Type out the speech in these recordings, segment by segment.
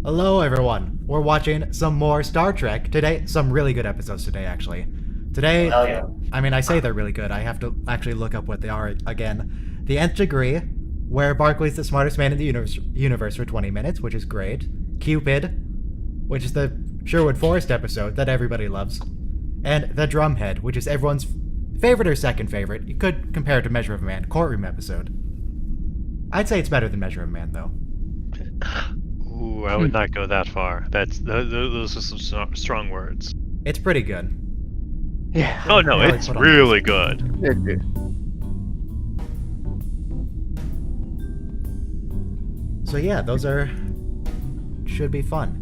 Hello everyone, we're watching some more Star Trek today, some really good episodes today actually. Today, Hell yeah. I mean I say they're really good, I have to actually look up what they are again. The Nth Degree, where Barclay's the smartest man in the universe for 20 minutes, which is great. Qpid, which is the Sherwood Forest episode that everybody loves. And The Drumhead, which is everyone's favorite or second favorite. You could compare it to Measure of a Man, courtroom episode. I'd say it's better than Measure of a Man though. Ooh, I would not go that far. Those are some strong words. It's pretty good. Yeah. Oh no, Really it's put on really good. So yeah, those should be fun.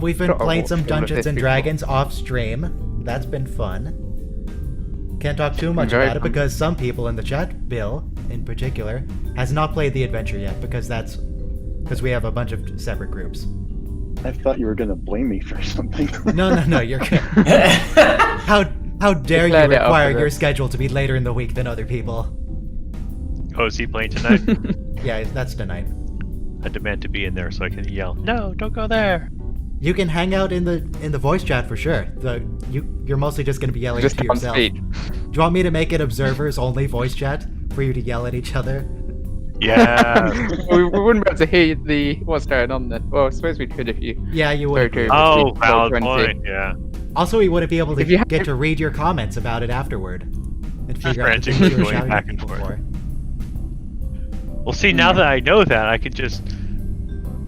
We've been playing some Dungeons and Dragons off stream. That's been fun. Can't talk too much about it because some people in the chat, Bill in particular, has not played the adventure yet because we have a bunch of separate groups. I thought you were gonna blame me for something. No, you're good. How dare you require your schedule to be later in the week than other people? Oh, is he playing tonight? Yeah, that's tonight. I demand to be in there so I can yell, "No, don't go there!" You can hang out in the voice chat for sure. You're mostly just going to be yelling to yourself. Do you want me to make it observers only voice chat for you to yell at each other? Yeah. we wouldn't be able to hear what's going on then. Well, I suppose we could if you. Yeah, you would. Oh, valid point. Yeah. Also, we wouldn't be able to get to read your comments about it afterward and figure out what you were shouting at people for. Well, see, now that I know that, I could just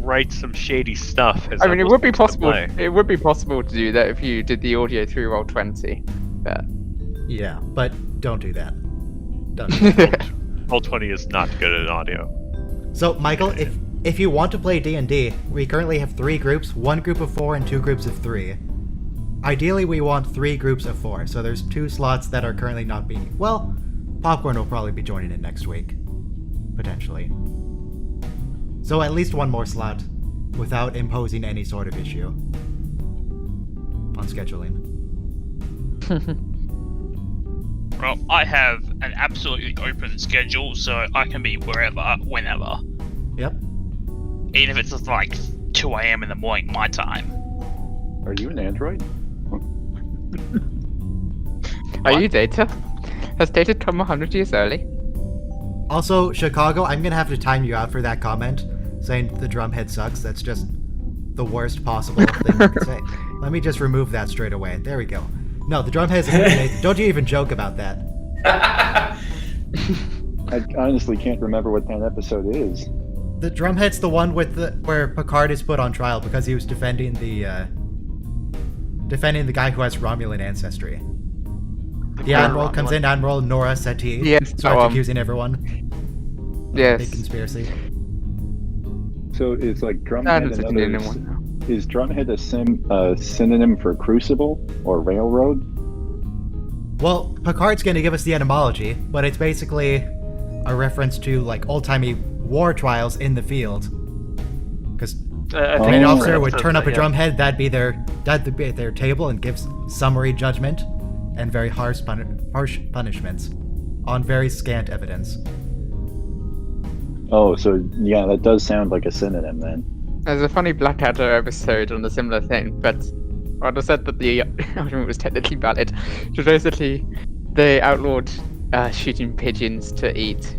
write some shady stuff. I mean, it would be possible. It would be possible to do that if you did the audio through Roll20. But... Yeah, but don't do that. Don't do that. Roll20 is not good at audio. So, Michael, if you want to play D&D, we currently have 3 groups, 1 group of 4 and 2 groups of 3. Ideally, we want 3 groups of 4, so there's 2 slots that are currently not being... Well, Popcorn will probably be joining in next week. Potentially. So at least 1 more slot, without imposing any sort of issue on scheduling. Well, I have an absolutely open schedule, so I can be wherever, whenever. Yep. Even if it's just like 2 a.m. in the morning, my time. Are you an android? Are you Data? Has Data come 100 years early? Also, Chicago, I'm gonna have to time you out for that comment, saying the Drumhead sucks. That's just the worst possible thing you could say. Let me just remove that straight away. There we go. No, the Drumhead's amazing. Don't you even joke about that. I honestly can't remember what that episode is. The Drumhead's the one with where Picard is put on trial because he was defending the guy who has Romulan ancestry. The Admiral comes in, Admiral Nora Settee, starts accusing everyone. Yes. Big conspiracy. So is like Drumhead is Drumhead a synonym for Crucible or Railroad? Well, Picard's going to give us the etymology, but it's basically a reference to like old-timey war trials in the field. Because an officer would turn up a drumhead, that'd be their table, and gives summary judgment and very harsh punishments on very scant evidence. Oh, so yeah, that does sound like a synonym then. There's a funny Blackadder episode on a similar thing, but Rada said that the argument was technically valid. So basically, they outlawed shooting pigeons to eat,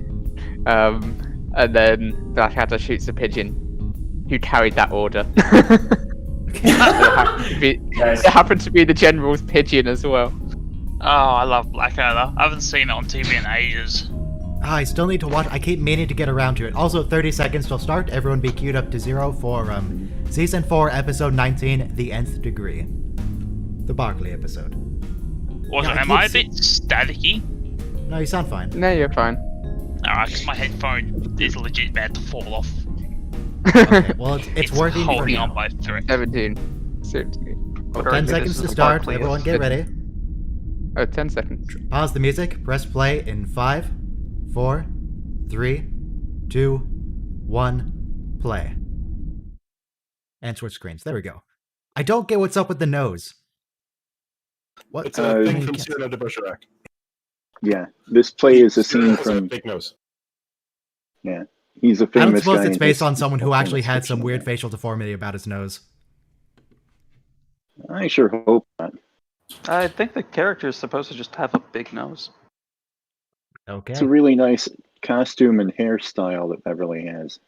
and then Blackadder shoots a pigeon who carried that order. It happened to be the general's pigeon as well. Oh, I love Blackadder. I haven't seen it on TV in ages. I still need to watch. I keep meaning to get around to it. Also, 30 seconds till start. Everyone be queued up to 0 for Season 4, Episode 19, The Nth Degree. The Barclay episode. Also, am I a bit staticky? No, you sound fine. No, you're fine. Alright, because my headphone is legit about to fall off. Okay, well, it's working for holding now. on by 3. 17. 10 seconds to start. Everyone get ready. Oh, 10 seconds. Pause the music. Press play in 5, 4, 3, 2, 1, play. And switch screens. There we go. I don't get what's up with the nose. What? It's a thing from Cyrano de Bergerac. Yeah, this play is a scene from... Big nose. Yeah, He's a I don't famous suppose guy. it's in based his- on someone who famous actually had some fictional weird guy. facial deformity about his nose. I sure hope not. I think the character is supposed to just have a big nose. Okay. It's a really nice costume and hairstyle that Beverly has.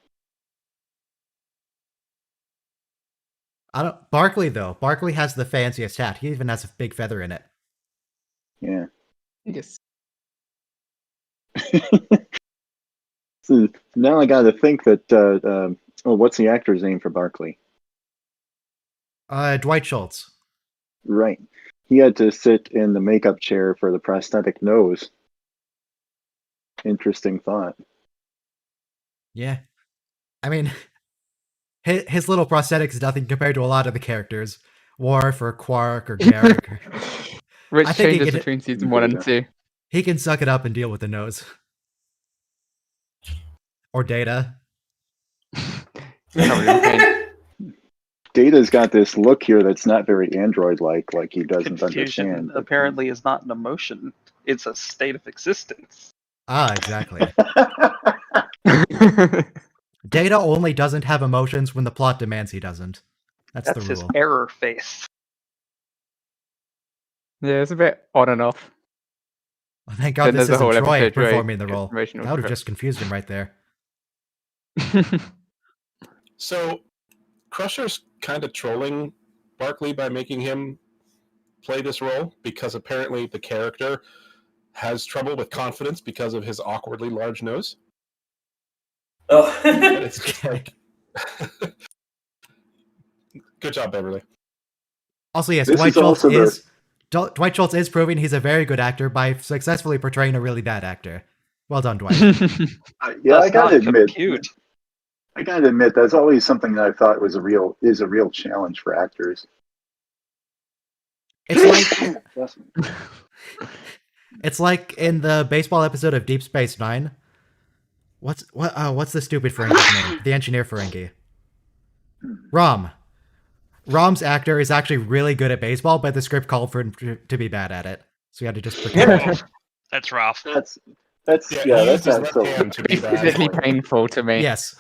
Barkley, though. Barkley has the fanciest hat. He even has a big feather in it. Yeah. Yes. So now I got to think that. What's the actor's name for Barkley? Dwight Schultz. Right. He had to sit in the makeup chair for the prosthetic nose. Interesting thought. Yeah. I mean, his little prosthetic is nothing compared to a lot of the characters. Worf or Quark or Garrick. Which I think he changes can- between season 1 and 2. He can suck it up and deal with the nose. Or Data. Covered in paint. Data's got this look here that's not very android-like, like he doesn't Confusion understand. apparently is not an emotion; it's a state of existence. Ah, exactly. Data only doesn't have emotions when the plot demands he doesn't. That's That's the his rule. error face. Yeah, it's a bit on and off. Well, thank God Then this there's a isn't whole Troy episode where performing the it's role. emotional That would have trip. just confused him right there. So, Crusher's kind of trolling Barkley by making him play this role because apparently the character has trouble with confidence because of his awkwardly large nose. Oh. And it's just like, good job, Beverly. Also, yes, This Dwight is Schultz also Dwight Schultz is proving he's a very good actor by successfully portraying a really bad actor. Well done, Dwight. Yeah, I That's gotta not admit. compute. I gotta admit, that's always something that I thought is a real challenge for actors. It's like in the baseball episode of Deep Space Nine. What's the stupid Ferengi's name? The engineer Ferengi. Rom. Rom's actor is actually really good at baseball, but the script called for him to be bad at it, so he had to just pretend. That's rough. That's He that's used his not left so. hand to be It's physically bad. painful to me. Yes.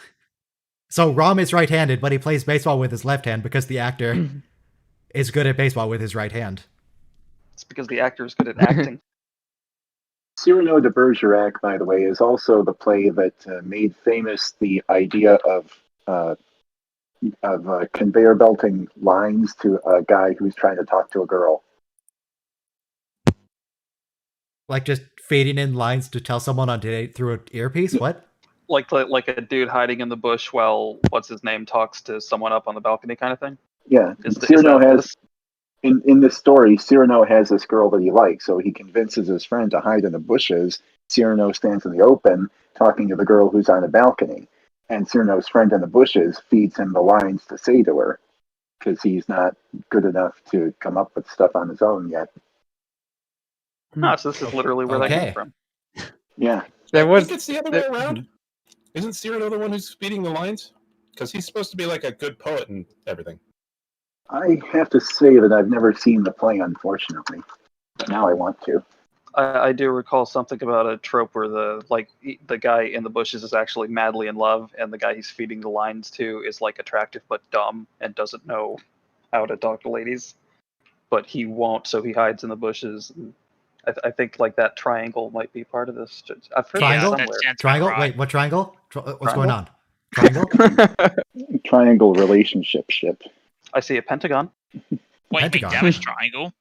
So Rom is right-handed, but he plays baseball with his left hand because the actor is good at baseball with his right hand. It's because the actor is good at acting. Cyrano de Bergerac, by the way, is also the play that made famous the idea of conveyor belting lines to a guy who's trying to talk to a girl. Like just fading in lines to tell someone on date through an earpiece? What? like a dude hiding in the bush while what's his name talks to someone up on the balcony, kind of thing. Yeah, Is Cyrano that has in this story. Cyrano has this girl that he likes, so he convinces his friend to hide in the bushes. Cyrano stands in the open, talking to the girl who's on a balcony, and Cyrano's friend in the bushes feeds him the lines to say to her, because he's not good enough to come up with stuff on his own yet. No, so this is literally where that Okay. came from. Yeah, There I was think it's the other way around. Isn't Cyrano the one who's feeding the lines? Because he's supposed to be like a good poet and everything. I have to say that I've never seen the play, unfortunately. But now I want to. I do recall something about a trope where the guy in the bushes is actually madly in love, and the guy he's feeding the lines to is like attractive but dumb and doesn't know how to talk to ladies. But he won't, so he hides in the bushes. And I think like that triangle might be part of this. I've heard Triangle? that that somewhere. sounds Triangle? about right. Wait, what triangle? What's Triangle? going on? Triangle? Triangle relationship ship. I see a pentagon. Wait, Pentagon. damage triangle?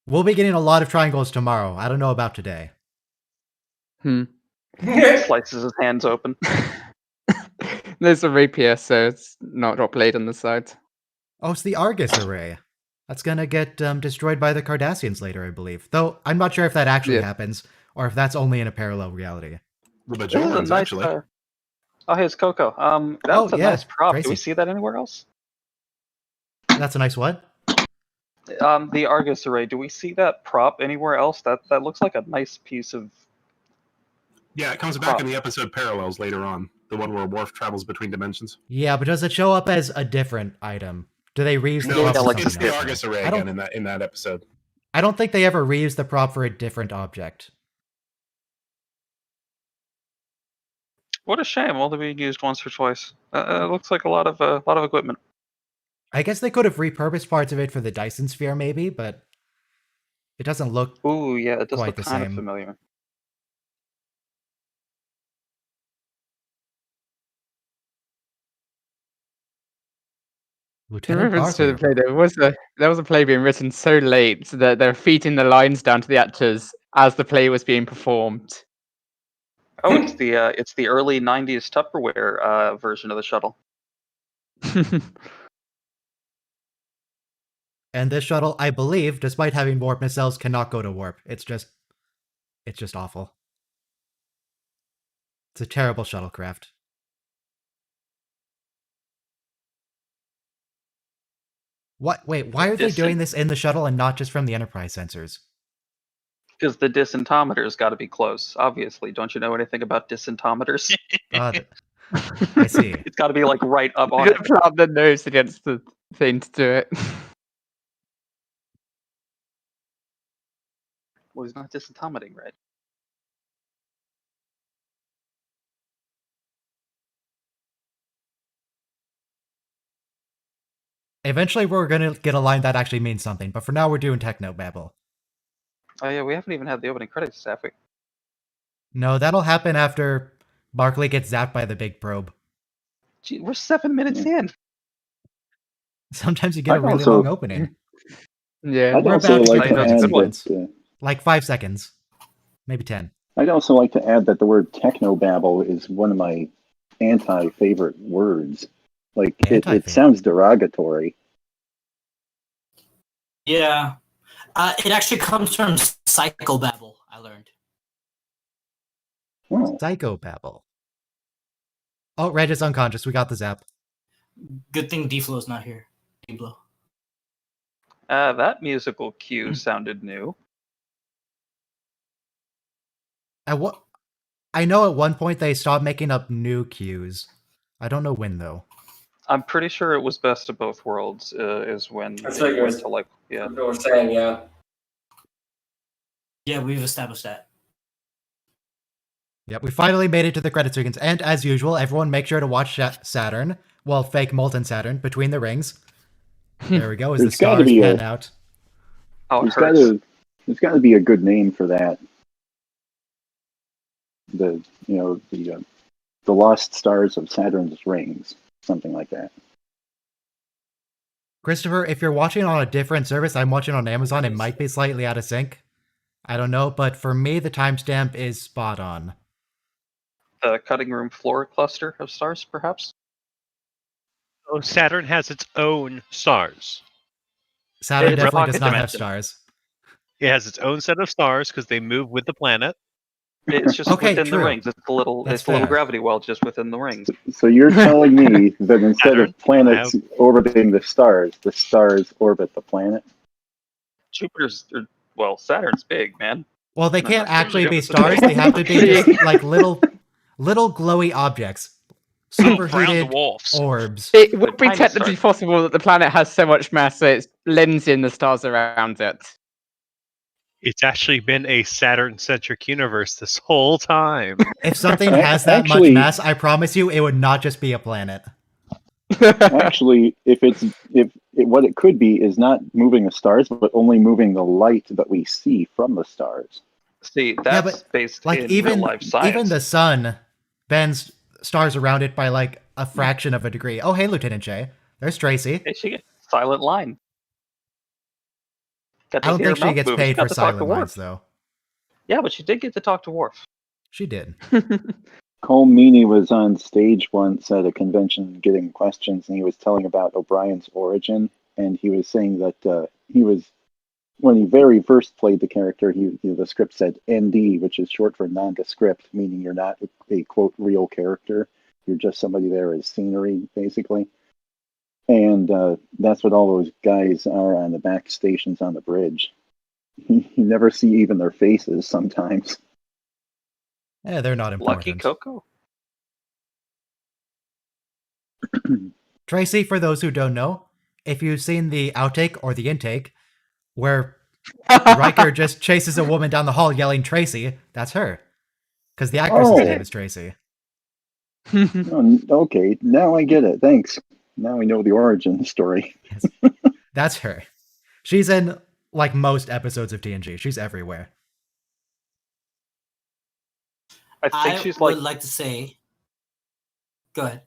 We'll be getting a lot of triangles tomorrow. I don't know about today. Slices his hands open. There's a rapier, so it's not got blade on the side. Oh, it's the Argus array. That's gonna get destroyed by the Cardassians later, I believe. Though I'm not sure if that actually Yeah. happens, or if that's only in a parallel reality. The This is a Bajorans, nice, actually. oh, here's Coco. That's a yeah, nice prop. crazy. Do we see that anywhere else? That's a nice what? The Argus array. Do we see that prop anywhere else? That looks like a nice piece of. Yeah, it comes back in the episode Parallels later on. The one where Worf travels between dimensions. Yeah, but does it show up as a different item? Do they reuse the No, prop yeah, for like it's something the else? Argus array I don't- again in that episode. I don't think they ever reuse the prop for a different object. What a shame, only being used once or twice. Looks like a lot of equipment. I guess they could have repurposed parts of it for the Dyson Sphere, maybe, but it doesn't look Ooh, yeah, it does quite look the kind of same. familiar. In Lieutenant reference to the Barkley. play, there was a play being written so late that they're feeding the lines down to the actors as the play was being performed. Oh, it's the early '90s Tupperware version of the shuttle. And this shuttle, I believe, despite having warp missiles, cannot go to warp. It's just awful. It's a terrible shuttlecraft. What? Wait, why are they doing this in the shuttle and not just from the Enterprise sensors? Because the disintometer's got to be close, obviously. Don't you know anything about disintometers? I see. It's got to be like right up on You it. gotta plant the nose against the thing to do it. Well, he's not disintometing, right? Eventually, we're gonna get a line that actually means something, but for now, we're doing technobabble. Oh yeah, we haven't even had the opening credits, have we? No, that'll happen after Barkley gets zapped by the big probe. Gee, we're 7 minutes in. Sometimes you get a I'd really also- long opening. Yeah. I'd We're also about to like get to to add those good ones. that. Like 5 seconds. Maybe 10. I'd also like to add that the word technobabble is one of my anti-favorite words. Like, it Anti-favorite. sounds derogatory. Yeah. It actually comes from psychobabble, I learned. Oh, Psychobabble. Oh, Reg is unconscious. We got the zap. Good thing D-Flow's not here. D-Blow. That musical cue sounded new. I know at one point they stopped making up new cues. I don't know when, though. I'm pretty sure it was Best of Both Worlds is when That's they what went yours- to like, yeah. That's what we're saying, yeah. Yeah, we've established that. Yep, we finally made it to the credit sequence. And as usual, everyone make sure to watch Saturn. Well, fake molten Saturn, between the rings. There we go, as the There's gotta stars be pan out. Oh, it there's hurts. got to be a good name for that. The lost stars of Saturn's rings, something like that. Christopher, if you're watching on a different service, I'm watching on Amazon, it might be slightly out of sync. I don't know, but for me, the timestamp is spot on. The cutting room floor cluster of stars, perhaps? Oh, Saturn has its own stars. Saturn It's a definitely pocket does not have dimension. stars. It has its own set of stars because they move with the planet. It's just Okay, within true. the rings. It's a little That's little fair. gravity well just within the rings. So you're telling me that instead Saturn, of planets orbiting the stars orbit the planet? Jupiter's, well, Saturn's big, man. Well, they No, can't no, actually no, be no. stars, they have to be just like little glowy objects. Brown Superheated dwarfs. orbs. It would be tiny technically stars. possible that the planet has so much mass that it's lensing the stars around it. It's actually been a Saturn-centric universe this whole time. If something has that Actually- much mass, I promise you it would not just be a planet. Actually, what it could be is not moving the stars, but only moving the light that we see from the stars. See, that's but, based Like in even real life science. even the sun bends stars around it by like a fraction of a degree. Oh, hey, Lieutenant J. There's Tracy. Hey, she gets silent line. Got to I don't hear think her she mouth gets move. paid Got for to talk to silent Worf. lines, though. Yeah, but she did get to talk to Worf. She did. Cole Meany was on stage once at a convention getting questions, and he was telling about O'Brien's origin, and he was saying that when he very first played the character, the script said ND, which is short for nondescript, meaning you're not a quote real character. You're just somebody there as scenery, basically. And that's what all those guys are on the back stations on the bridge. You never see even their faces sometimes. Yeah, they're not important. Lucky Coco. Tracy, for those who don't know, if you've seen the outtake or the intake, where Riker just chases a woman down the hall yelling Tracy, that's her. Because the actress's Oh. name is Tracy. Oh, okay, now I get it. Thanks. Now I know the origin story. That's her. She's in like most episodes of TNG. She's everywhere. I think I she's would like to say. Go ahead.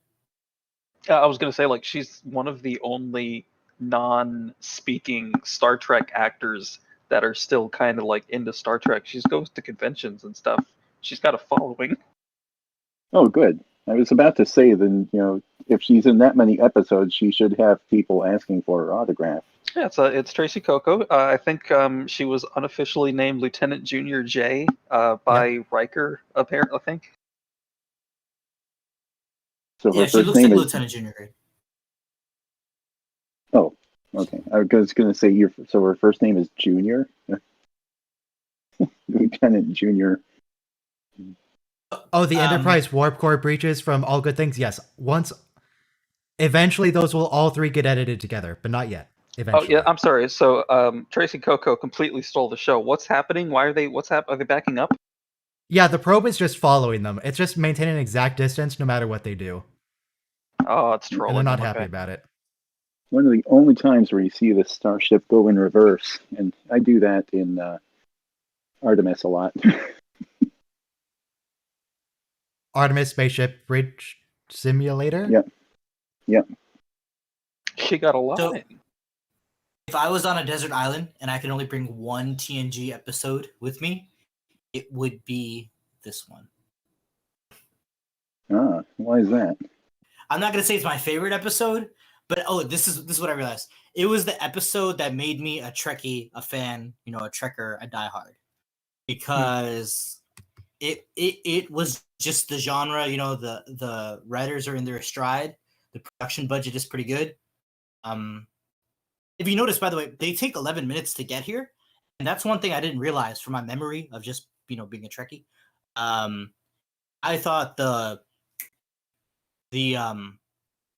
I was gonna say like she's one of the only non-speaking Star Trek actors that are still kind of like into Star Trek. She goes to conventions and stuff. She's got a following. Oh, good. I was about to say, then, if she's in that many episodes, she should have people asking for her autograph. Yeah, it's Tracy Coco. I think she was unofficially named Lieutenant Junior J by Riker, apparently. I think. So Yeah, her she first looks name like is. Lieutenant Junior grade. Oh, okay. I was going to say, so her first name is Junior? Lieutenant Junior. Oh, the Enterprise warp core breaches from All Good Things? Yes. Eventually those will all three get edited together, but not yet. Eventually. Oh yeah, I'm sorry. So Tracy Coco completely stole the show. What's happening? Why are they? Are they backing up? Yeah, the probe is just following them. It's just maintaining an exact distance no matter what they do. Oh, it's trolling. And they're not them, happy okay. about it. One of the only times where you see the starship go in reverse, and I do that in Artemis a lot. Artemis Spaceship Bridge Simulator? Yep. She got a lot. So, if I was on a desert island and I could only bring one TNG episode with me, it would be this one. Ah, why is that? I'm not gonna say it's my favorite episode, but this is what I realized. It was the episode that made me a Trekkie, a fan, a Trekker, a diehard, because it was just the genre. The writers are in their stride. The production budget is pretty good. If you notice, by the way, they take 11 minutes to get here, and that's one thing I didn't realize from my memory of just being a Trekkie. I thought the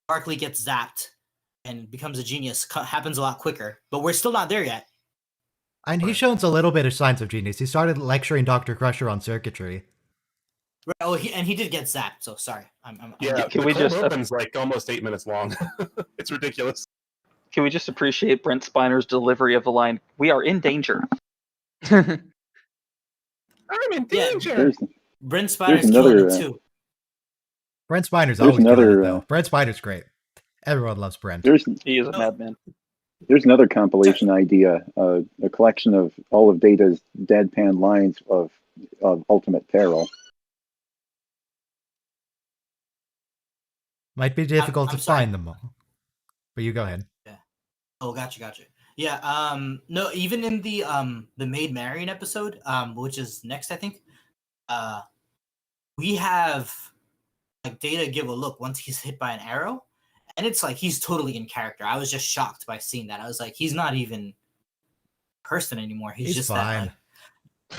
Barclay gets zapped and becomes a genius happens a lot quicker, but we're still not there yet. And he shows a little bit of signs of genius. He started lecturing Dr. Crusher on circuitry. Right, oh, he did get zapped, so sorry. Yeah, Can the we cold just open's like almost 8 minutes long. It's ridiculous. Can we just appreciate Brent Spiner's delivery of the line? We are in danger. I'm in danger. Brent Spiner's killing it too. Brent Spiner's always killing it, though. Brent Spiner's great. Everyone loves Brent. He is a madman. There's another compilation idea, a collection of all of Data's deadpan lines of Ultimate Peril. Might be difficult to find them all. But you go ahead. Yeah. Oh, gotcha. Yeah, no, even in the Maid Marian episode, which is next, I think, we have like Data give a look once he's hit by an arrow, and it's like he's totally in character. I was just shocked by seeing that. I was like, he's not even a person anymore. He's just fine.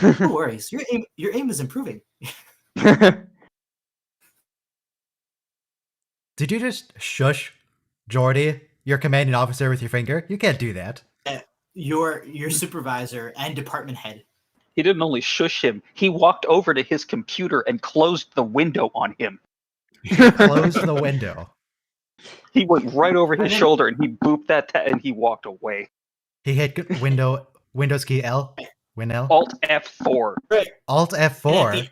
That. No worries. Your aim is improving. Did you just shush Geordi, your commanding officer, with your finger? You can't do that. Your supervisor and department head. He didn't only shush him. He walked over to his computer and closed the window on him. Closed the window. He went right over his shoulder and he booped that and he walked away. He hit Windows key L. Win L. Alt F4. Right. Alt F4.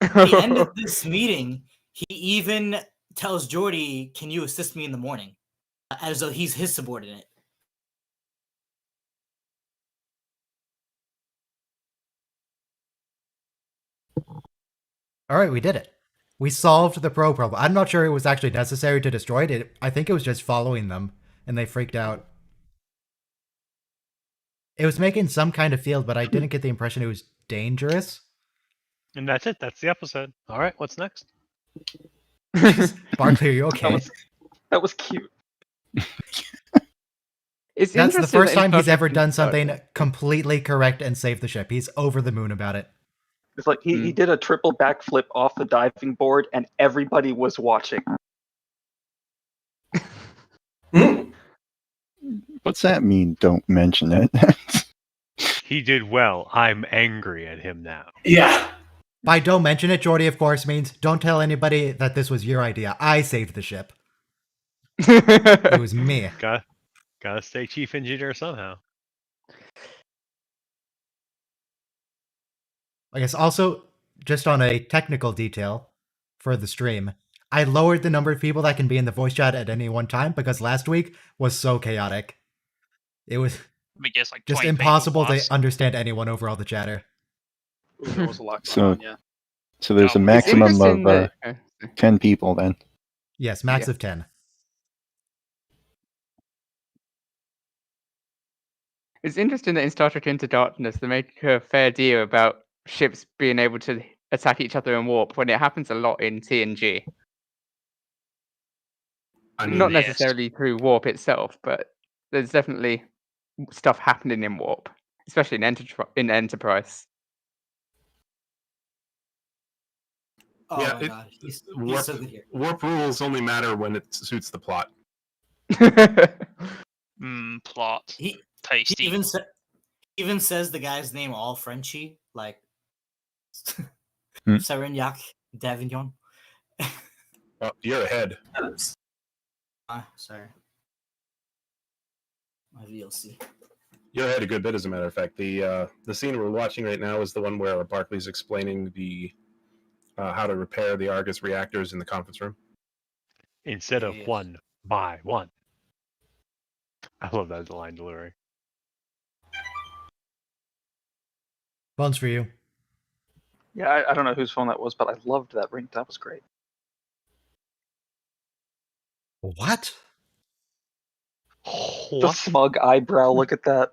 At the end of this meeting, he even tells Geordi, "Can you assist me in the morning?" As though he's his subordinate. All right, we did it. We solved the probe problem. I'm not sure it was actually necessary to destroy it. I think it was just following them, and they freaked out. It was making some kind of field, but I didn't get the impression it was dangerous. And that's it. That's the episode. All right, what's next? Barclay, are you okay? That was cute. That's the first time he's ever done something completely correct and saved the ship. He's over the moon about it. It's like he did a triple backflip off the diving board and everybody was watching. What's that mean? Don't mention it. He did well. I'm angry at him now. Yeah. By don't mention it, Jordy, of course, means don't tell anybody that this was your idea. I saved the ship. It was me. Gotta stay chief engineer somehow. I guess also, just on a technical detail for the stream, I lowered the number of people that can be in the voice chat at any one time because last week was so chaotic. It was I mean, guess like just 20 people impossible plus. to understand anyone over all the chatter. Ooh, there was a lot going So- on, yeah. So there's a No, It's maximum interesting of that- 10 people then. Yes, max Yeah. of 10. It's interesting that in Star Trek Into Darkness they make a fair deal about ships being able to attack each other in warp when it happens a lot in TNG. I mean, Not yes. necessarily through warp itself, but there's definitely stuff happening in warp, especially in Enterprise. Oh Yeah, my god, he's warp, so good here. warp rules only matter when it suits the plot. Plot. He Tasty. even says the guy's name all Frenchy, like Hmm. Sarignac Davignon. Oh, you're ahead. Sorry. My VLC. You're ahead a good bit, as a matter of fact. The scene we're watching right now is the one where Barclay's explaining the how to repair the Argus reactors in the conference room. Instead of Yes. 1 by 1. I love that line delivery. Bones for you. Yeah, I don't know whose phone that was, but I loved that ring. That was great. What? The smug eyebrow. Look at that.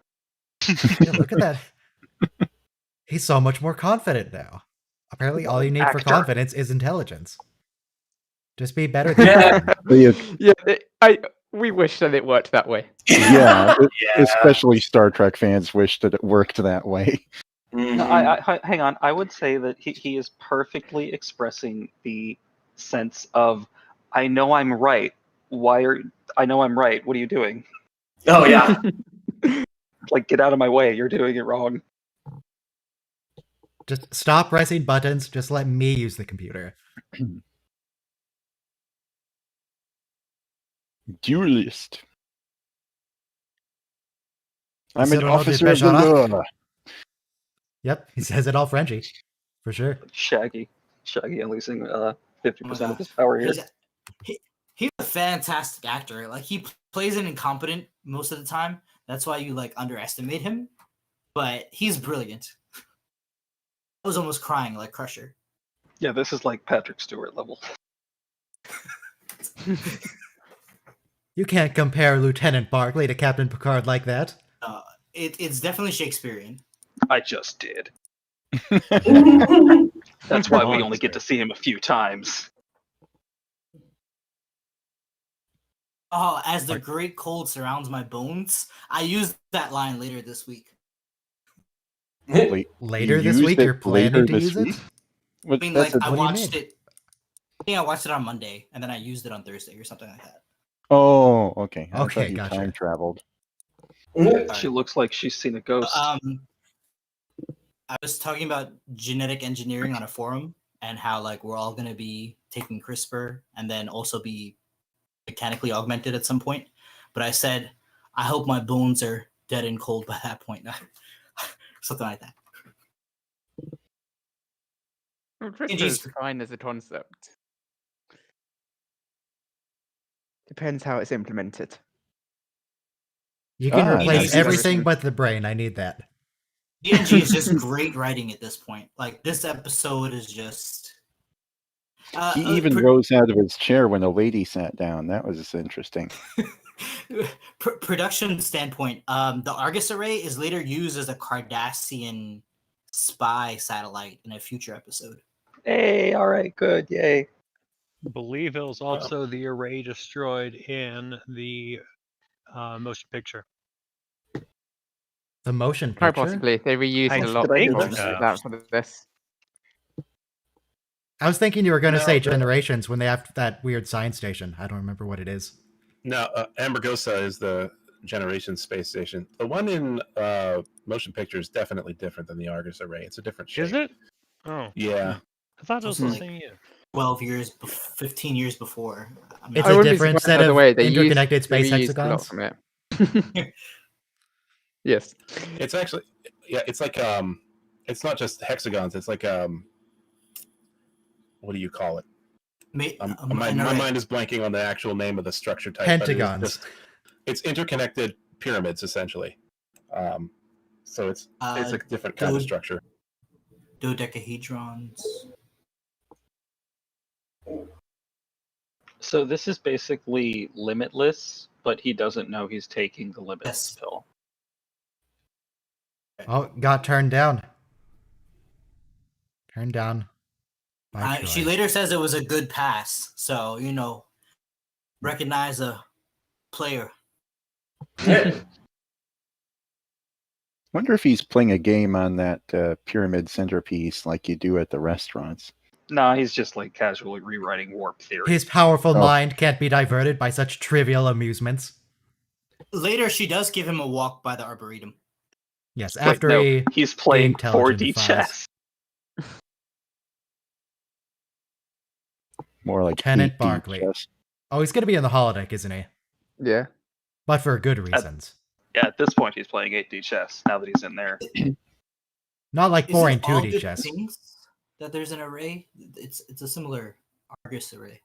Yeah, look at that. He's so much more confident now. Apparently, all you need for Actor. confidence is intelligence. Just be better than Yeah. him. Yeah, we wish that it worked that way. Yeah, Yeah. especially Star Trek fans wish that it worked that way. Mhm. No, I hang on. I would say that he is perfectly expressing the sense of, I know I'm right. I know I'm right. What are you doing? Oh yeah. Like, get out of my way. You're doing it wrong. Just stop pressing buttons. Just let me use the computer. Duelist. I'm an Cyrano de officer of the Bergerac. law. Yep, he says it all Frenchy. For sure. Shaggy unleashing 50% God. of his power here. He's a fantastic actor. Like, he plays an incompetent most of the time. That's why you like underestimate him. But he's brilliant. I was almost crying like Crusher. Yeah, this is like Patrick Stewart level. You can't compare Lieutenant Barclay to Captain Picard like that. It's definitely Shakespearean. I just did. That's why we only get to see him a few times. Oh, as the great cold surrounds my bones. I used that line later this week. Wait, Later you this used week, it you're planning later to this use week? it? What, I mean, that's like, a- I what do you watched mean? it. I think I watched it on Monday, and then I used it on Thursday or something like that. Oh, okay. I Okay, thought you gotcha. time traveled. She looks like she's seen a ghost. I was talking about genetic engineering on a forum and how like we're all gonna be taking CRISPR and then also be mechanically augmented at some point. But I said, I hope my bones are dead and cold by that point. Something like that. Well, CRISPR Indeed. is fine as a concept. Depends how it's implemented. You can Ah, replace nice. everything but the brain. I need that. TNG is just great writing at this point. Like this episode is just. He even rose out of his chair when a lady sat down. That was interesting. Production standpoint, the Argus array is later used as a Cardassian spy satellite in a future episode. Hey, all right, good, yay. I believe it was also the array destroyed in the motion picture. The motion Quite picture? possibly. They reused I a lot Did I hear of that? that for this. I was thinking you were going to No, say the- Generations when they have that weird science station. I don't remember what it is. No, Ambergosa is the Generation space station. The one in motion picture is definitely different than the Argus array. It's a different shape. Is it? Oh, Yeah. I thought it was Also, the same year. 12 years, 15 years before. I'm It's not- a wouldn't be different surprised, set by the of way, they interconnected they space reused a lot hexagons. from it. Yes. It's actually, yeah, it's like, it's not just hexagons. It's like, what do you call it? My mind is blanking on the actual name of the structure type. Pentagons. But it's interconnected pyramids, essentially. So it's a different kind of structure. Dodecahedrons. So this is basically limitless, but he doesn't know he's taking the limitless Yes. pill. Oh, got turned down. Turned down. By She choice. later says it was a good pass, so recognize a player. Wonder if he's playing a game on that pyramid centerpiece like you do at the restaurants. No, he's just like casually rewriting warp theory. His powerful mind can't be diverted by such trivial amusements. Later, she does give him a walk by the Arboretum. Yes, Wait, after no, he's playing intelligent 4D files. chess. More like Tenant 8D Barkley. chess. Oh, he's going to be in the holodeck, isn't he? Yeah. But for good reasons. Yeah, at this point he's playing 8D chess. Now that he's in there, Not like Is 4 it and all 2D good chess. things that there's an array? It's a similar Argus array.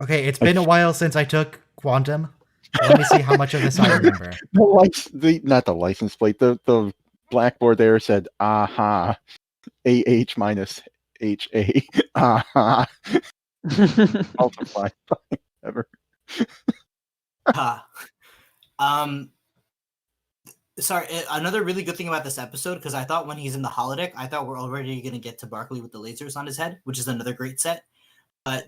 Okay, it's been a while since I took Quantum. Let me see how much of this I remember. Not the license plate. The blackboard there said aha. AH minus HA. Aha. Multiply by ever. Sorry, another really good thing about this episode, because I thought when he's in the holodeck, I thought we're already going to get to Barkley with the lasers on his head, which is another great set.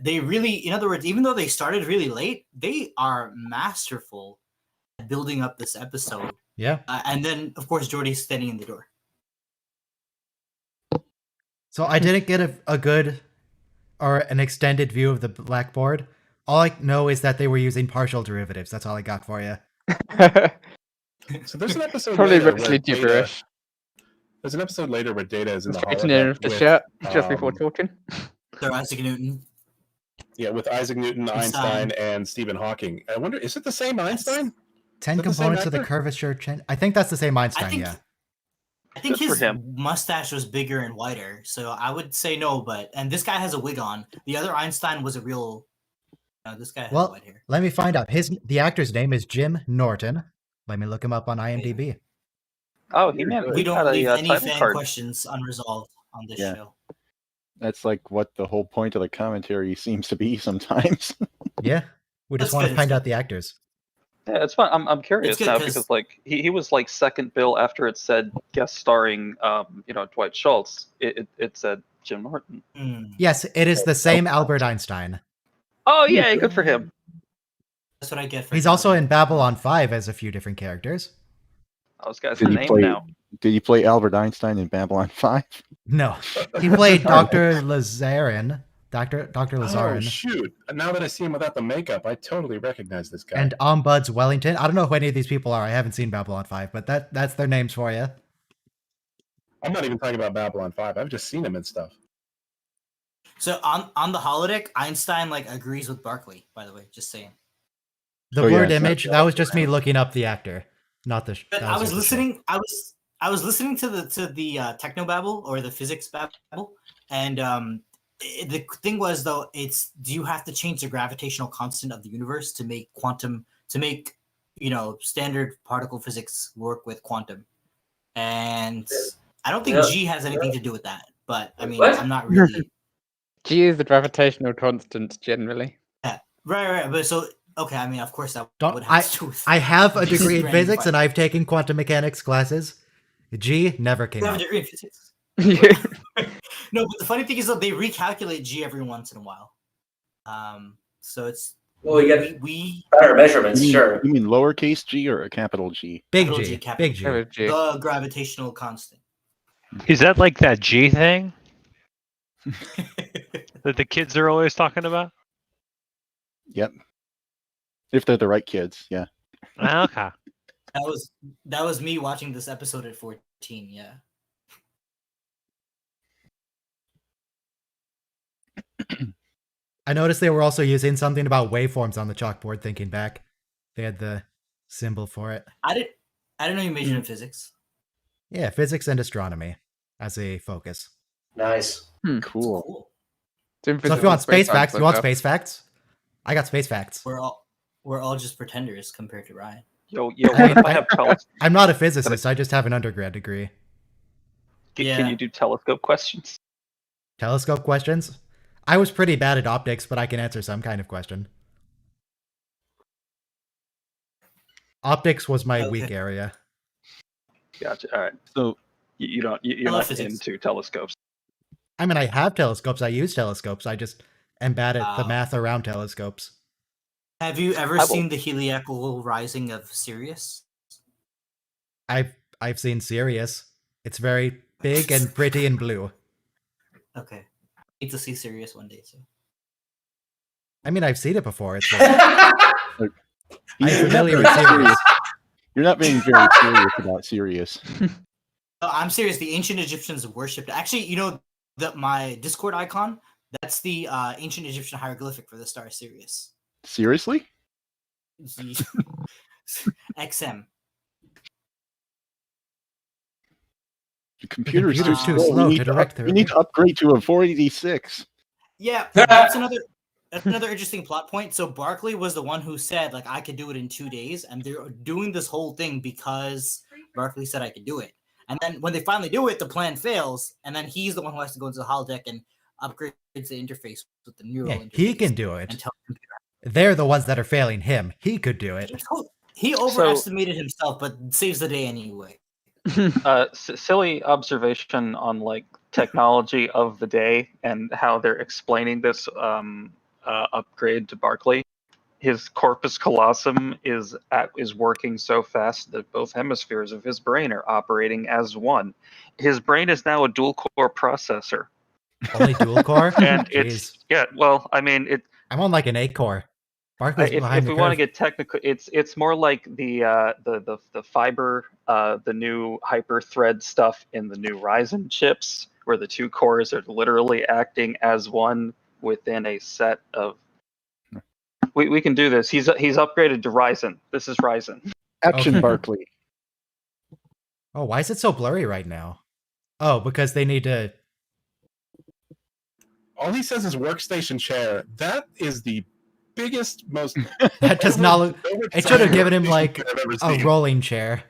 They really, in other words, even though they started really late, they are masterful at building up this episode. Yeah. And then, of course, Geordi's standing in the door. So I didn't get a good or an extended view of the blackboard. All I know is that they were using partial derivatives. That's all I got for you. So there's an episode Probably later mostly where Data, gibberish. there's an episode later where Data is in the Straighten in holodeck with the with, shirt just before talking. Sir Isaac Newton. yeah, with Isaac Newton, Einstein, and Stephen Hawking. I wonder, is it the same Einstein? 10 Is that the same components of the actor? curvature chain. I think that's the same Einstein, yeah. I think Good for his him. mustache was bigger and whiter, so I would say no. And this guy has a wig on. The other Einstein was a real. This guy has Well, white hair. let me find out. The actor's name is Jim Norton. Let me look him up on IMDb. oh, We he don't had leave a any title fan card. questions unresolved on this Yeah. show. That's like what the whole point of the commentary seems to be sometimes. Yeah. We just That's want good, to it's find good. out the actors. Yeah, it's fun. I'm curious It's good now 'cause- because like he was like second bill after it said guest starring Dwight Schultz. It said Jim Norton. Yes, it is the same Albert Einstein. Oh yeah, good for him. That's what I get for He's also in Babylon 5 as a few different characters. Those guys Did are he named play? now. Did he play Albert Einstein in Babylon 5? No. He played Dr. Lazarin. Dr. Oh, Lazarin. shoot. Now that I see him without the makeup, I totally recognize this guy. And Ombuds Wellington. I don't know who any of these people are. I haven't seen Babylon 5, but that's their names for you. I'm not even talking about Babylon 5. I've just seen him and stuff. So on the holodeck, Einstein agrees with Barkley. By the way, just saying. The Oh, yeah, word it's not image, the that was just me looking up the actor, not the. But that I was just the show. listening. I was listening to the technobabble or the physics babble, and the thing was though, do you have to change the gravitational constant of the universe to make standard particle physics work with quantum? And I don't think Yeah. G has anything to do with that. But I mean, What? I'm not really G is the gravitational constant generally. right. But so okay, I mean, of course that Don't- would have to do with. I have a degree in Brain physics fire. and I've taken quantum mechanics classes. G never came You have a up. degree in physics. Yeah. No, but the funny thing is that they recalculate G every once in a while. So it's Well, we get we better measurements, You mean, sure. you mean lowercase g or a capital G? Big capital G. G, capital Big G. Oh, G. the gravitational constant. Is that like that G thing that the kids are always talking about? Yep. If they're the right kids, yeah. Ah, okay. That was me watching this episode at 14. Yeah. I noticed they were also using something about waveforms on the chalkboard. Thinking back, they had the symbol for it. I didn't know you majored in physics. Yeah, physics and astronomy as a focus. Nice. So Cool. So if you want space science facts, you want stuff. space facts? I got space facts. We're all just pretenders compared to Ryan. Yo, I mean, what if I have telescope? I'm not a physicist. I just have an undergrad degree. Can Yeah. you do telescope questions? Telescope questions? I was pretty bad at optics, but I can answer some kind of question. Optics was my Okay. weak area. Gotcha. All right. So You're I not love physics. into telescopes. I mean, I have telescopes. I use telescopes. I just am bad at the Wow. math around telescopes. Have you ever I will- seen the heliacal rising of Sirius? I've seen Sirius. It's very big and pretty and blue. Okay. Need to see Sirius one day too. I mean, I've seen it before. It's just, you're I'm not familiar being with Sirius. serious. You're not being very serious about Sirius. No, I'm serious. The ancient Egyptians worshipped. Actually, you know my Discord icon. That's the ancient Egyptian hieroglyphic for the star Sirius. Seriously? XM. The computer's computer's too too slow. slow We to need direct we need to upgrade to a 486. Yeah, that's another interesting plot point. So Barkley was the one who said like I could do it in 2 days, and they're doing this whole thing because Barkley said I could do it. And then when they finally do it, the plan fails, and then he's the one who has to go into the holodeck and upgrade the interface with the neural Yeah, interface. he can do it. And tell the computer. They're the ones that are failing him. He could do it. He overestimated himself, but saves the day anyway. Silly observation on like technology of the day and how they're explaining this upgrade to Barkley. His corpus callosum is working so fast that both hemispheres of his brain are operating as one. His brain is now a dual core processor, Only dual core? and Jeez. it's well, I mean, I'm on like an 8 core. Barkley's behind if the we want to curve. get technical, it's more like the fiber, the new hyper thread stuff in the new Ryzen chips, where the two cores are literally acting as one within a set of. We can do this. He's upgraded to Ryzen. This is Ryzen. Action Okay. Barkley. Oh, why is it so blurry right now? Oh, because they need to. All he says is workstation chair. That is the biggest, most. That does not look. It should have given him like I've ever a seen. rolling chair.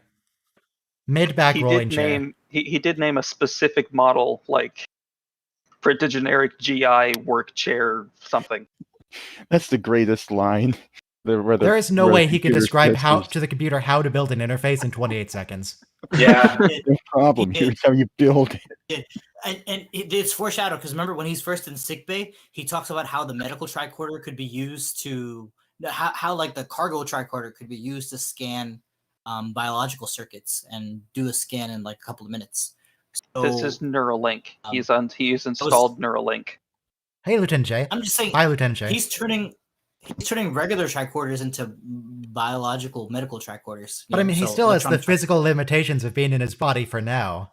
Mid-back rolling chair. He did name a specific model, like printed generic GI work chair something. That's the greatest line. There is no way he can describe to the computer how to build an interface in 28 seconds. Yeah. No problem. Here's how you build it. And it's foreshadowed because remember when he's first in sickbay, he talks about how the medical tricorder could be used to how like the cargo tricorder could be used to scan biological circuits and do a scan in like a couple of minutes. So, This is Neuralink. He's installed Neuralink. Hey, Lieutenant J. I'm just saying. Hi, Lieutenant J. He's turning regular tricorders into biological medical tricorders. But I mean, he still has the physical limitations of being in his body for now.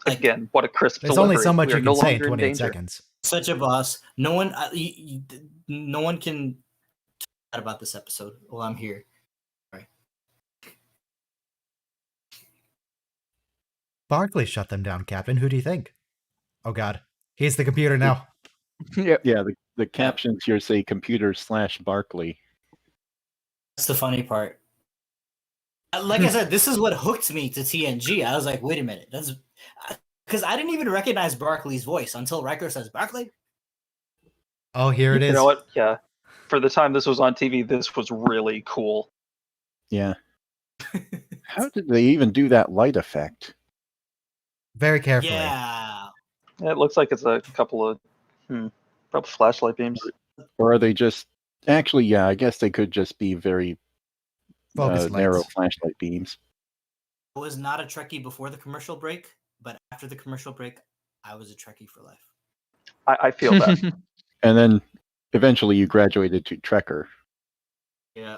Again, what a crisp There's delivery. only so much We are you no can say in longer 28 danger. seconds. Such a boss. No one can talk about this episode while I'm here. Right. Barkley shut them down, Captain. Who do you think? Oh God, he's the computer now. Yep. Yeah, the captions here say computer/Barkley. That's the funny part. Like I said, this is what hooked me to TNG. I was like, wait a minute, that's because I didn't even recognize Barkley's voice until Riker says Barkley. Oh, here it is. You know what? Yeah. For the time this was on TV, this was really cool. Yeah. How did they even do that light effect? Very carefully. Yeah. It looks like it's a couple of probably flashlight beams. Or are they just actually? Yeah, I guess they could just be very Focus narrow lights. flashlight beams. I was not a Trekkie before the commercial break, but after the commercial break, I was a Trekkie for life. I feel that. And then eventually you graduated to Trekker. Yeah.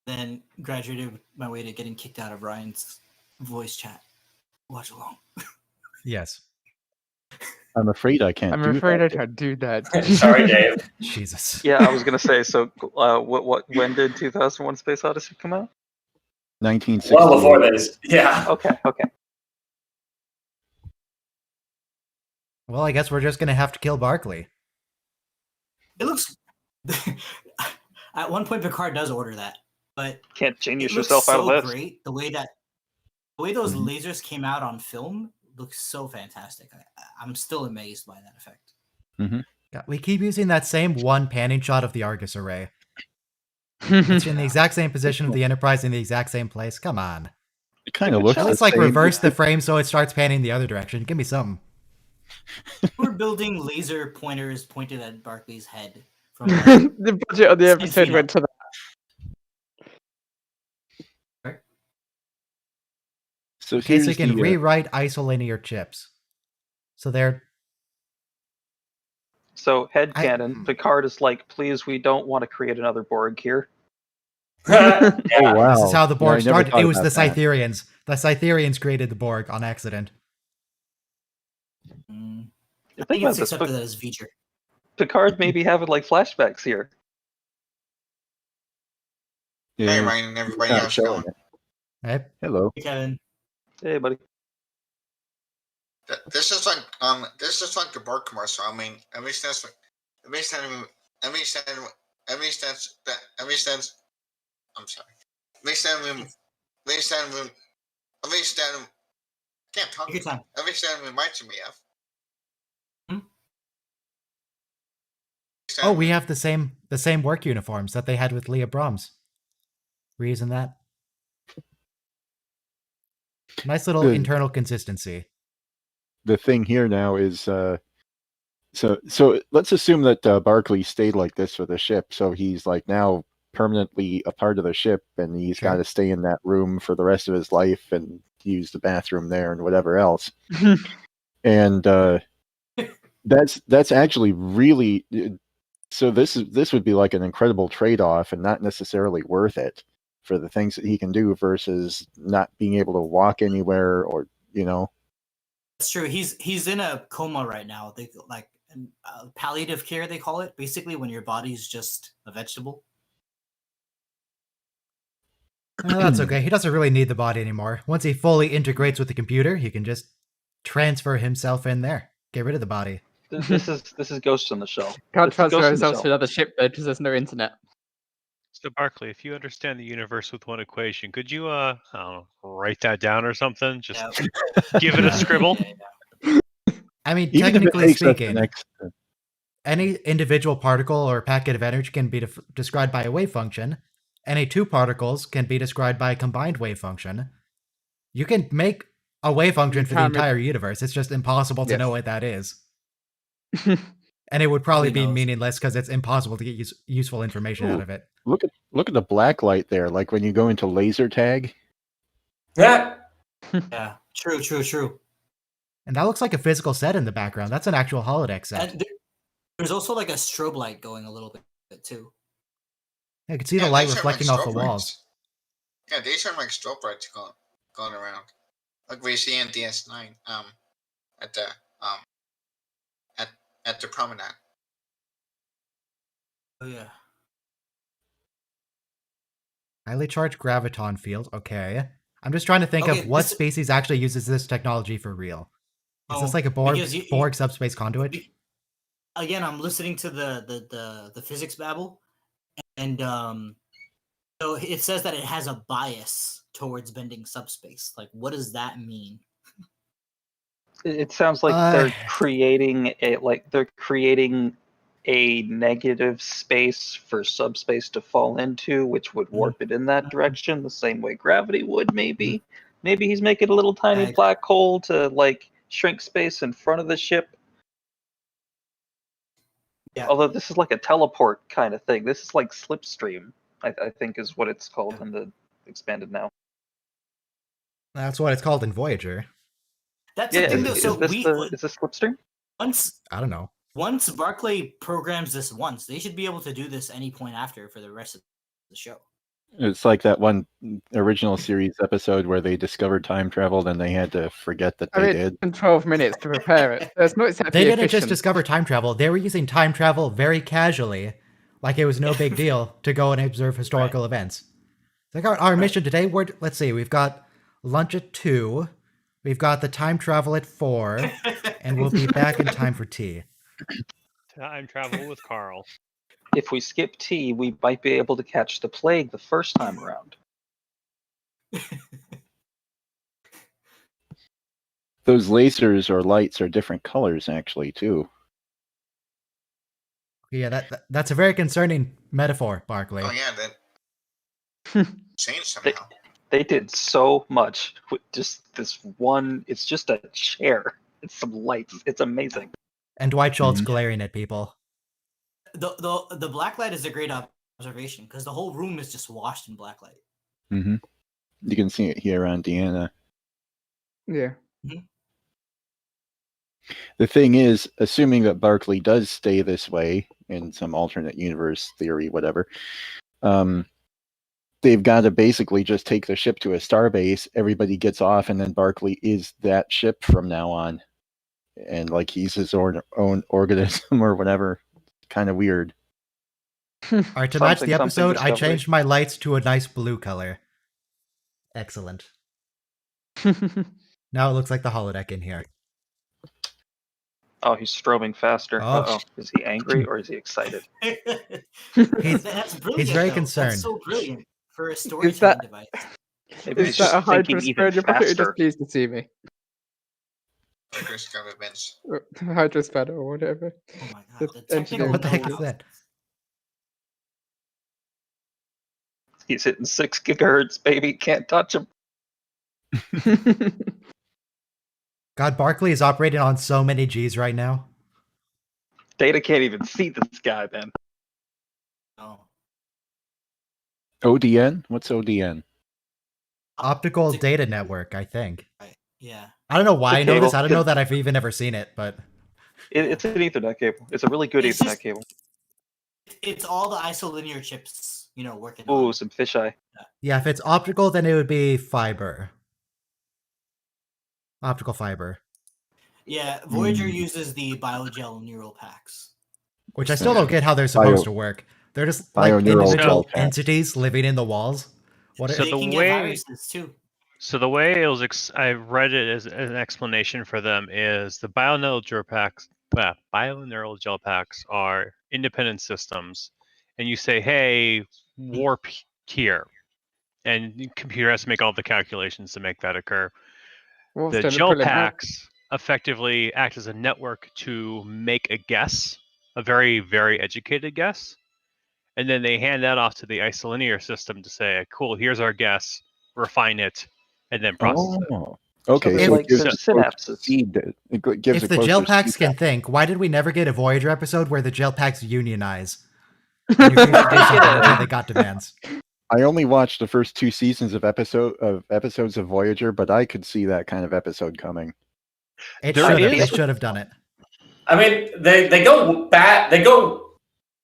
Then graduated my way to getting kicked out of Ryan's voice chat. Watch along. Yes. I'm afraid I can't I'm do afraid that. I can't do that. Sorry, Dave. Jesus. Yeah, I was gonna say. So, when did 2001: Space Odyssey come out? 1968. Well before this. Yeah. Okay. Well, I guess we're just gonna have to kill Barkley. It looks. At one point, Picard does order that, but Can't it genius looks yourself out so of this. great. The way those Mhm. lasers came out on film looks so fantastic. I'm still amazed by that effect. God, we keep using that same one panning shot of the Argus array. It's in the exact same position of the Enterprise in the exact same place. Come on. It kind of looks At the least like same. reverse the frame so it starts panning the other direction. Give me something. We're building laser pointers pointed at Barkley's head. From The budget of the Same episode feet went to that. So Okay, so you here's can the, rewrite isolinear chips. So they're So headcanon, Picard is like, please, we don't want to create another Borg here. Yeah. Oh wow! This is how the Yeah, Borg I never started. thought It was about the that. Cytherians. The Cytherians created the Borg on accident. I Think think about it's this, accepted as feature. Picard maybe having like flashbacks here. Yeah, Hey, Ryan and everybody not else showing going. it. Right? Hello. Hey, Kevin. Hey, buddy. This is like the Borg commercial. I mean, at least that's I'm sorry. At least that can't talk. Take your time. At least that reminds me of. Oh, we have the same work uniforms that they had with Leah Brahms. We're using that. Nice little Good. internal consistency. The thing here now is so let's assume that Barkley stayed like this for the ship, so he's like now permanently a part of the ship, and he's Sure. got to stay in that room for the rest of his life and use the bathroom there and whatever else. And that's actually really so. This would be like an incredible trade-off, and not necessarily worth it for the things that he can do versus not being able to walk anywhere, or That's true. He's in a coma right now. They like palliative care. They call it basically when your body's just a vegetable. That's okay. He doesn't really need the body anymore. Once he fully integrates with the computer, he can just transfer himself in there. Get rid of the body. This is Ghost in the Shell. Can't This is transfer Ghost in the ourselves Shell. to another ship though, because there's no internet. So Barkley, if you understand the universe with one equation, could you I don't know, write that down or something? Just give it a scribble. I mean, even if it technically takes us the speaking, next. any individual particle or packet of energy can be described by a wave function. Any two particles can be described by a combined wave function. You can make a wave function for the can't make- entire universe. It's just impossible to Yes. know what that is. And it would probably Who be knows? meaningless because it's impossible to get useful information out of it. Look at the black light there, like when you go into laser tag. Yeah. Yeah, true. And that looks like a physical set in the background. That's an actual holodeck set. And there's also like a strobe light going a little bit too. I can see the light these are reflecting like off the strobe walls. lights. Yeah, these are like strobe lights going around, like we see in DS9. At the at the promenade. Oh yeah. Highly charged graviton field. Okay. I'm just trying to think Okay, of what this- species actually uses this technology for real. Is this Oh, like a Borg, because Borg subspace conduit? Again, I'm listening to the physics babble, and so it says that it has a bias towards bending subspace. Like, what does that mean? It sounds like they're creating a negative space for subspace to fall into, which would warp it in that direction, the same way gravity would. Maybe he's making a little tiny Right. black hole to like shrink space in front of the ship. Yeah. Although this is like a teleport kind of thing. This is like slipstream, I think is what it's called in the expanded now. That's what it's called in Voyager. That's Yeah, the thing, though. is So this slipstream? I don't know. Once Barclay programs this once, they should be able to do this any point after for the rest of the show. It's like that one original series episode where they discovered time travel, then they had to forget that I they mean, did. in 12 minutes to prepare it. It's not exactly They didn't just efficient. discover time travel. They were using time travel very casually, like it was no big deal to go and observe historical events. Like our mission today, let's see, we've got lunch at 2, we've got the time travel at 4, and we'll be back in time for tea. Time travel with Carl. If we skip tea, we might be able to catch the plague the first time around. Those lasers or lights are different colors, actually, too. Yeah, that's a very concerning metaphor, Barkley. Oh yeah, that changed somehow. They did so much with just this one. It's just a chair. It's some lights. It's amazing. And Dwight Schultz glaring at people. The black light is a great observation because the whole room is just washed in black light. Mm-hmm. You can see it here on Deanna. Yeah. The thing is, assuming that Barkley does stay this way in some alternate universe theory, whatever, they've got to basically just take the ship to a starbase, everybody gets off, and then Barkley is that ship from now on. And like he's his own organism or whatever. Kind of weird. All right, to match the episode, I changed my lights to a nice blue color. Excellent. Now it looks like the holodeck in here. Oh, he's strobing faster. Oh. Uh-oh. Is he angry or is he excited? That's brilliant. He's very though. concerned. That's so brilliant for a storytelling device. Maybe Is he's that just a thinking Hydra even spread? You're probably just faster. pleased to see me. Chris covered bench. Hydra spread or whatever. Oh my god, the engineering technical What the heck is know-how. that? He's hitting 6 gigahertz, baby. Can't touch him. God, Barkley is operating on so many Gs right now. Data can't even see this guy, man. No. ODN? What's ODN? Optical Data Network, I think. Right. Yeah. I don't know why I know this. cable. I don't know that I've even ever seen it, but It's an Ethernet cable. It's a really good It's Ethernet just- cable. It's all the isolinear chips, working Ooh, on. some fisheye. yeah, if it's optical, then it would be fiber. Optical fiber. Yeah, Voyager uses the biogel neural packs. Which I still don't get how they're supposed to work. They're just like Bioneural individual gel entities living in the walls. What? So They the can way- get viruses too. So the way it was, I read it as an explanation for them is the bioneural gel packs are independent systems, and you say, "Hey, warp here," and the computer has to make all the calculations to make that occur. Wolf's The trying to gel pull it out. packs effectively act as a network to make a guess, a very, very educated guess, and then they hand that off to the isolinear system to say, "Cool, here's our guess, refine it, and then process it." Oh, okay. they're So like it gives the a closer synapses. feed. It gives If a the closer gel packs feedback. can think, why did we never get a Voyager episode where the gel packs unionize? And refuse to do something until they got demands. I only watched the first 2 seasons of episodes of Voyager, but I could see that kind of episode coming. It There should have. is- They should have done it. I mean, they go bad. They go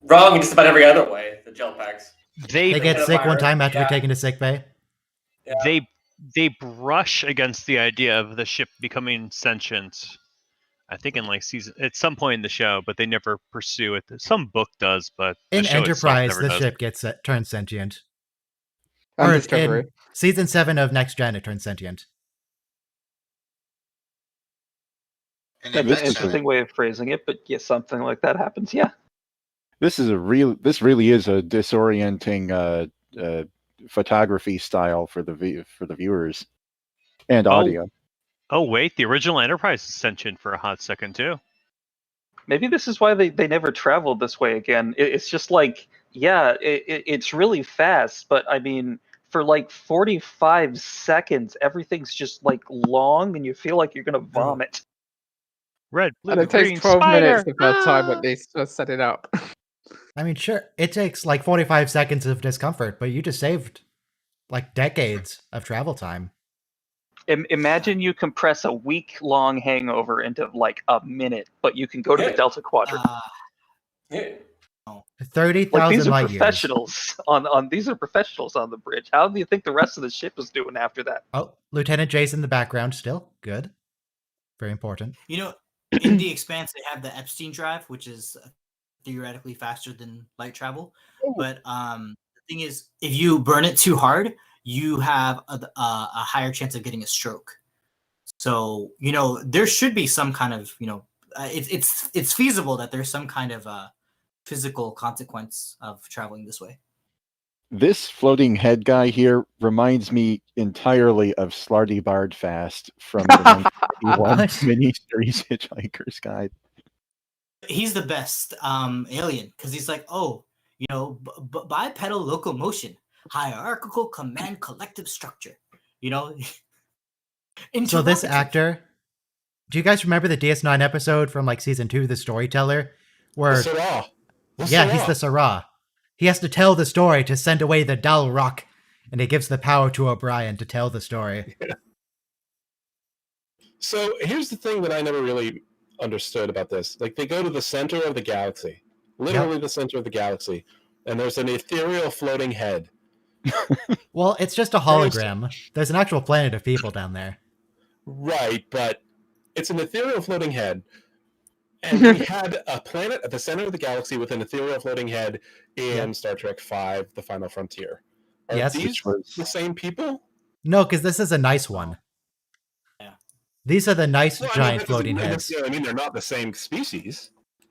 wrong in just about every other way. The gel packs. They get get a sick one virus, time after yeah. taken to sick bay. Yeah. They brush against the idea of the ship becoming sentient. I think in like season at some point in the show, but they never pursue it. Some book does, but the In show itself Enterprise, never the does. ship gets turned sentient. And Or Discovery. in season 7 of Next Gen, it turns sentient. And Yeah, then this Bench is had Interesting way of phrasing it, but yeah, something like that happens. Yeah. This really is a disorienting photography style for the viewers and Oh. audio. Oh wait, the original Enterprise is sentient for a hot second too. Maybe this is why they never traveled this way again. It's just like, yeah, it's really fast, but I mean, for like 45 seconds, everything's just like long and you feel like you're going to vomit. Red, blue, And it green, takes 12 minutes spider! the first time Ah! at least to set it up. I mean, sure, it takes like 45 seconds of discomfort, but you just saved like decades of travel time. Imagine you compress a week-long hangover into like a minute, but you can go to the Yeah. Delta Quadrant. Yeah. 30,000 these are light years. professionals on these are professionals on the bridge. How do you think the rest of the ship is doing after that? Oh, Lieutenant J's in the background still. Good. Very important. You know, in the Expanse, they have the Epstein drive, which is theoretically faster than light travel. But the thing is, if you burn it too hard, you have a higher chance of getting a stroke. So, you know, there should be some kind of, you know, it's feasible that there's some kind of physical consequence of traveling this way. This floating head guy here reminds me entirely of Slarty Bardfast from the 1981 miniseries Hitchhiker's Guide. He's the best alien because he's like, oh, you know, bipedal locomotion, hierarchical command collective structure, you know. So this actor, do you guys remember the DS9 episode from like season 2, The Storyteller? Where, The Sarah. He's the Sarah. He has to tell the story to send away the Dal Rock, and he gives the power to O'Brien to tell the story. Yeah. So here's the thing that I never really understood about this. Like, they go to the center of the galaxy, literally the center of the galaxy, and there's an ethereal floating head. Well, it's just a hologram. There's an actual planet of people down there. Right, but it's an ethereal floating head. And we had a planet at the center of the galaxy with an ethereal floating head in Star Trek V, The Final Frontier. Are these the same people? No, because this is a nice one. Yeah. These are the nice Well, giant floating heads. I mean, they're not the same species.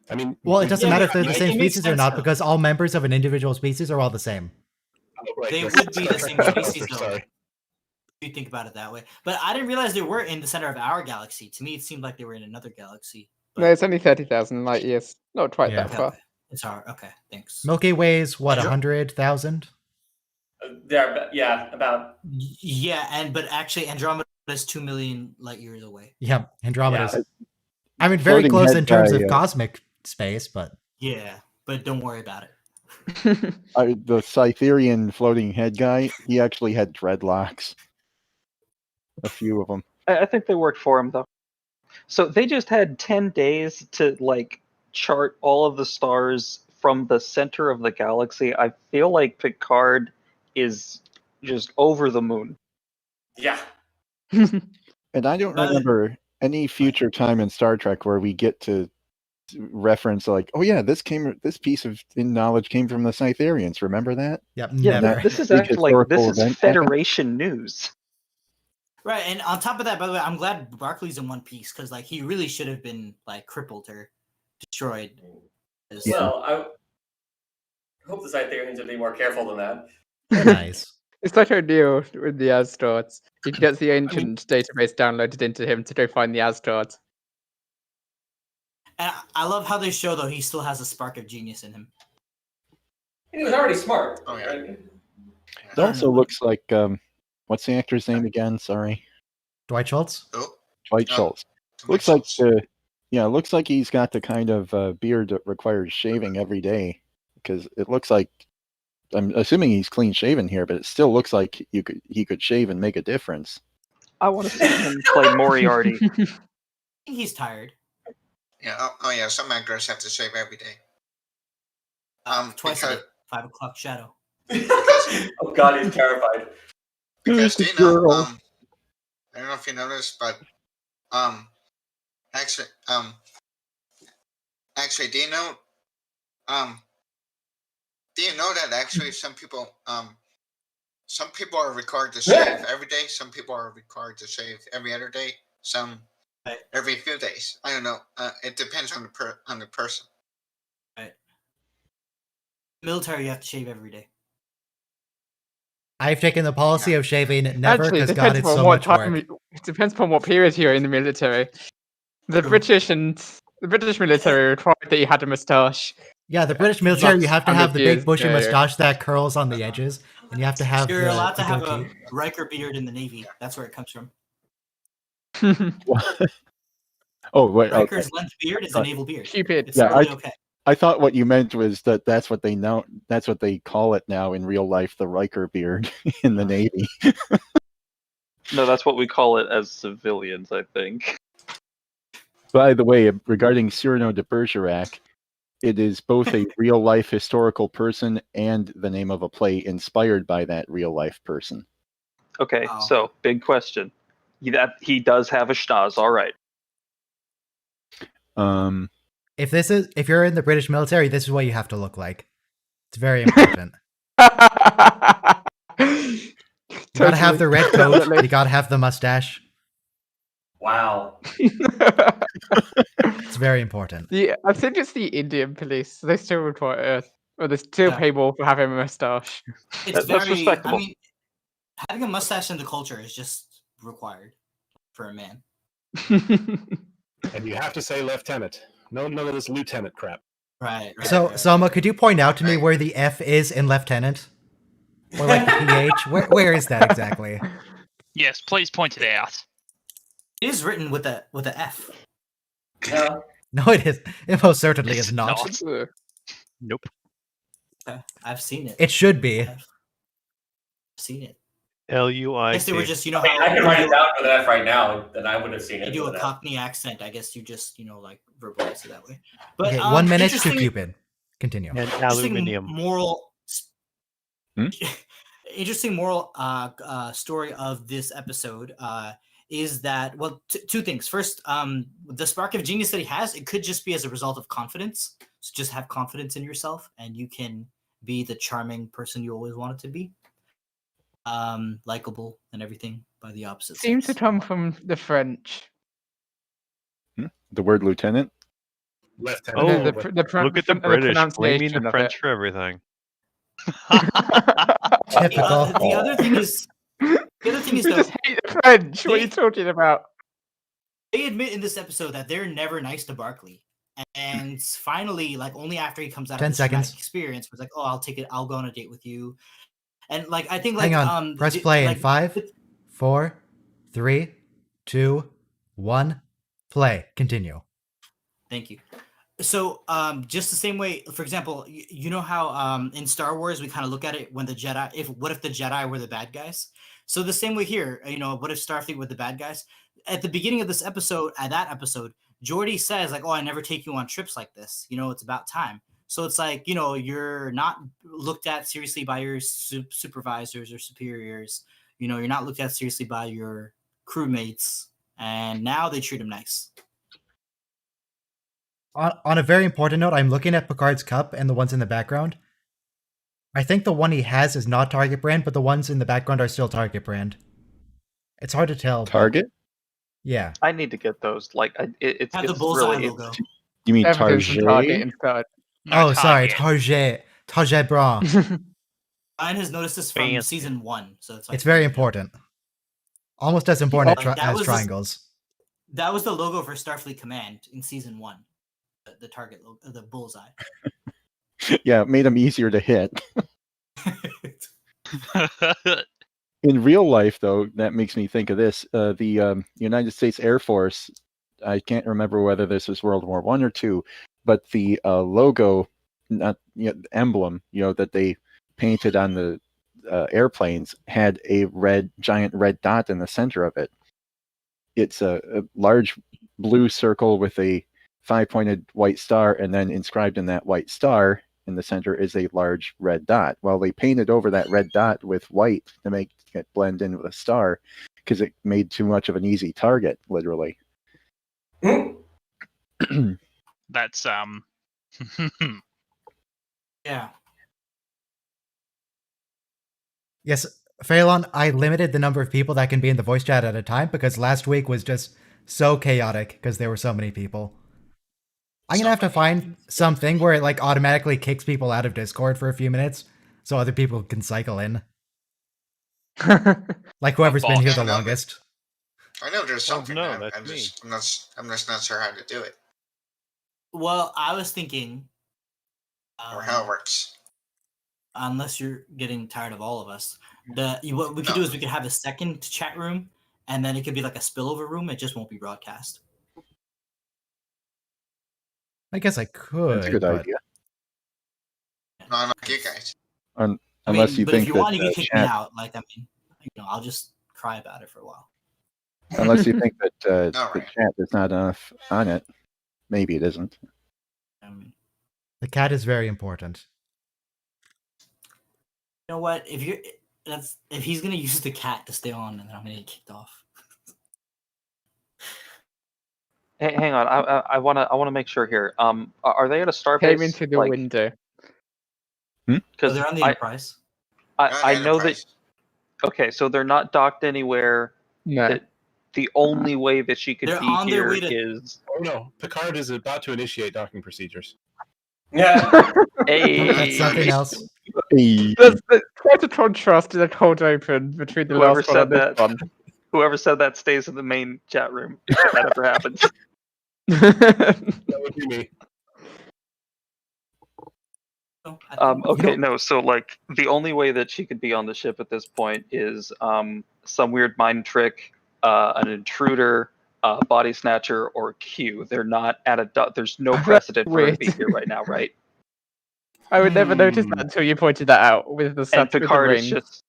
I mean, Well, it doesn't matter if they're the it same makes species or sense, not, though. because all members of an individual species are all the same. They would be the same species, though. Sorry. If you think about it that way. But I didn't realize they were in the center of our galaxy. To me, it seemed like they were in another galaxy. No, it's only 30,000 light years. Not quite that far. Okay. It's our okay. Thanks. Milky Way's what, 100,000? Yeah, about. Yeah, but actually, Andromeda is 2 million light years away. Yeah, Andromeda's. I mean, very Floating close head in terms guy, of cosmic space, but Yeah, but don't worry about it. The Cytherian floating head guy, he actually had dreadlocks. A few of them. I think they worked for him though. So they just had 10 days to like chart all of the stars from the center of the galaxy. I feel like Picard is just over the moon. Yeah. And I don't remember any future time in Star Trek where we get to reference like, oh yeah, this piece of knowledge came from the Cytherians. Remember that? Yep, Yeah, never. this is Big actually like this historical is event Federation news. Right, and on top of that, by the way, I'm glad Barclay's in one piece because like he really should have been like crippled or destroyed. Well, I hope the Cytherians would be more careful than that. Nice. It's like O'Neill with the Astartes. He gets the ancient database downloaded into him to go find the Astartes. And I love how they show though he still has a spark of genius in him. He was already smart. Oh, yeah. Right? It also looks like what's the actor's name again? Sorry. Dwight Schultz? Oh, Dwight Schultz. Looks like looks like he's got the kind of beard that requires shaving every day, because it looks like, I'm assuming he's clean shaven here, but it still looks like he could shave and make a difference. I want to see him play Moriarty. I think he's tired. yeah. Oh, yeah. Some actors have to shave every day. Twice a Because, day, 5 o'clock shadow. Oh God, he's terrified. because the do you know, girl. I don't know if you noticed, but actually, do you know, that actually some people are required to shave every day. Some people are required to shave every other day. Some every few days. I don't know. It depends on the person. Right. Military, you have to shave every day. I've taken the policy of shaving never Actually, it because God, depends it's upon so what much time. work. It depends upon what period you're in the military. The British military required that you had a moustache. Yeah, the British military, you have to have the big 100 bushy years mustache that curls on the edges, and you have to have You're allowed to the have goatee. a Riker beard in the Navy. That's where it comes from. Oh wait, Riker's length beard is a naval beard. Qpid. It's Yeah, totally okay. I thought what you meant was that's what they know. That's what they call it now in real life, the Riker beard in the Navy. No, that's what we call it as civilians, I think. By the way, regarding Cyrano de Bergerac, It is both a real life historical person and the name of a play inspired by that real life person. Okay, Oh. so big question. He does have a schnoz, all right. If you're in the British military, this is what you have to look like. It's very important. You gotta have the red coat. Definitely. You gotta have the mustache. Wow. It's very important. I think it's the Indian police. They still require, or they still Yeah. pay more for having a mustache. It's That's very. respectable. I mean, having a mustache in the culture is just required for a man. And you have to say lieutenant. No, none of this lieutenant crap. Right. So, Selma, could you point out to me where the F is in lieutenant? Or like the PH? Where is that exactly? Yes, please point it out. It is written with a F. No. No, it is. It most certainly It's is not. not. Nope. I've seen it. It should be. I've seen it. LUIC. I guess they were just, I mean, I can write it down with an F right now, then I would have seen you it. do a with an F. Cockney accent. I guess you just, like verbalize it that way. But Okay, 1 minute to interesting- Qpid. Continue. And interesting aluminium. moral. Hmm? Interesting moral story of this episode is that, well, two things. First, the spark of genius that he has, it could just be as a result of confidence. So just have confidence in yourself, and you can be the charming person you always wanted to be. Likable and everything by the opposite. Seems to sex. come from the French. The word lieutenant? Lieutenant. Oh, the Look at the British blaming pronunciation the of French it. for everything. Typical. The other thing is, We though, just hate the French. What are you talking about? they admit in this episode that they're never nice to Barkley. And finally, like only after he comes out 10 of this traumatic seconds. experience, was like, "Oh, I'll take it. I'll go on a date with you." And like, I think, like, Hang on. Press play in 5, 4, 3, 2, 1. Play. Continue. Thank you. So, just the same way, for example, you know how in Star Wars we kind of look at it when the Jedi, what if the Jedi were the bad guys? So the same way here, what if Starfleet were the bad guys? At the beginning of this episode, Geordi says like, "Oh, I never take you on trips like this. It's about time." So it's like, you're not looked at seriously by your supervisors or superiors. You're not looked at seriously by your crewmates, and now they treat him nice. On a very important note, I'm looking at Picard's cup and the ones in the background. I think the one he has is not Target brand, but the ones in the background are still Target brand. It's hard to tell. Target? Yeah. I need to get those. Like, it's Have the it's bullseye really logo. You mean Evidence from Target Target? instead. No, Oh, sorry. Target. Target brand. Ryan has noticed this from Fancy. season 1, so it's like, It's very important. Almost as important Like, that as was triangles. That was the logo for Starfleet Command in season 1. The target logo, the bullseye. Yeah, it made them easier to hit. In real life, though, that makes me think of this. The United States Air Force, I can't remember whether this was World War I or II, but the logo, not emblem, that they painted on the airplanes had a giant red dot in the center of it. It's a large blue circle with a 5-pointed white star, and then inscribed in that white star in the center is a large red dot. Well, they painted over that red dot with white to make it blend in with a star because it made too much of an easy target, literally. That's Yeah. Yes, Phelan, I limited the number of people that can be in the voice chat at a time because last week was just so chaotic because there were so many people. I'm going to have to find something where it like automatically kicks people out of Discord for a few minutes so other people can cycle in. Like whoever's been here the longest. I know there's something. no, I'm that's I'm me. just I'm just not sure how to do it Well, I was thinking, or how it works. unless you're getting tired of all of us, what we could do is we could have a second chat room, and then it could be like a spillover room. It just won't be broadcast. I guess I could. That's a good but idea. No, not you guys. Unless you but think if you that want, you can kick me chat, out. Like, I'll just cry about it for a while. unless you think that the All right. chat is not enough on it, maybe it isn't. I mean, The cat is very important. You know what? If he's gonna use the cat to stay on, and then I'm gonna get kicked off. Hey, hang on. I wanna make sure here. Are they at a starbase? Came into the window. Because they're on the Enterprise. I know that. Okay, so they're not docked anywhere. No. The only way that she could They're be on their here way to- is. Oh no, Picard is about to initiate docking procedures. Yeah. That's something else. There's quite a contrast to the cold open between the Whoever last one said and this that, one. whoever said that stays in the main chat room if that ever happens. That would be me. Okay, no. So like the only way that she could be on the ship at this point is some weird mind trick, an intruder, body snatcher, or Q. They're not at a. There's no precedent for her to be weird. here right now, right? I would never notice that until you pointed that out with the And stats with the Picard is ring. just.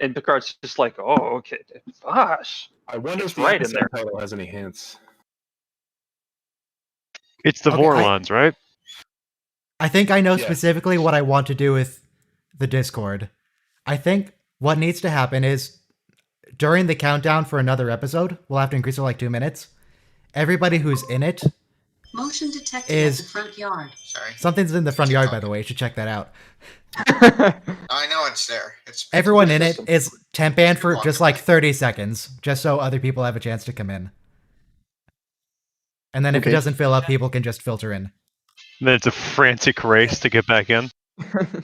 And Picard's just like, oh, okay, gosh. I wonder It's if the right in episode there. title has any hints. It's the Okay, Vorlons, right? I think I know Yes. specifically what I want to do with the Discord. I think what needs to happen is during the countdown for another episode, we'll have to increase it to like 2 minutes. Everybody who's in it, Motion detected Is- at the front yard. Sorry. something's in the front yard, by the way. You should check that out. I know it's there. It's Everyone in it is temp banned for just like 30 seconds, just so other people have a chance to come in. And then if it Okay. doesn't fill up, people can just filter in. And then it's a frantic race to get back in.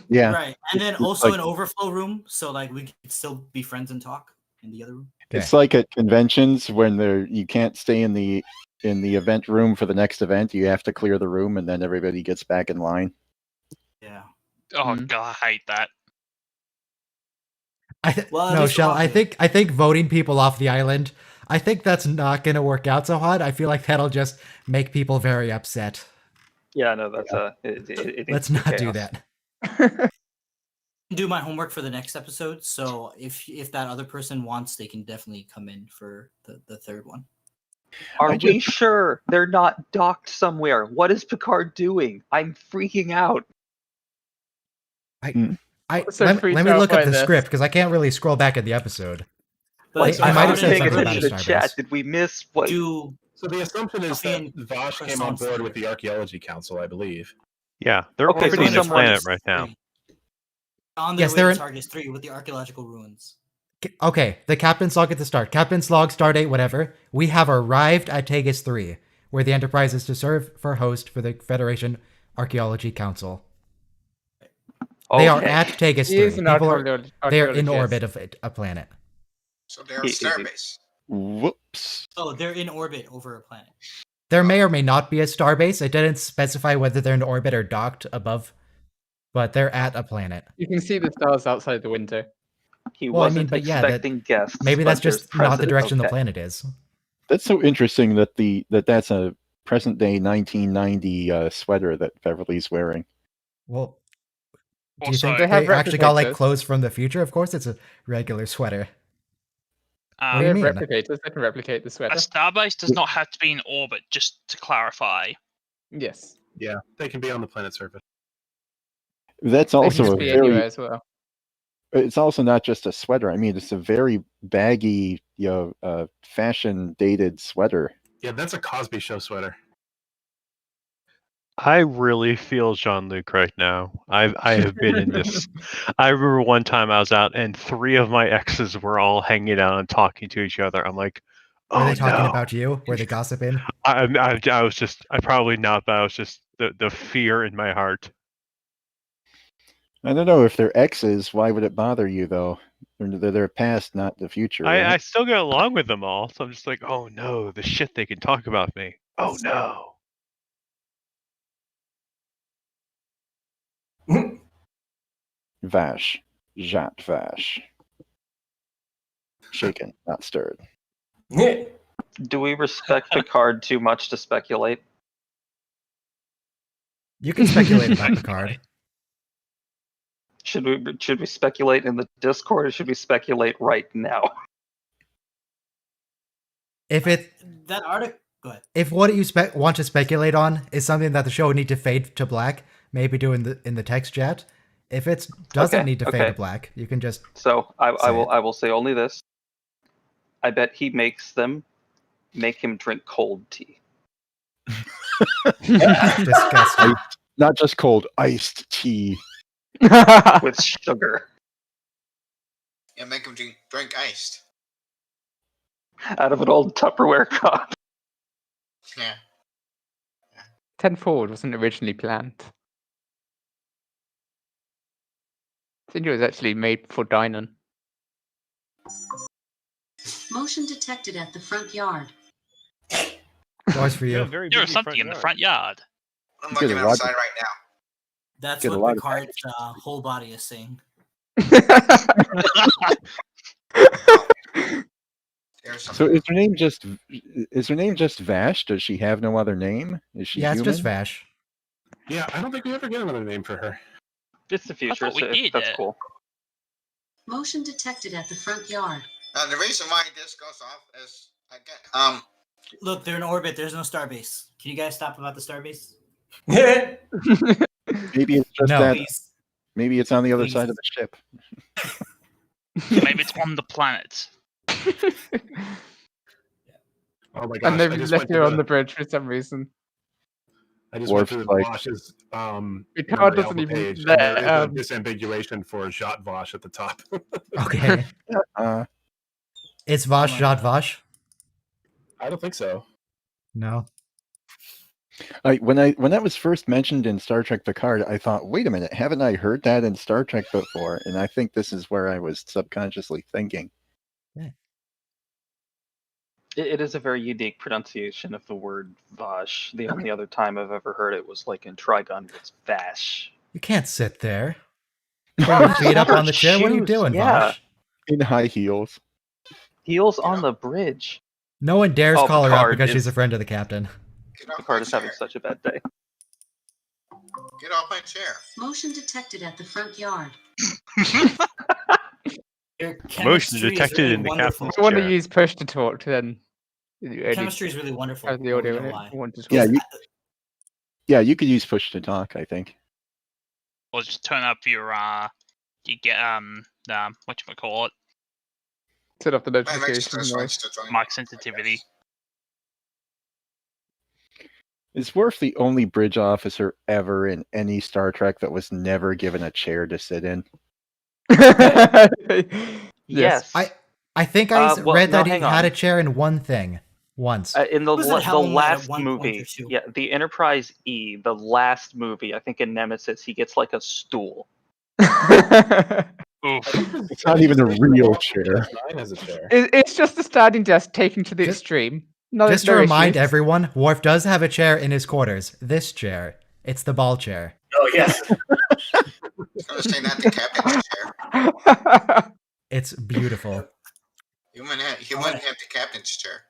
Yeah. Right, and then It's also like- an overflow room, so like we could still be friends and talk in the other room. It's like at conventions when you can't stay in the event room for the next event. You have to clear the room, and then everybody gets back in line. Yeah. Oh god, I hate that. Well, at No, least Shell. we're I watching. think voting people off the island. I think that's not gonna work out so hard. I feel like that'll just make people very upset. Yeah, no, that's it Let's needs to be not do chaos. that. Do my homework for the next episode. So if that other person wants, they can definitely come in for the third one. Are I we just- sure they're not docked somewhere? What is Picard doing? I'm freaking out. So Let free me to look up outplay the this. script because I can't really scroll back at the episode. But I might have said Paying something about attention a to chat. starbase. Did we miss what? Do So the assumption is Coffee that and Vash came on croissants board later. with the Archaeology Council, I believe. Yeah, they're Okay, so orbiting the someone planet is- right now. on their Yes, way they're to in- Targus 3 with the archaeological ruins. Okay, the captain's log at the start. Captain's log, stardate, whatever. We have arrived at Tagus 3, where the Enterprise is to serve for host for the Federation Archaeology Council. They are Okay. at Tagus He is 3. an People are they're in archaeologist. orbit of a planet. So they're on Starbase. Whoops. Oh, they're in orbit over a planet. There may or may not be a starbase. It didn't specify whether they're in orbit or docked above, but they're at a planet. You can see the stars outside the window. He Well, I mean, wasn't but yeah, that- expecting guests. Maybe that's but there's just not the precedent. direction the Okay. planet is. That's so interesting that that's a present day 1990 sweater that Beverly's wearing. Well, do you Also, think They they, have actually got like replicators. clothes from the future? Of course, it's a regular sweater. What do They you have mean? replicators that can replicate the a sweater. starbase does not have to be in orbit, just to clarify. Yes. Yeah, they can be on the planet surface. That's They can also just a be very. anywhere as well. It's also not just a sweater. I mean, it's a very baggy, fashion dated sweater. Yeah, that's a Cosby Show sweater. I really feel Jean-Luc right now. I have been in this. I remember one time I was out and 3 of my exes were all hanging out and talking to each other. I'm like, Were oh they talking no. about you? Were they gossiping? I was just, I probably not, but I was just the fear in my heart. I don't know if they're exes. Why would it bother you though? They're past, not the future. I right? still get along with them all, so I'm just like, oh no, the shit they can talk about me. Oh no. Vash, Jat Vash. Shaken, not stirred. Do we respect Picard too much to speculate? You can speculate about Picard. Should we speculate in the Discord, or should we speculate right now? If it That article. Go ahead. if what you want to speculate on is something that the show would need to fade to black, maybe do in the text chat. If it doesn't need to fade to black, you can just. So I say it. will say only this. I bet he makes them make him drink cold tea. Disgusting. Not just cold, iced tea. With sugar. Yeah, make him drink iced. Out of an old Tupperware cup. Yeah. 10 forward wasn't originally planned. I think it was actually made for dining. Motion detected at the front yard. Doors for you. There's something in the front yard. I'm looking outside right now. That's Get a what lot of Picard's whole body is saying. So is her name just Vash? Does she have no other name? Is she Yeah, it's human? just Vash. Yeah, I don't think we ever get another name for her. It's the future, I thought we so did that's it. cool. Motion detected at the front yard. The reason why this goes off is Look, they're in orbit. There's no starbase. Can you guys stop about the starbase? Maybe it's just No. that. Please. Maybe it's on the other Please. side of the ship. Maybe it's on the planet. Oh my gosh! And I they've just left went her to on the bridge for some reason. I just went Worf's to the like- Vosh's Picard Memorial doesn't even page, and let, there is a disambiguation for Jot Vosh at the top. Okay. It's Vash, my Jot God. Vash. I don't think so. No. When that was first mentioned in Star Trek Picard, I thought, wait a minute, haven't I heard that in Star Trek before? And I think this is where I was subconsciously thinking. It is a very unique pronunciation of the word Vash. The only other time I've ever heard it was like in Trigon. It's Vash. You can't sit there. Put your feet up on the chair. What are you Shoes, doing, yeah. Vash? In high heels. Heels on the bridge. No one dares Oh, call her out Picard because is- she's a friend of the captain. get off Picard my is having chair. such a bad day. Get off my chair. Motion detected at the front yard. Your Motion chemistry is detected really in the wonderful. captain's I want to chair. use push to talk, then. Chemistry is really wonderful. Have the I audio wouldn't in know it. why. I want to talk. Yeah, you could use push to talk, I think. Or just turn up your you get whatchamacallit, Set up the My makes notification this noise. wants to join. mic sensitivity. Is Worf the only bridge officer ever in any Star Trek that was never given a chair to sit in? Yes. I think I well, read no, that he hang had on. a chair in one thing once. In the, Was it the Helmet at last one point movie, or two? yeah, the Enterprise E, the last movie, I think in Nemesis, he gets like a stool. Oof. It's not even a real chair. Nine has a chair. It's just a standing desk taken to the Just- extreme. No, Just to no remind issues. everyone, Worf does have a chair in his quarters. This chair. It's the ball chair. Oh yes. I was gonna say not the captain's chair. It's beautiful. He wouldn't have the captain's chair.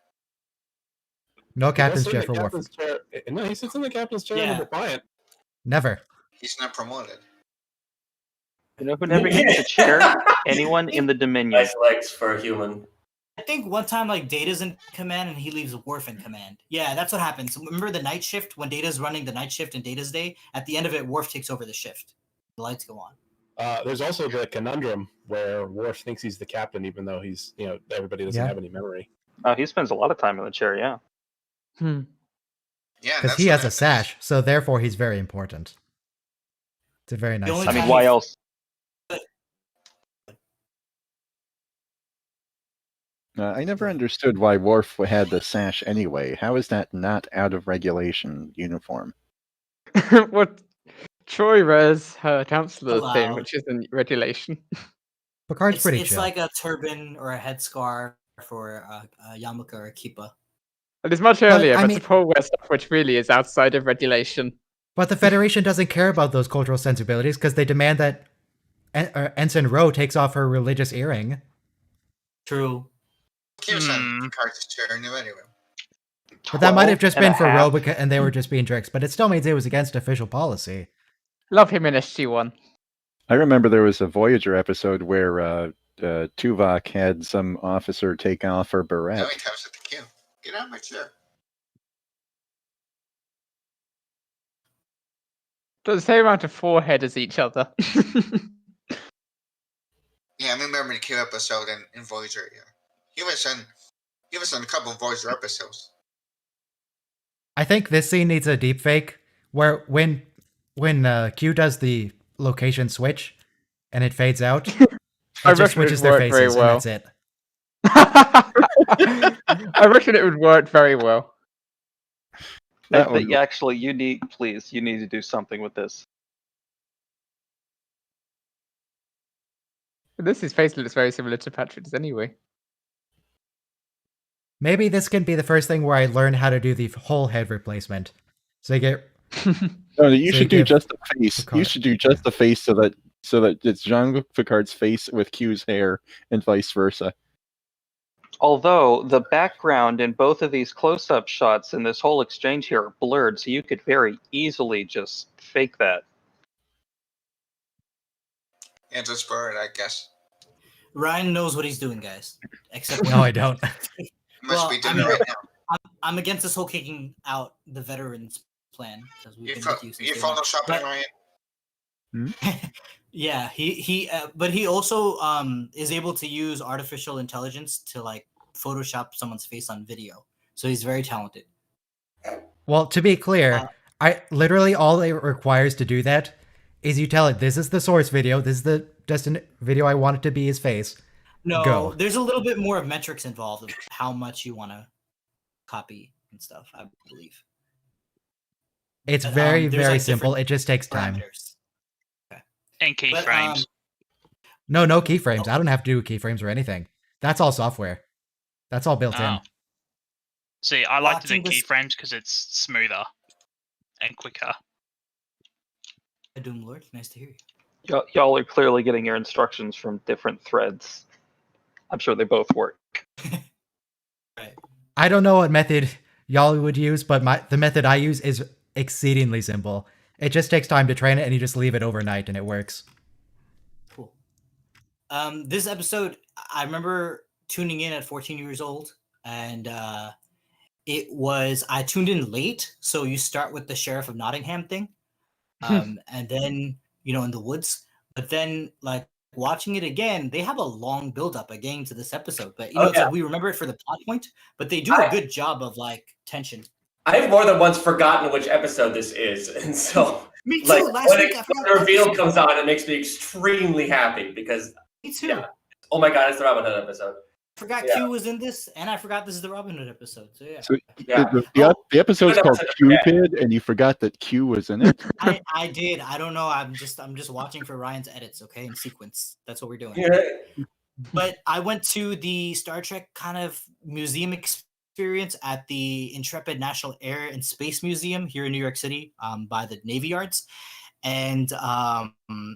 No He does captain's sit chair in for the Worf. captain's chair. No, he sits in the captain's chair Yeah. in Defiant. Never. He's not promoted. You know who never gets a chair? Anyone in the Dominion. Nice legs for a human. I think one time like Data's in command and he leaves Worf in command. Yeah, that's what happens. Remember the night shift when Data's running the night shift in Data's day? At the end of it, Worf takes over the shift. The lights go on. There's also the conundrum where Worf thinks he's the captain, even though he's, everybody doesn't Yeah. have any memory. He spends a lot of time in the chair, yeah. Yeah, Because that's he what has a happens. sash, so therefore he's very important. It's a very nice only I mean, time sash. why he- else? I never understood why Worf had the sash anyway. How is that not out of regulation uniform? What? Troy wears her counselor thing, Allowed. which is in regulation. Picard's It's, pretty it's chill. like a turban or a headscarf for a yarmulke or a kippa. And it's much earlier, I but mean- T'Pol wears stuff which really is outside of regulation. But the Federation doesn't care about those cultural sensibilities because they demand that Ensign Ro takes off her religious earring. True. He was on Picard's chair anyway. But that might have just 12 and been a for Ro half. and they were just being jerks. But it still means it was against official policy. Love him in SG-1. I remember there was a Voyager episode where Tuvok had some officer take off her Now beret. he taps at the queue. Get out of my chair. the same amount of forehead as each other. Yeah, I remember the Q episode in Voyager. Yeah. He was in a couple of Voyager episodes. I think this scene needs a deep fake where when Q does the location switch and it fades out, it just switches their faces and that's it. I reckon it would work very well. Actually, you need to do something with this. His face looks very similar to Patrick's anyway. Maybe this can be the first thing where I learn how to do the whole head replacement. So you get. No, you should do just the face. You should do just the face so that it's Jean-Luc Picard's face with Q's hair and vice versa. Although the background in both of these close-up shots and this whole exchange here are blurred, so you could very easily just fake that. Yeah, just blur it, I guess. Ryan knows what he's doing, guys. Except No, I don't. Must be doing it right now. I'm against this whole kicking out the veterans plan because we've been using. You photoshopping, Ryan? Yeah, but he also is able to use artificial intelligence to like Photoshop someone's face on video. So he's very talented. Well, to be clear, I literally all it requires to do that is you tell it this is the source video, this is the destined video I want it to be his face. No, Go. There's a little bit more of metrics involved of how much you want to copy and stuff, I believe. It's very, very like simple. It just takes time. Okay. And keyframes. No keyframes. I don't have to do keyframes or anything. That's all software. That's all built in. See, I like to do Watching this- keyframes because it's smoother and quicker. Doom Lord, nice to hear you. Y'all are clearly getting your instructions from different threads. I'm sure they both work. Right. I don't know what method y'all would use, but the method I use is exceedingly simple. It just takes time to train it, and you just leave it overnight, and it works. Cool. This episode, I remember tuning in at 14 years old, and I tuned in late, so you start with the Sheriff of Nottingham thing, and then, in the woods, but then, like, watching it again, they have a long build-up again to this episode, but, it's like we remember it for the plot point, but they do a good job of, like, tension. I've more than once forgotten which episode this is, and so Me too. like Last when week, the reveal comes on, it makes me extremely happy because Me too. yeah. Oh my god, it's the Robin Hood episode. I forgot Q was in this, and I forgot this is the Robin Hood episode. So yeah. So Yeah. the episode's Good called episode. Qpid, and you forgot that Q was in it. I did. I don't know. I'm just watching for Ryan's edits, okay, in sequence. That's what we're doing. Yeah. But I went to the Star Trek kind of museum experience at the Intrepid National Air and Space Museum here in New York City, by the Navy Yards. And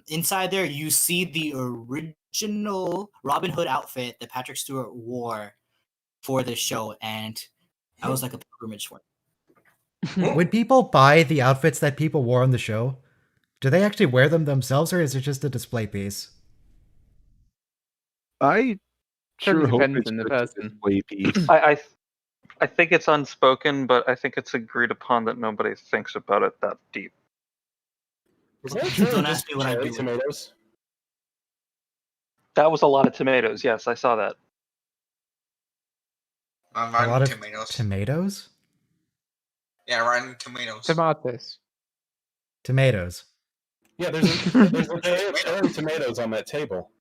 inside there, you see the original Robin Hood outfit that Patrick Stewart wore for this show, and I was like a pilgrimage for it. Would people buy the outfits that people wore on the show? Do they actually wear them themselves, or is it just a display piece? I sure hope depends it's on the just a person. display piece. I think it's unspoken, but I think it's agreed upon that nobody thinks about it that deep. Was that true? Don't ask me what I Cherry do. tomatoes? That was a lot of tomatoes. Yes, I saw that. On A lot Rotten of Tomatoes. tomatoes? Yeah, Rotten Tomatoes. Tomatoes. Tomatoes. Yeah, there's a cherry tomatoes on that table.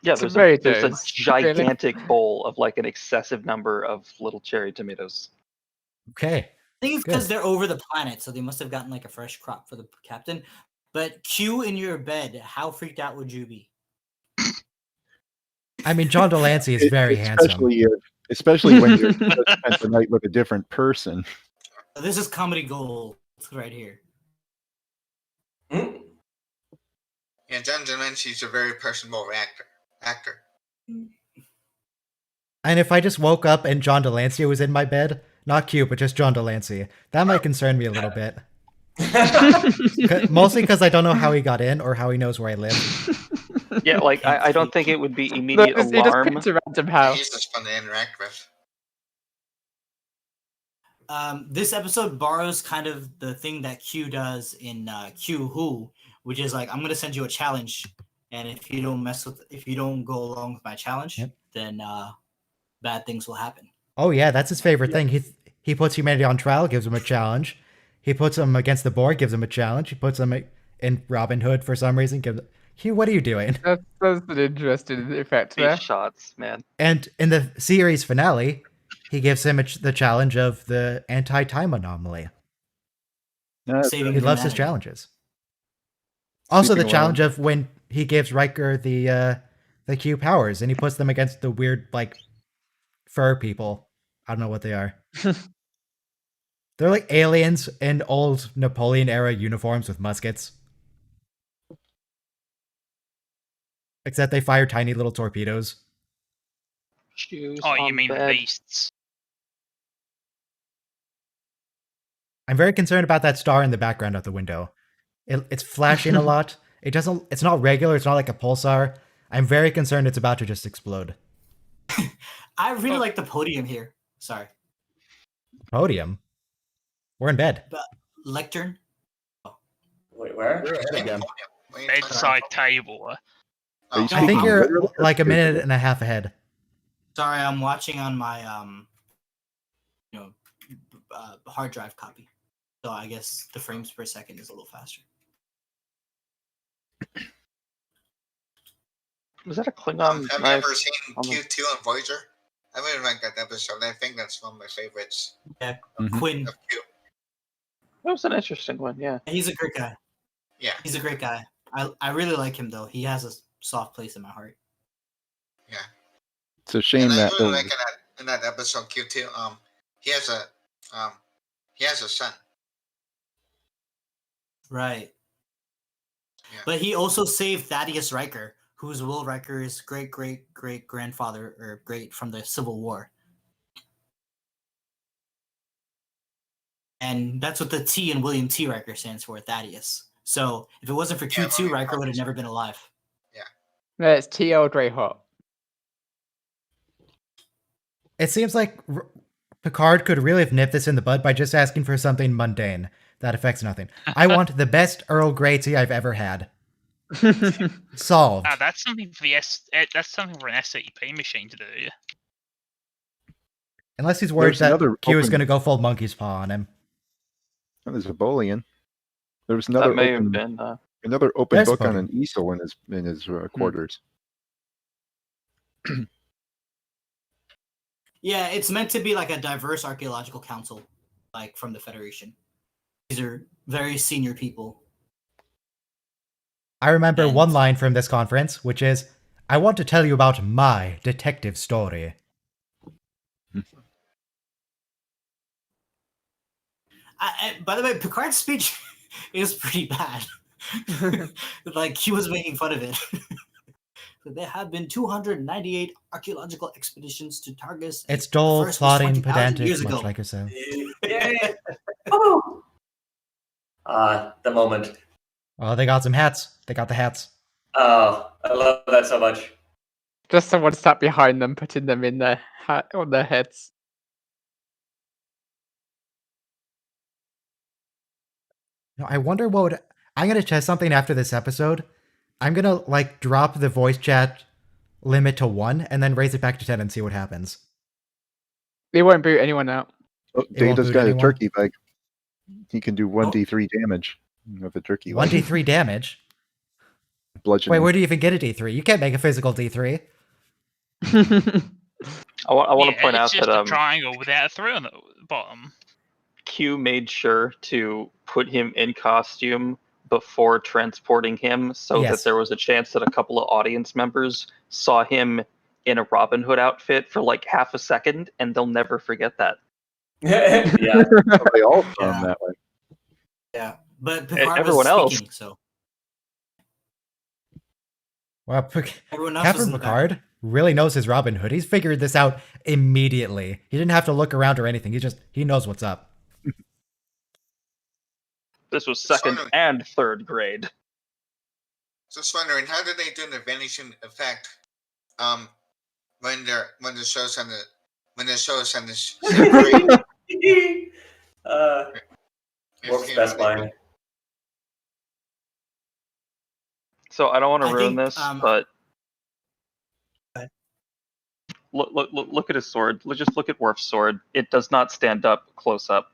Yeah, there's Tomatoes. a gigantic bowl of like an excessive number of little cherry tomatoes. Okay. I think it's because they're over the planet, so they must have gotten like a fresh crop for the captain. But Q in your bed, how freaked out would you be? I mean, John Delancey is very handsome. Especially when you just spent the night with a different person. This is comedy gold right here. Yeah, John Delancey's a very personable actor. And if I just woke up and John Delancey was in my bed, not Q, but just John Delancey, that might concern me a little bit. Mostly because I don't know how he got in or how he knows where I live. Yeah, like I don't think it would be immediate alarm. He just picked a random house. He's just fun to interact with. This episode borrows kind of the thing that Q does in Q Who, which is like, I'm gonna send you a challenge, and if you don't go along with my challenge, then bad things will happen. Oh yeah, that's his favorite thing. He puts humanity on trial, gives him a challenge. He puts them against the board, gives them a challenge. He puts them in Robin Hood for some reason. Hugh, what are you doing? That's an interesting effect These there. shots, man. And in the series finale, he gives him the challenge of the anti-time anomaly. Saving He loves his humanity. challenges. Also, the Sleeping challenge of when he gives Riker the Q powers, and he puts them against the weird like fur people. I don't know what they are. They're like aliens in old Napoleon era uniforms with muskets. Except they fire tiny little torpedoes. Shoes Oh, you on mean bed. beasts? I'm very concerned about that star in the background of the window. It's flashing a lot. It's not regular. It's not like a pulsar. I'm very concerned it's about to just explode. I really like the podium here. Sorry. Podium? We're in bed. But lectern? Wait, where? Again. Bedside table. Oh, I think you're like a minute and a half ahead. Sorry, I'm watching on my hard drive copy. So I guess the frames per second is a little faster. Was that a Klingon have you knife? ever seen Q2 and Voyager? I really like that episode. I think that's one of my favorites. Yeah, Mhm. Quinn. Of Q. That was an interesting one, yeah. He's a great guy. Yeah. He's a great guy. I really like him though. He has a soft place in my heart. Yeah. It's a shame And I that really like in that episode Q2. He has a son. Right. Yeah. But he also saved Thaddeus Riker, who's Will Riker's great grandfather or great from the Civil War. And that's what the T in William T. Riker stands for, Thaddeus. So if it wasn't for Q2, Riker would have never been alive. No, it's TL Greyhawk. It seems like Picard could really have nipped this in the bud by just asking for something mundane that affects nothing. I want the best Earl Grey tea I've ever had. Solved. That's something for that's something for an SAP machine to do. Unless he's worried There's that another Q is open- going to go full monkey's paw on him. Oh, there's a Bolian. There was another That may open, have been. another open There's book on Bolian. an easel in his quarters. Yeah, it's meant to be like a diverse archaeological council, like from the Federation. These are very senior people. I remember one line from this conference, which is, I want to tell you about my detective story. By the way, Picard's speech is pretty bad. Like, he was making fun of it. There have been 298 archaeological expeditions to Targus. It's dull, The first was plotting, 20,000 pedantic, years much ago. like yourself. Yay! Woo! The moment. Oh, they got some hats. They got the hats. Oh, I love that so much. Just someone sat behind them, putting them in their hat on their heads. No, I wonder what would... I'm going to test something after this episode. I'm going to, like, drop the voice chat limit to 1 and then raise it back to 10 and see what happens. They won't boot anyone out. Oh, It won't Data's boot got anyone? a turkey leg. He can do 1d3 damage with a turkey leg. 1d3 damage? Bludgeoning. Wait, where do you even get a d3? You can't make a physical d3. I want to point out it's just that a triangle without a 3 on the bottom. Q made sure to put him in costume before transporting him so Yes. that there was a chance that a couple of audience members saw him in a Robin Hood outfit for like half a second, and they'll never forget that. Yeah. They all saw him that way. Yeah, but Picard everyone was else. speaking, so Well, everyone else was Captain in the back. Picard really knows his Robin Hood. He's figured this out immediately. He didn't have to look around or anything. He knows what's up. This was second and third grade. Just wondering, how did they do the vanishing effect? When the show's on the same grade? Works best mine. So I don't want to I ruin think, this, but look at his sword. Just look at Worf's sword. It does not stand up close up.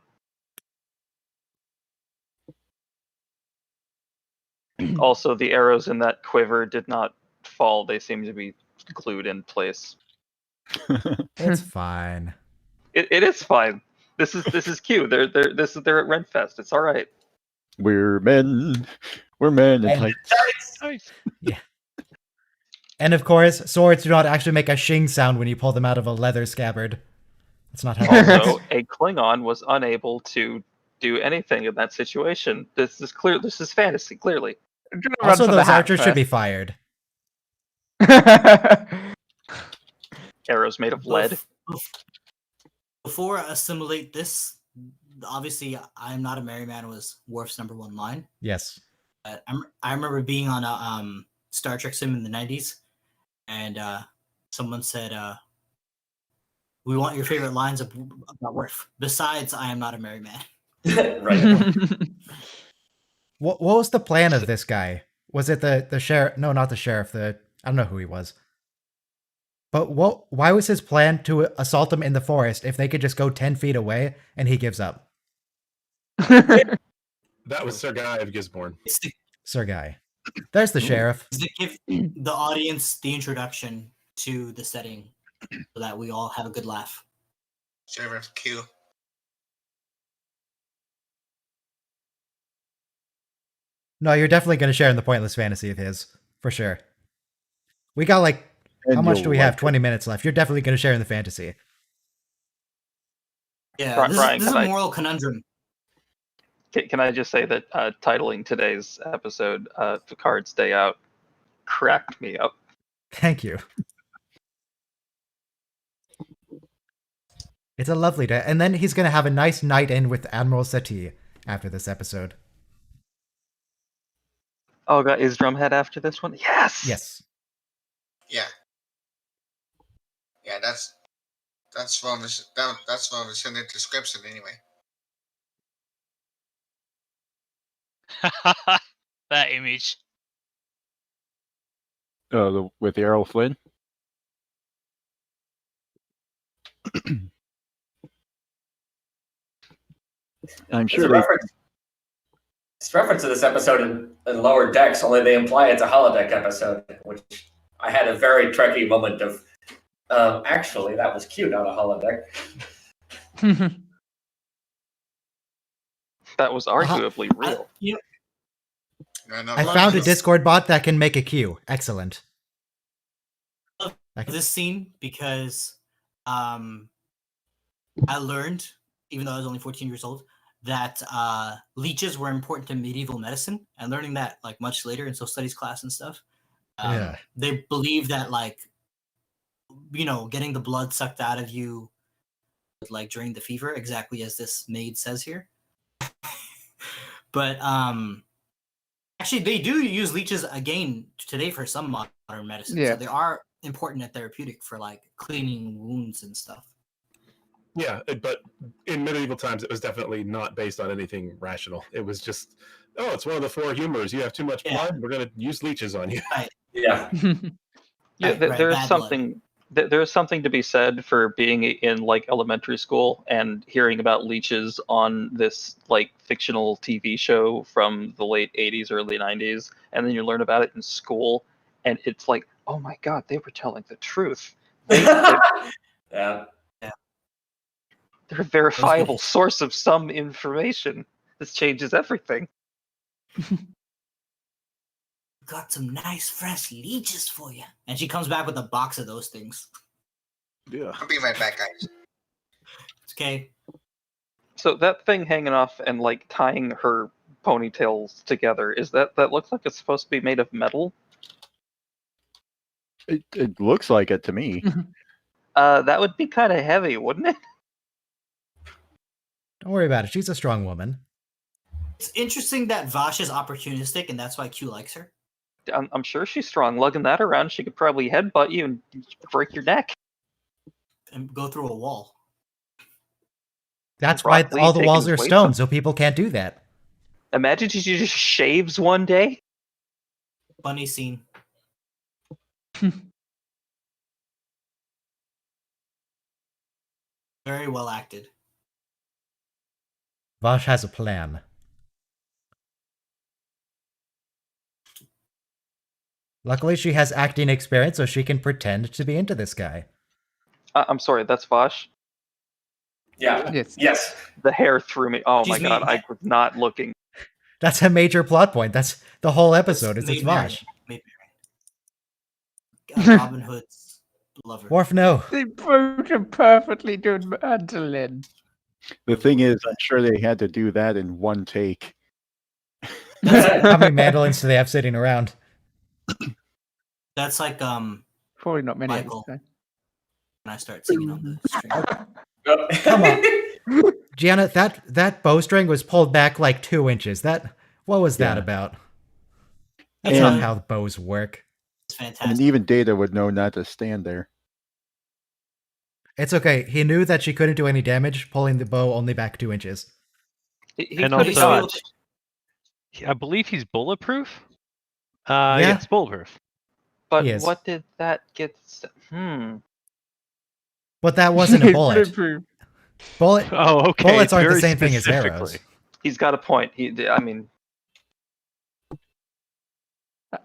Also, the arrows in that quiver did not fall. They seem to be glued in place. It's fine. It is fine. This is cute. They're at Renfest. It's all right. We're men. We're men in tights. Yeah. And of course, swords do not actually make a shing sound when you pull them out of a leather scabbard. That's not how that Also, works. a Klingon was unable to do anything in that situation. This is clear. This is fantasy. Clearly. Also, those archers should be fired. Arrows made of lead. Before I assimilate this, obviously, "I'm not a merry man" was Worf's #1 line. Yes. I remember being on a Star Trek sim in the 90s, and someone said, "We want your favorite lines about Worf, besides I am not a merry man." Right. What was the plan of this guy? Was it the sheriff? No, not the sheriff. I don't know who he was. But why was his plan to assault him in the forest if they could just go 10 feet away and he gives up? That was Sir Guy of Gisborne. Sir Guy. There's the sheriff. To give the audience the introduction to the setting so that we all have a good laugh. Sheriff Q. No, you're definitely going to share in the pointless fantasy of his. For sure. We got how much do we have? 20 minutes left. You're definitely going to share in the fantasy. Yeah, Brian, this is a moral conundrum. Can I just say that titling today's episode Picard's Day Out cracked me up. Thank you. It's a lovely day. And then he's going to have a nice night in with Admiral Sati after this episode. Oh god, is Drumhead after this one? Yes. Yes. Yeah. Yeah, that's from the Senate description anyway. That image. With Errol Flynn. I'm sure It's reference to this episode in Lower Decks, only they imply it's a holodeck episode, which I had a very Trekkie moment of, actually, that was cute on a holodeck. That was arguably real. I found a Discord bot that can make a queue. Excellent. I love this scene because I learned, even though I was only 14 years old, that leeches were important to medieval medicine, and learning that much later in social studies class and stuff. They believe that getting the blood sucked out of you would drain the fever, exactly as this maid says here. But actually they do use leeches again today for some modern medicine. Yeah. So they are important and therapeutic for cleaning wounds and stuff. Yeah, but in medieval times, it was definitely not based on anything rational. It was just, it's one of the 4 humors. You have too much blood, we're going to use leeches on you. Right. Yeah. Yeah, there is something. There is something to be said for being in elementary school and hearing about leeches on this fictional TV show from the late 80s, early 90s, and then you learn about it in school, and it's oh my god, they were telling the truth. Yeah. They're a verifiable source of some information. This changes everything. Got some nice fresh leeches for you. And she comes back with a box of those things. Yeah. I'll be right back, guys. It's okay. So that thing hanging off and tying her ponytails together, that looks like it's supposed to be made of metal? It looks like it to me. That would be kind of heavy, wouldn't it? Don't worry about it. She's a strong woman. It's interesting that Vash is opportunistic, and that's why Q likes her. I'm sure she's strong. Lugging that around, she could probably headbutt you and break your neck. And go through a wall. That's why Brock Lee all the taking walls his are weights stone, off? so people can't do that. Imagine he just shaves one day. Funny scene. Very well acted. Vosh has a plan. Luckily, she has acting experience, so she can pretend to be into this guy. I'm sorry, that's Vosh. Yeah. Yes. The hair threw me. Oh She's my god, me. I was not looking. That's a major plot point. That's the whole episode. It's Maid Marian. Vosh. Maid Marian. Robin Hood's lover. Worf, no. They both are perfectly good mandolin. The thing is, I'm sure they had to do that in one take. How many mandolins do they have sitting around? That's like Probably not many. Michael. When I start singing on the string. Come on. Gianna, that bowstring was pulled back like 2 inches. What was that about? That's not how bows work. It's And fantastic. even Data would know not to stand there. It's okay. He knew that she couldn't do any damage, pulling the bow only back 2 inches. He And could have also- dodged. I believe he's bulletproof. Yeah. Yeah, it's bulletproof. But He is. what did that get? But that wasn't a bullet. Bullet. Oh, okay. Bullets aren't the very same thing as arrows. specifically. He's got a point. I mean,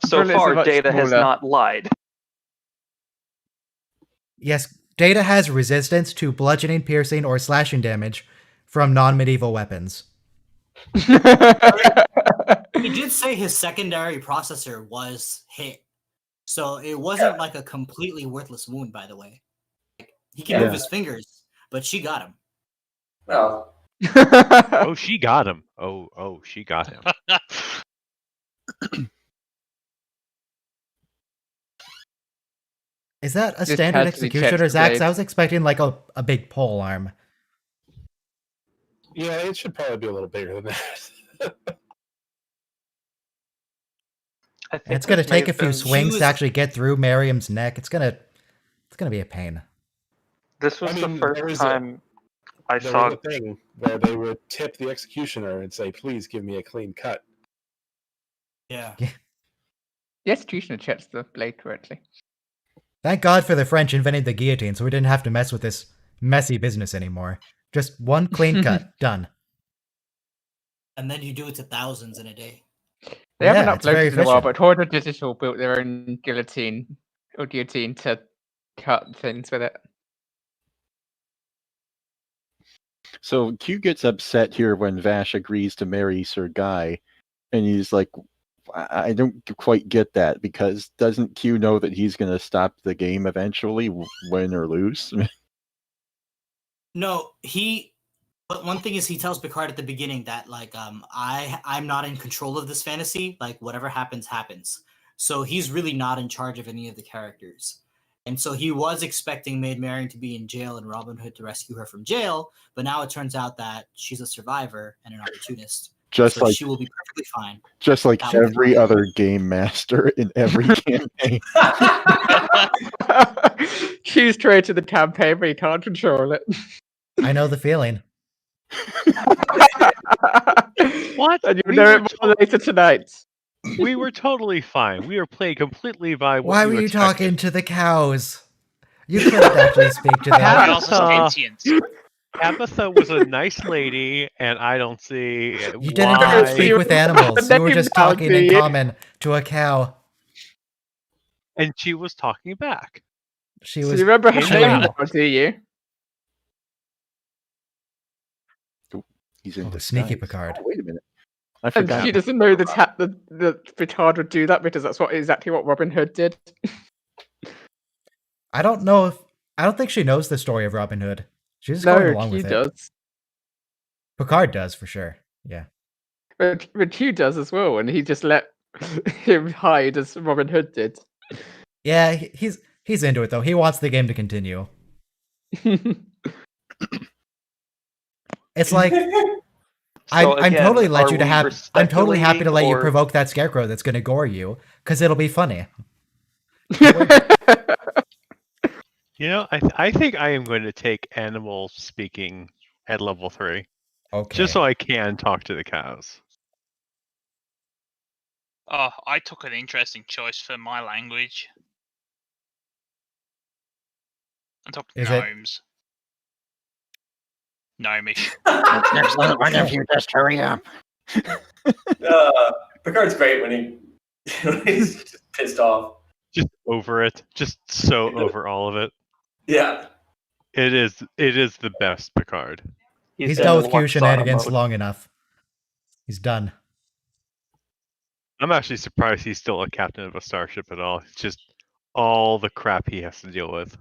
so Bullets are far much Data has smaller. not lied. Yes, Data has resistance to bludgeoning, piercing, or slashing damage from non-medieval weapons. He did say his secondary processor was hit. So it wasn't like a completely worthless wound, by the way. He can move his fingers, but she got him. Well, Oh, she got him. Oh, she got him. Is that a Just standard casually checked executioner's the axe? blade. I was expecting like a big pole arm. Yeah, it should probably be a little bigger than that. I think And it's gonna this may take a have few been- swings to actually get through Miriam's neck. It's gonna be a pain. This was I mean, the first there is time I There saw. was a thing where they would tip the executioner and say, "Please give me a clean cut." Yeah. The executioner checks the blade correctly. Thank God for the French inventing the guillotine, so we didn't have to mess with this messy business anymore. Just one clean cut, done. And then you do it to thousands in a day. They Yeah, haven't it's very uploaded in a while, efficient. but Horda Digital built their own guillotine to cut things with it. So Q gets upset here when Vash agrees to marry Sir Guy, and he's like, I don't quite get that, because doesn't Q know that he's going to stop the game eventually, win or lose? No, but one thing is he tells Picard at the beginning that like I'm not in control of this fantasy, like whatever happens happens. So he's really not in charge of any of the characters. And so he was expecting Maid Marian to be in jail and Robin Hood to rescue her from jail, but now it turns out that she's a survivor and an opportunist. Just So like she will be perfectly fine. just like That was every fine. other game master in every campaign. Q's created the campaign, but he can't control it. I know the feeling. What? And you'll We know were it more later tonight. We were totally fine. We were playing completely by what Why you were you expected. talking to the cows? You couldn't actually speak to We them. also sentient. Tabitha was a nice lady, and I don't see You didn't why. have to speak with animals. You were just Now, talking do in you? common to a cow. And she was talking back. She So was you remember her chilling. name, now, do you? He's in Oh, disguise. sneaky Picard. Oh, wait a minute. I And forgot. she doesn't know that Picard would do that because that's exactly what Robin Hood did. I don't think she knows the story of Robin Hood. She's just going No, along Q with it. does. Picard does for sure. Yeah. But Q does as well, and he just let him hide as Robin Hood did. Yeah, he's into it though. He wants the game to continue. It's like I'm again, totally let are you to we have. I'm totally happy to let you respeculating, or- provoke that scarecrow that's going to gore you because it'll be funny. You know, I think I am going to take animal speaking at level 3. Okay. Just so I can talk to the cows. Oh, I took an interesting choice for my language. I took Is it- gnomes. Gnomish. Excellent. Why don't you just hurry up? Picard's great when he's just pissed off. Just over it. Just so over all of it. Yeah. It is the best Picard. He's in done with Lux Q Saga shenanigans mode. long enough. He's done. I'm actually surprised he's still a captain of a starship at all. It's just all the crap he has to deal with.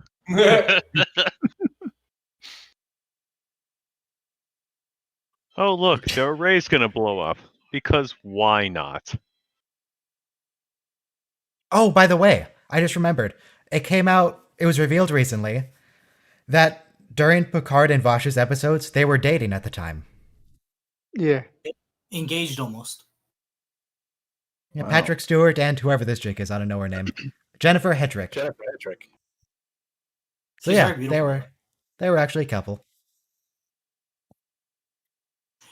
Oh, look, the array's gonna blow up. Because why not? Oh, by the way, I just remembered. It was revealed recently that during Picard and Vash's episodes, they were dating at the time. Yeah. Engaged almost. Yeah, Wow. Patrick Stewart and whoever this chick is, I don't know her name. Jennifer Hedrick. Jennifer Hedrick. So She's yeah, very beautiful. they were actually a couple.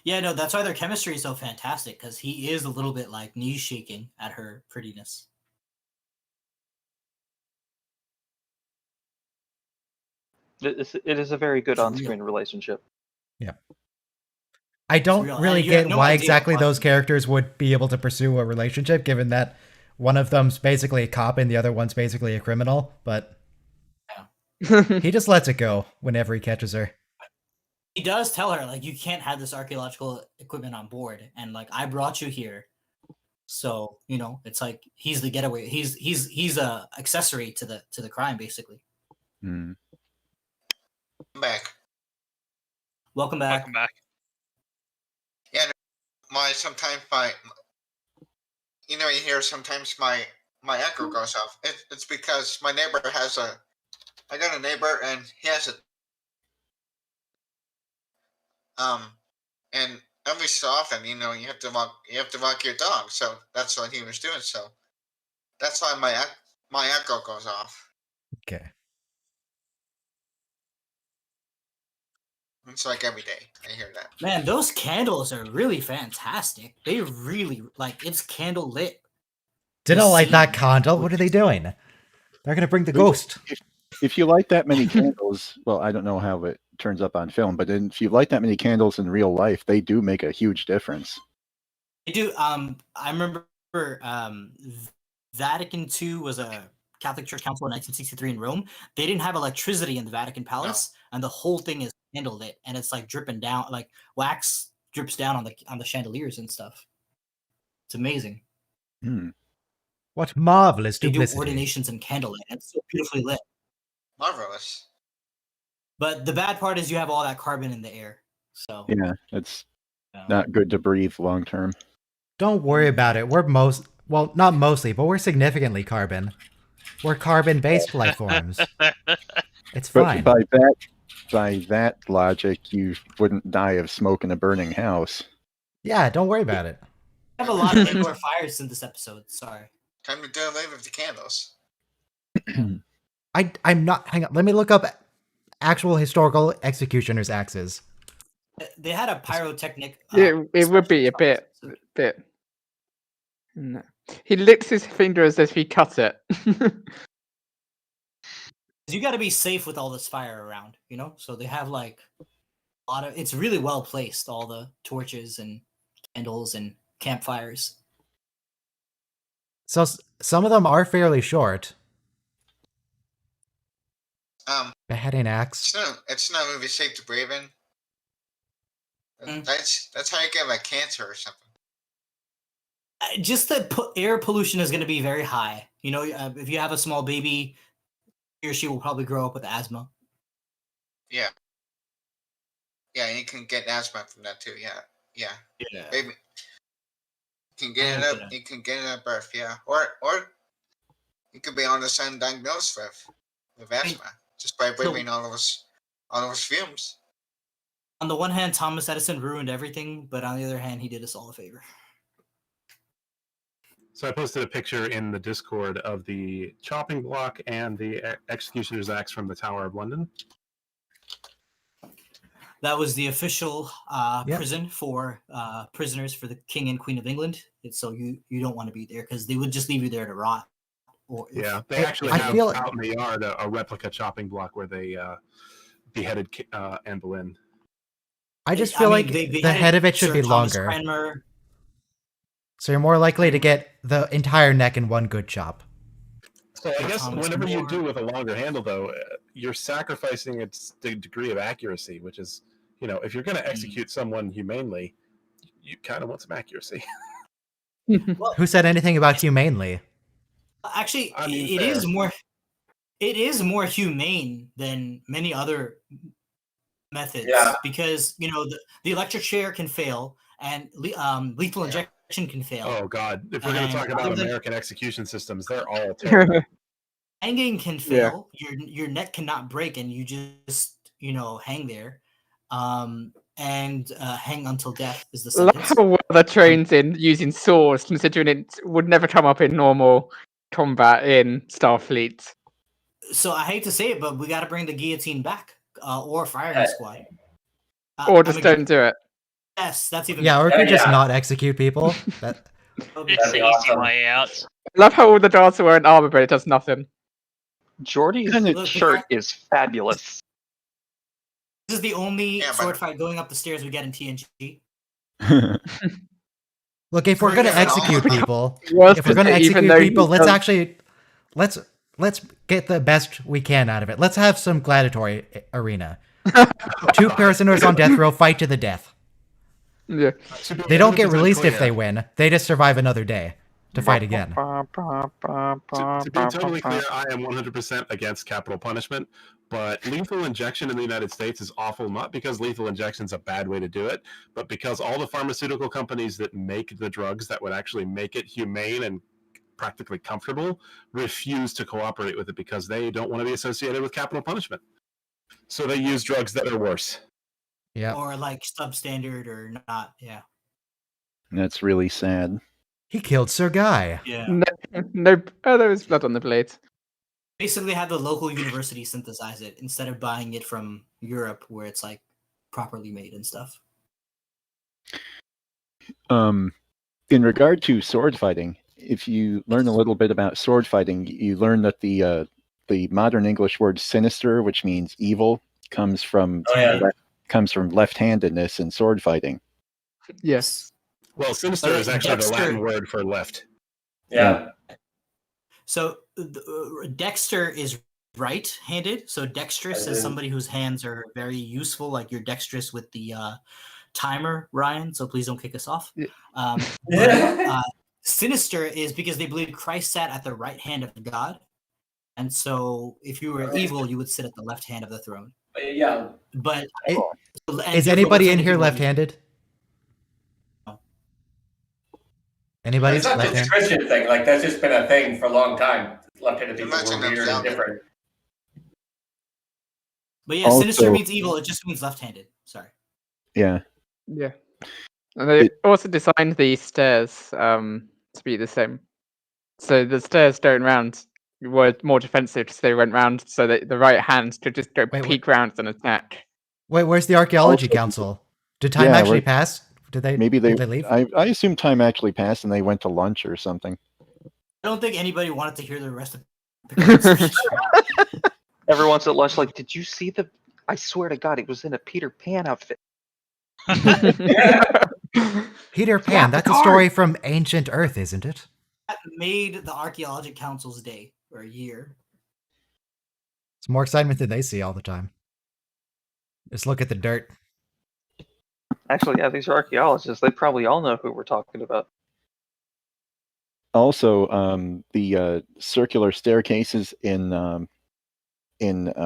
Yeah, no, that's why their chemistry is so fantastic, because he is a little bit like knees shaking at her prettiness. It is a very good It's real. on-screen relationship. Yeah. I don't real. really And you have get no why idea exactly why. those characters would be able to pursue a relationship, given that one of them's basically a cop and the other one's basically a criminal, but he just lets it go whenever he catches her. He does tell her, like, you can't have this archaeological equipment on board, and like, I brought you here. So, you know, it's like he's the getaway. He's a accessory to the crime, basically. Hmm. I'm back. Welcome back. Welcome back. Sometimes my, you hear sometimes my echo goes off. It's because my neighbor I got a neighbor and he has and every so often, you have to walk your dog. So that's what he was doing. So that's why my echo goes off. Okay. It's like every day I hear that. Man, those candles are really fantastic. They really, like, it's candle lit. Didn't light that candle. What are they doing? They're gonna bring the ghost. If you light that many candles, well, I don't know how it turns up on film, but if you light that many candles in real life, they do make a huge difference. They do. I remember Vatican II was a Catholic Church Council in 1963 in Rome. They didn't have electricity in the Vatican Palace, and the whole thing is candle lit, and it's like dripping down, like wax drips down on the chandeliers and stuff. It's amazing. What marvelous They do duplicity. ordinations in candlelit, and it's so beautifully lit. Marvelous. But the bad part is you have all that carbon in the air. So Yeah, it's not good to breathe long term. Don't worry about it. We're not mostly, but we're significantly carbon. We're carbon-based life forms. It's fine. But by that logic, you wouldn't die of smoke in a burning house. Yeah, don't worry about it. I have a lot of indoor fires in this episode. Sorry. Time to do away with the candles. I'm not. Hang on. Let me look up actual historical executioners' axes. They had a pyrotechnic. It would be a bit. No. He licks his finger as if he cut it. You got to be safe with all this fire around, you know. So they have like a lot of. It's really well placed. All the torches and candles and campfires. So some of them are fairly short. Beheading axe. It's not a movie safe to breathe in. That's how you get like cancer or something. Just the air pollution is going to be very high. You know, if you have a small baby, he or she will probably grow up with asthma. Yeah. Yeah, and you can get asthma from that too. Yeah. Baby, you can get it up. You can get it at birth. Yeah, or you could be on the sun diagnosed with asthma just by breathing all those fumes. On the one hand, Thomas Edison ruined everything, but on the other hand, he did us all a favor. So I posted a picture in the Discord of the chopping block and the executioner's axe from the Tower of London. That was the official Yep. prison for prisoners for the King and Queen of England. So you don't want to be there because they would just leave you there to rot. Or Yeah, they actually I have feel- out in the yard a replica chopping block where they beheaded Anne Boleyn. I just feel like the head of it should be longer. Cranmer. So you're more likely to get the entire neck in one good chop. So I guess Thomas whenever you More. do with a longer handle, though, you're sacrificing its degree of accuracy, which is, if you're going to execute someone humanely, you kind of want some accuracy. Well, Who said anything about humanely? actually, I mean, it is fair. more. It is more humane than many other methods. Yeah. Because the electric chair can fail, and lethal injection can fail. Oh, God. If we're going to And talk about other than- American execution systems, they're all terrible. Hanging can fail. Your neck cannot break, and you just hang there, and hang until death is the Love sentence. how well they're trained in using swords, considering it would never come up in normal combat in Starfleet. So I hate to say it, but we got to bring the guillotine back, or firing squad, Or just don't do it. Yes, that's even. Yeah, or if better. you just not execute people. That It's the easy way out. Love how all the guards are wearing armor, but it does nothing. Jordy's Look, shirt is fabulous. This is the only Yeah, but- sword fight going up the stairs we get in TNG. Look, if we're gonna Yeah, execute no. people, Worse if we're than gonna it, even execute though people, he let's does- actually let's get the best we can out of it. Let's have some gladiatory arena. 2 prisoners on death row fight to the death. Yeah. They don't get released if they win. They just survive another day to fight again. To be totally clear, I am 100% against capital punishment, but lethal injection in the United States is awful, not because lethal injection is a bad way to do it, but because all the pharmaceutical companies that make the drugs that would actually make it humane and practically comfortable refuse to cooperate with it because they don't want to be associated with capital punishment. So they use drugs that are worse. Yeah, Or like substandard or not. Yeah. That's really sad. he killed Sir Guy. Yeah. No, oh, there was blood on the blade. Basically, have the local university synthesize it instead of buying it from Europe, where it's like properly made and stuff. In regard to sword fighting, if you learn a little bit about sword fighting, you learn that the modern English word "sinister," which means evil, comes from left-handedness in sword fighting. Yes. Well, sinister is actually the Dexter. Latin word for left. Yeah. So Dexter is right-handed. So dexterous is somebody whose hands are very useful, like you're dexterous with the timer, Ryan. So please don't kick us off. But, sinister is because they believe Christ sat at the right hand of God, and so if you were evil, you would sit at the left hand of the throne. Yeah. But Is anybody in here left-handed? Anybody It's not just a left-handed? Christian thing. Like that's just been a thing for a long time. Left-handed people Imagine were weird them and different. But yeah, sinister Also- means evil. It just means left-handed. Sorry. Yeah. Yeah. And they also designed the stairs to be the same. So the stairs going round were more defensive because they went round so that the right hand could just go Wait, peek round and attack. Wait, where's the archaeology Also- council? Did time Yeah, actually we're- pass? Did they? Maybe did they leave? I assume time actually passed and they went to lunch or something. I don't think anybody wanted to hear the rest of Picard's speech. Everyone's at lunch like, did you see the... I swear to God, it was in a Peter Pan outfit. Peter Pan. That's a story from ancient Earth, isn't it? That made the archaeology council's day or a year. It's more excitement than they see all the time. Just look at the dirt. Actually, yeah, these are archaeologists. They probably all know who we're talking about. Also, the circular staircases in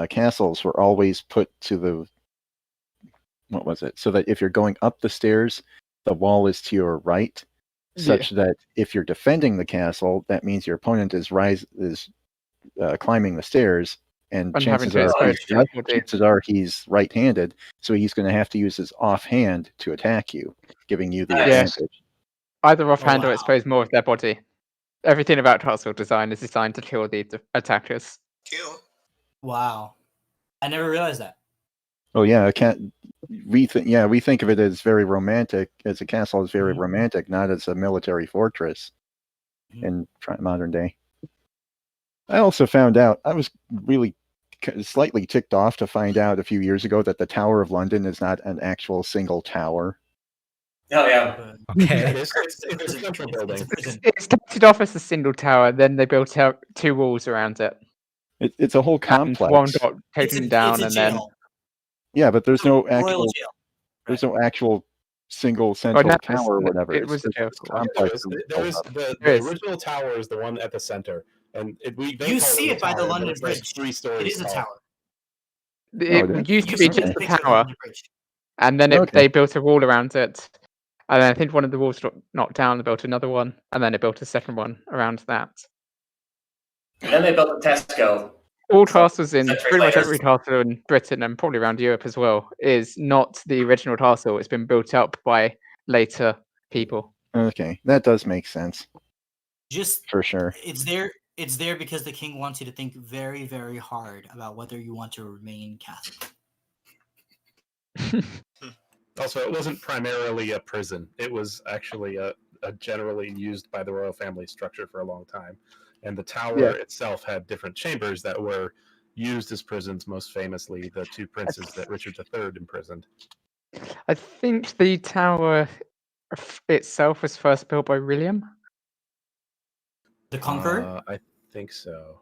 castles were always put to the what was it? So that if you're going up the stairs, the wall is to your right, such that if you're defending the castle, that means your opponent is climbing the stairs, and chances are he's right-handed, so he's going to have to use his offhand to attack you, giving you the advantage. Either offhand Oh, or wow. expose more of their body. Everything about castle design is designed to kill the attackers. Kill. Wow. I never realized that. Oh yeah, we think of it as very romantic, as a castle is very romantic, not as a military fortress in modern day. I also found out, I was really slightly ticked off to find out a few years ago that the Tower of London is not an actual single tower. Oh yeah. Okay. It's a central building. It started off as a single tower, then they built out 2 walls around it. It's a whole And complex. one got taken down, and then Yeah, but there's no Royal actual jail. there's no actual single central no, tower or whatever. it It's was a just jail this school. complex There built is up. the There is. original tower is the one at the center, and they You call see a it by the tower, but London it's like Bridge. 3 stories It is a tall. tower. It used to You be see just the a picture of the tower, London Bridge. and then Okay. they built a wall around it. And then I think one of the walls got knocked down, they built another one, and then they built a second one around that. And then they built a Tesco. All castles in Centuries pretty much later. every castle in Britain and probably around Europe as well is not the original castle. It's been built up by later people. Okay, that does make sense Just for sure. it's there because the king wants you to think very, very hard about whether you want to remain Catholic. Also, it wasn't primarily a prison. It was actually a generally used by the royal family structure for a long time. And the tower itself had different chambers that were used as prisons, most famously the 2 princes that Richard III imprisoned. I think the tower itself was first built by William. The Conqueror? I think so.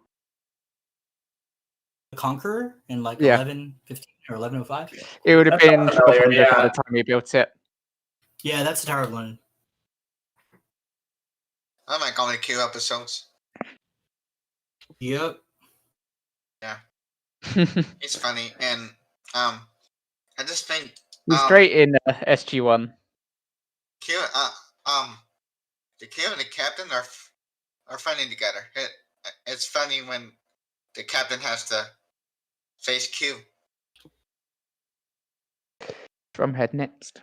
The Conqueror in like Yeah. 1115 or 1105? It would have That's been not familiar, 1200 by yeah. the time he built it. Yeah, that's the Tower of London. I like all the Q episodes. Yep. It's funny, and I just think He's great in SG1. Q, the Q and the captain are funny together. It's funny when the captain has to face Q. Drumhead next.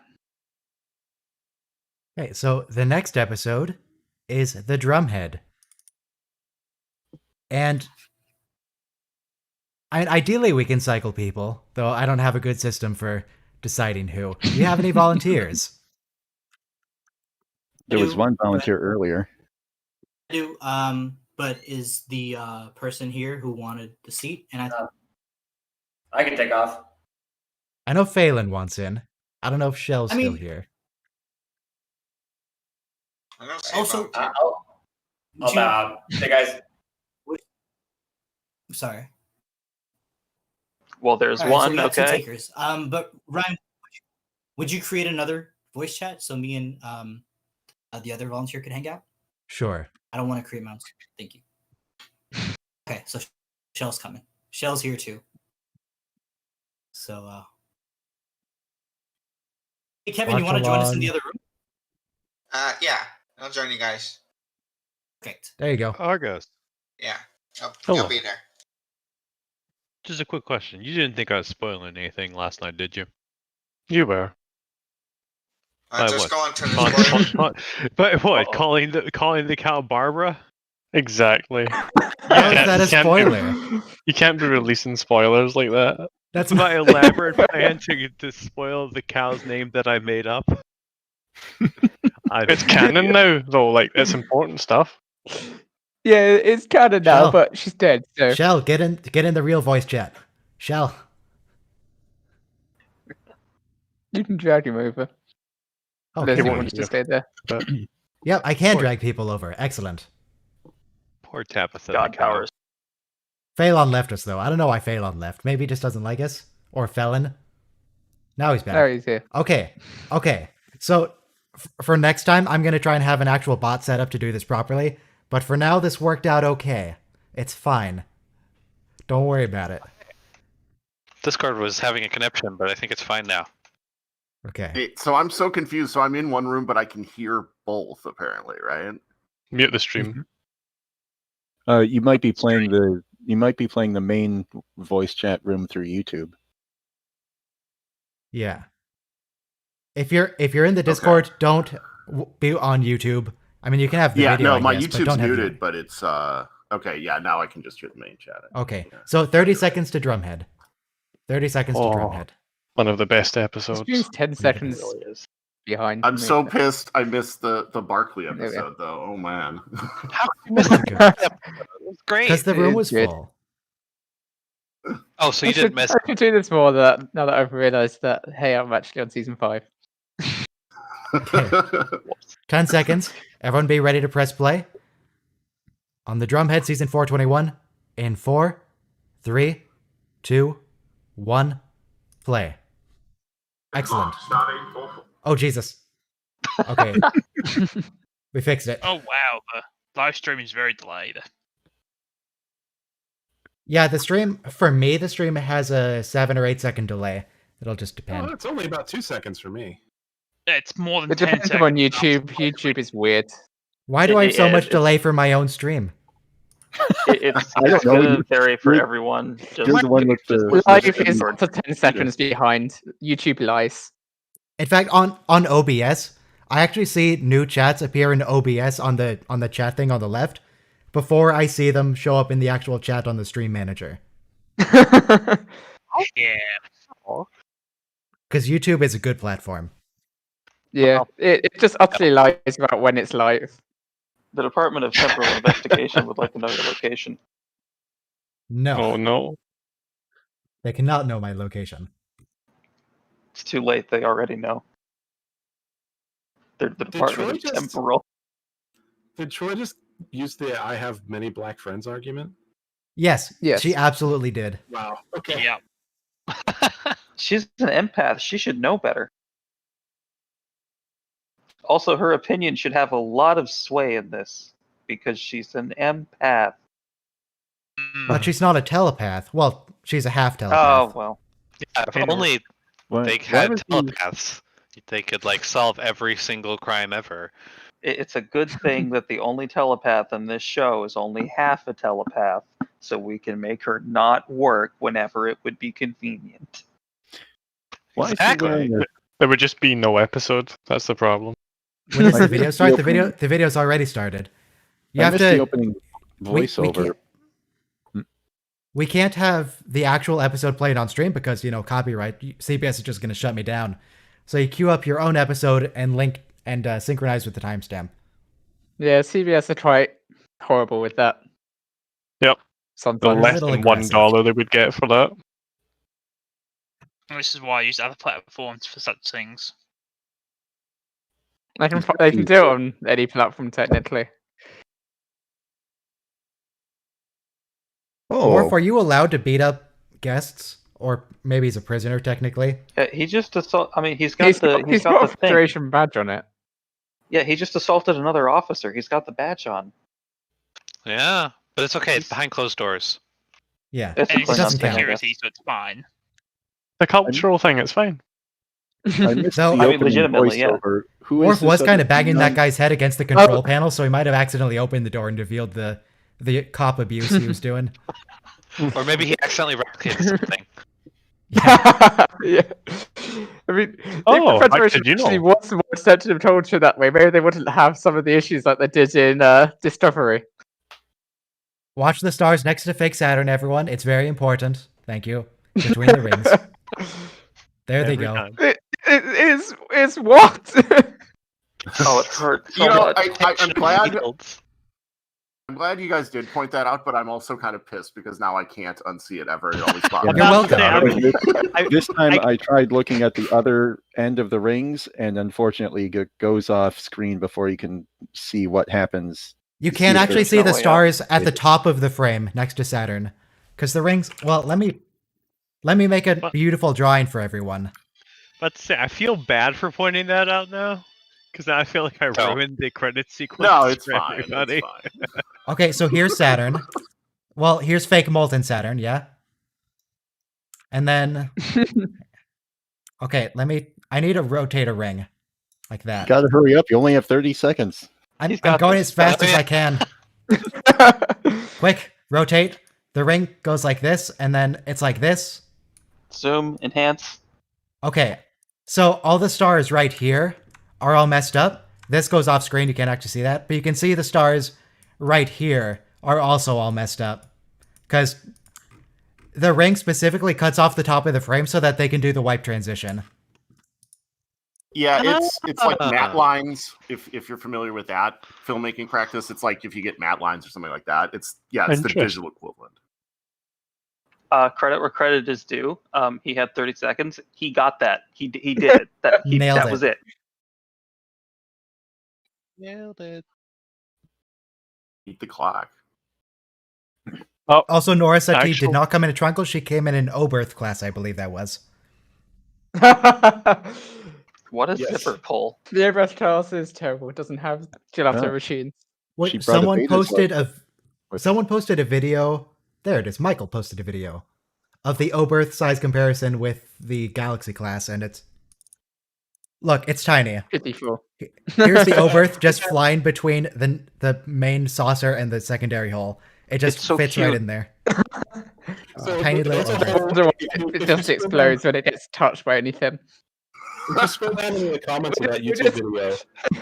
Okay, so the next episode is the Drumhead. And ideally we can cycle people, though I don't have a good system for deciding who. Do you have any volunteers? There was one volunteer earlier. I do, but is the person here who wanted the seat, and I can take off. I know Phelan wants in. I don't know if Shell's I mean- still here. I don't see Also, Hey guys. sorry. Well, there's All right, so one. we got two Okay. takers. But Ryan, would you create another voice chat so me and the other volunteer could hang out? Sure. I don't want to create my own. Thank you. Okay, so Shell's coming. Shell's here too. So, hey Kevin, you Watch want to join us in along. the other room? Yeah, I'll join you guys. Perfect. There you go. Argos. Yeah, I'll Hello. be there. Just a quick question. You didn't think I was spoiling anything last night, did you? You were. Just going to the spoiler. But what? Calling the cow Barbara? Exactly. How is that a spoiler? You can't be releasing spoilers like that. That's my elaborate plan to spoil the cow's name that I made up. It's canon now, though. Like, it's important stuff. Yeah, it's canon now, Shell. but she's dead. So Shell, get in the real voice chat. Shell. you can drag him over. Okay. He wants to stay there. But Yep, I can drag people over. Excellent. Poor Tabitha. God the cow. powers. Phelan left us, though. I don't know why Phelan left. Maybe he just doesn't like us. Or Felon. Now he's back. There he's here. Okay. So, for next time, I'm going to try and have an actual bot set up to do this properly. But for now, this worked out okay. It's fine. Don't worry about it. Discord was having a connection, but I think it's fine now. Okay. Hey, so I'm so confused. So I'm in one room, but I can hear both, apparently, right? mute the stream. You might be playing the main voice chat room through YouTube. Yeah. If you're in the Discord, don't be on YouTube. I mean, you can have the video. No, my I guess, but YouTube's don't have muted, but it's okay. Yeah, now I can just hear the main chat. Okay, so 30 seconds to Drumhead. 30 seconds to Drumhead. One of the best The episodes. stream's 10 seconds behind. I'm me. so pissed I missed the Barkley we go. episode, though. Oh, man. How did you miss that? It's great. Because the room was Good. full. Oh, so you didn't miss I should do this more now that I've realised that, hey, I'm actually on season 5. 10 seconds. Everyone be ready to press play. On the Drumhead Season 421. In 4, 3, 2, 1, play. Excellent. Oh, Jesus. Okay. We fixed it. Oh wow, the live stream is very delayed. Yeah, the stream, for me, the stream has a 7 or 8 second delay. It'll just depend. Oh, it's only about 2 seconds for me. It's more than It 10 depends seconds. on YouTube. YouTube is weird. Why do I have so much delay for my own stream? It's I don't know, good in you- theory for you're- everyone. you're the one with the- Live is up to 10 seconds behind. YouTube lies. In fact, on OBS, I actually see new chats appear in OBS on the chat thing on the left before I see them show up in the actual chat on the stream manager. Yeah. Because YouTube is a good platform. Yeah, it just utterly lies about when it's live. The Department of Temporal Investigation would like to know your location. No. Oh no. They cannot know my location. It's too late. They already know. They're the Department of Temporal. Did Troy just use the "I have many black friends" argument? Yes, Yes. she absolutely did. Wow. Okay. Yeah. She's an empath. She should know better. Also, her opinion should have a lot of sway in this because she's an empath. But she's not a telepath. Well, she's a half telepath. Oh, well. Yeah, if only they had telepaths, they could like solve every single crime ever. It's a good thing that the only telepath in this show is only half a telepath, so we can make her not work whenever it would be convenient. Exactly. There would just be no episode. That's the problem. When does the video start? The video's already started. You I have missed to the opening voiceover. We can't have the actual episode played on stream because, copyright. CBS is just going to shut me down. So you queue up your own episode and link and synchronize with the timestamp. Yeah, CBS are quite horrible with that. Yep. The Sometimes. less than $1 they would get for that. This is why I use other platforms for such things. They can do it on any platform technically. Morph, are you allowed to beat up guests? Or maybe he's a prisoner, technically? He just assaulted... I mean, He's got a Federation badge on it. Yeah, he just assaulted another officer. He's got the badge on. Yeah, but it's okay. It's behind closed doors. Yeah, It's And a it's clean-up just thing, I guess. security, so it's fine. The cultural thing, it's fine. I missed So- the I mean, opening legitimately, yeah. voiceover. Who is Morph this was kind other of banging that 9? guy's head against the control panel, so he might have accidentally opened the door and revealed the cop abuse he was doing. Or maybe he accidentally replicated something. Yeah. I mean, Oh, if the Federation did you know? actually was more sensitive culture that way, maybe they wouldn't have some of the issues like they did in Discovery. Watch the stars next to fake Saturn, everyone. It's very important. Thank you. Between the rings. There they Every go. time. It's what? Oh, it hurts so You know, much. I'm glad you guys did point that out, but I'm also kind of pissed because now I can't unsee it ever. It always bothers You're me. welcome. This time I tried looking at the other end of the rings, and unfortunately it goes off screen before you can see what happens. You can if actually there's see no the way out. stars at the top of the frame next to Saturn. Because the rings... Well, let me make a beautiful drawing for everyone. Let's say I feel bad for pointing that out now, because now I feel like I ruined the credit sequence. No, it's for fine. everybody. It's fine. Okay, so here's Saturn. Well, here's fake molten Saturn, yeah? And then... Okay, I need to rotate a ring. Like that. Gotta hurry up, you only have 30 seconds. I'm going as fast as I can. Quick, rotate. The ring goes like this, and then it's like this. Zoom, enhance. Okay, so all the stars right here are all messed up. This goes off screen, you can't actually see that. But you can see the stars right here are also all messed up. Because the ring specifically cuts off the top of the frame so that they can do the wipe transition. Yeah, it's like matte lines. If you're familiar with that filmmaking practice, it's like if you get matte lines or something like that. It's the visual equivalent. Credit where credit is due. He had 30 seconds. He got that. He did it. That was it. Nailed it. Beat the clock. Oh, also, Nora said he did not come in a triangle. She came in an Oberth class, I believe that was. What is zipper pull? The Oberth class is terrible. It doesn't have gelato machines. Wait, someone posted a video. There it is. Michael posted a video of the Oberth size comparison with the Galaxy class, and look, it's tiny. 54. Here's the Oberth just flying between the main saucer and the secondary hull. It just fits right in there. Tiny little Oberth. It just explodes when it gets touched by anything. Just scroll down in the comments of that YouTube video.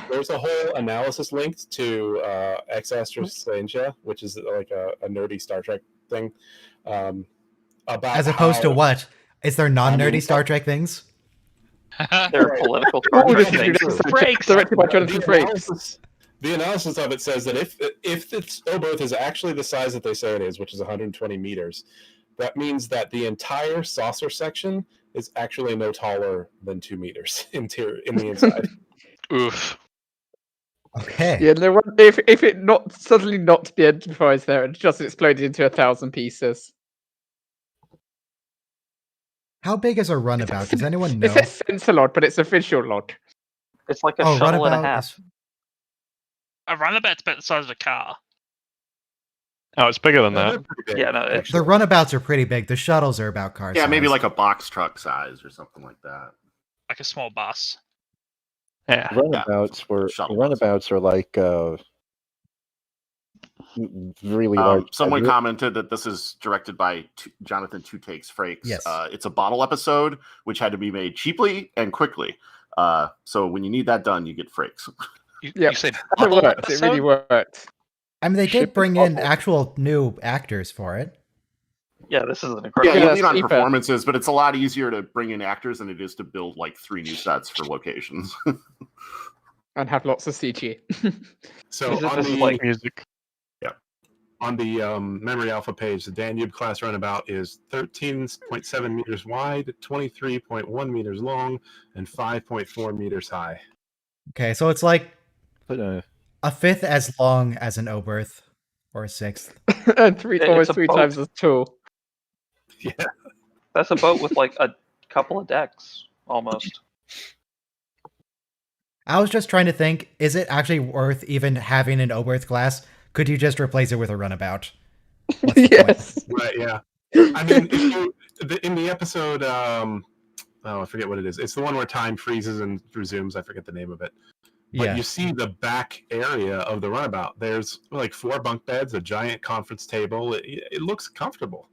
There's a whole analysis linked to Ex Astra, which is like a nerdy Star Trek thing. About as opposed to what? Is there non-nerdy Star Trek things? They're political things. Directed by Jonathan Frakes. The analysis of it says that if this Oberth is actually the size that they say it is, which is 120 meters, that means that the entire saucer section is actually no taller than 2 meters in the inside. Oof. Okay. Yeah, no, if it not suddenly not be identified there, it just exploded into 1,000 pieces. How big is a runabout? Does anyone know? It's a sensor log, but it's a visual log. It's like a shuttle and a half. A runabout's about the size of a car. Oh, it's bigger than that. Yeah, no. The runabouts are pretty big. The shuttles are about car size. Yeah, maybe like a box truck size or something like that. Like a small bus. Yeah. Runabouts are like really large. Someone commented that this is directed by Jonathan Two Takes Frakes. Yes. It's a bottle episode which had to be made cheaply and quickly. So when you need that done, you get Frakes. You say it worked. It really worked. I mean, they did bring in actual new actors for it. Yeah, this is an incredible. Yeah, you lean on performances, but it's a lot easier to bring in actors than it is to build like 3 new sets for locations. And have lots of CG. So on the music. Yeah. On the Memory Alpha page, the Danube class runabout is 13.7 meters wide, 23.1 meters long, and 5.4 meters high. Okay, so it's like a fifth as long as an Oberth, or a sixth. And almost three times as tall. Yeah. That's a boat with like a couple of decks, almost. I was just trying to think, is it actually worth even having an Oberth class? Could you just replace it with a runabout? Yes. Right, yeah. I mean, in the episode, I forget what it is. It's the one where time freezes and resumes. I forget the name of it. But you see the back area of the runabout. There's like 4 bunk beds, a giant conference table. It looks comfortable.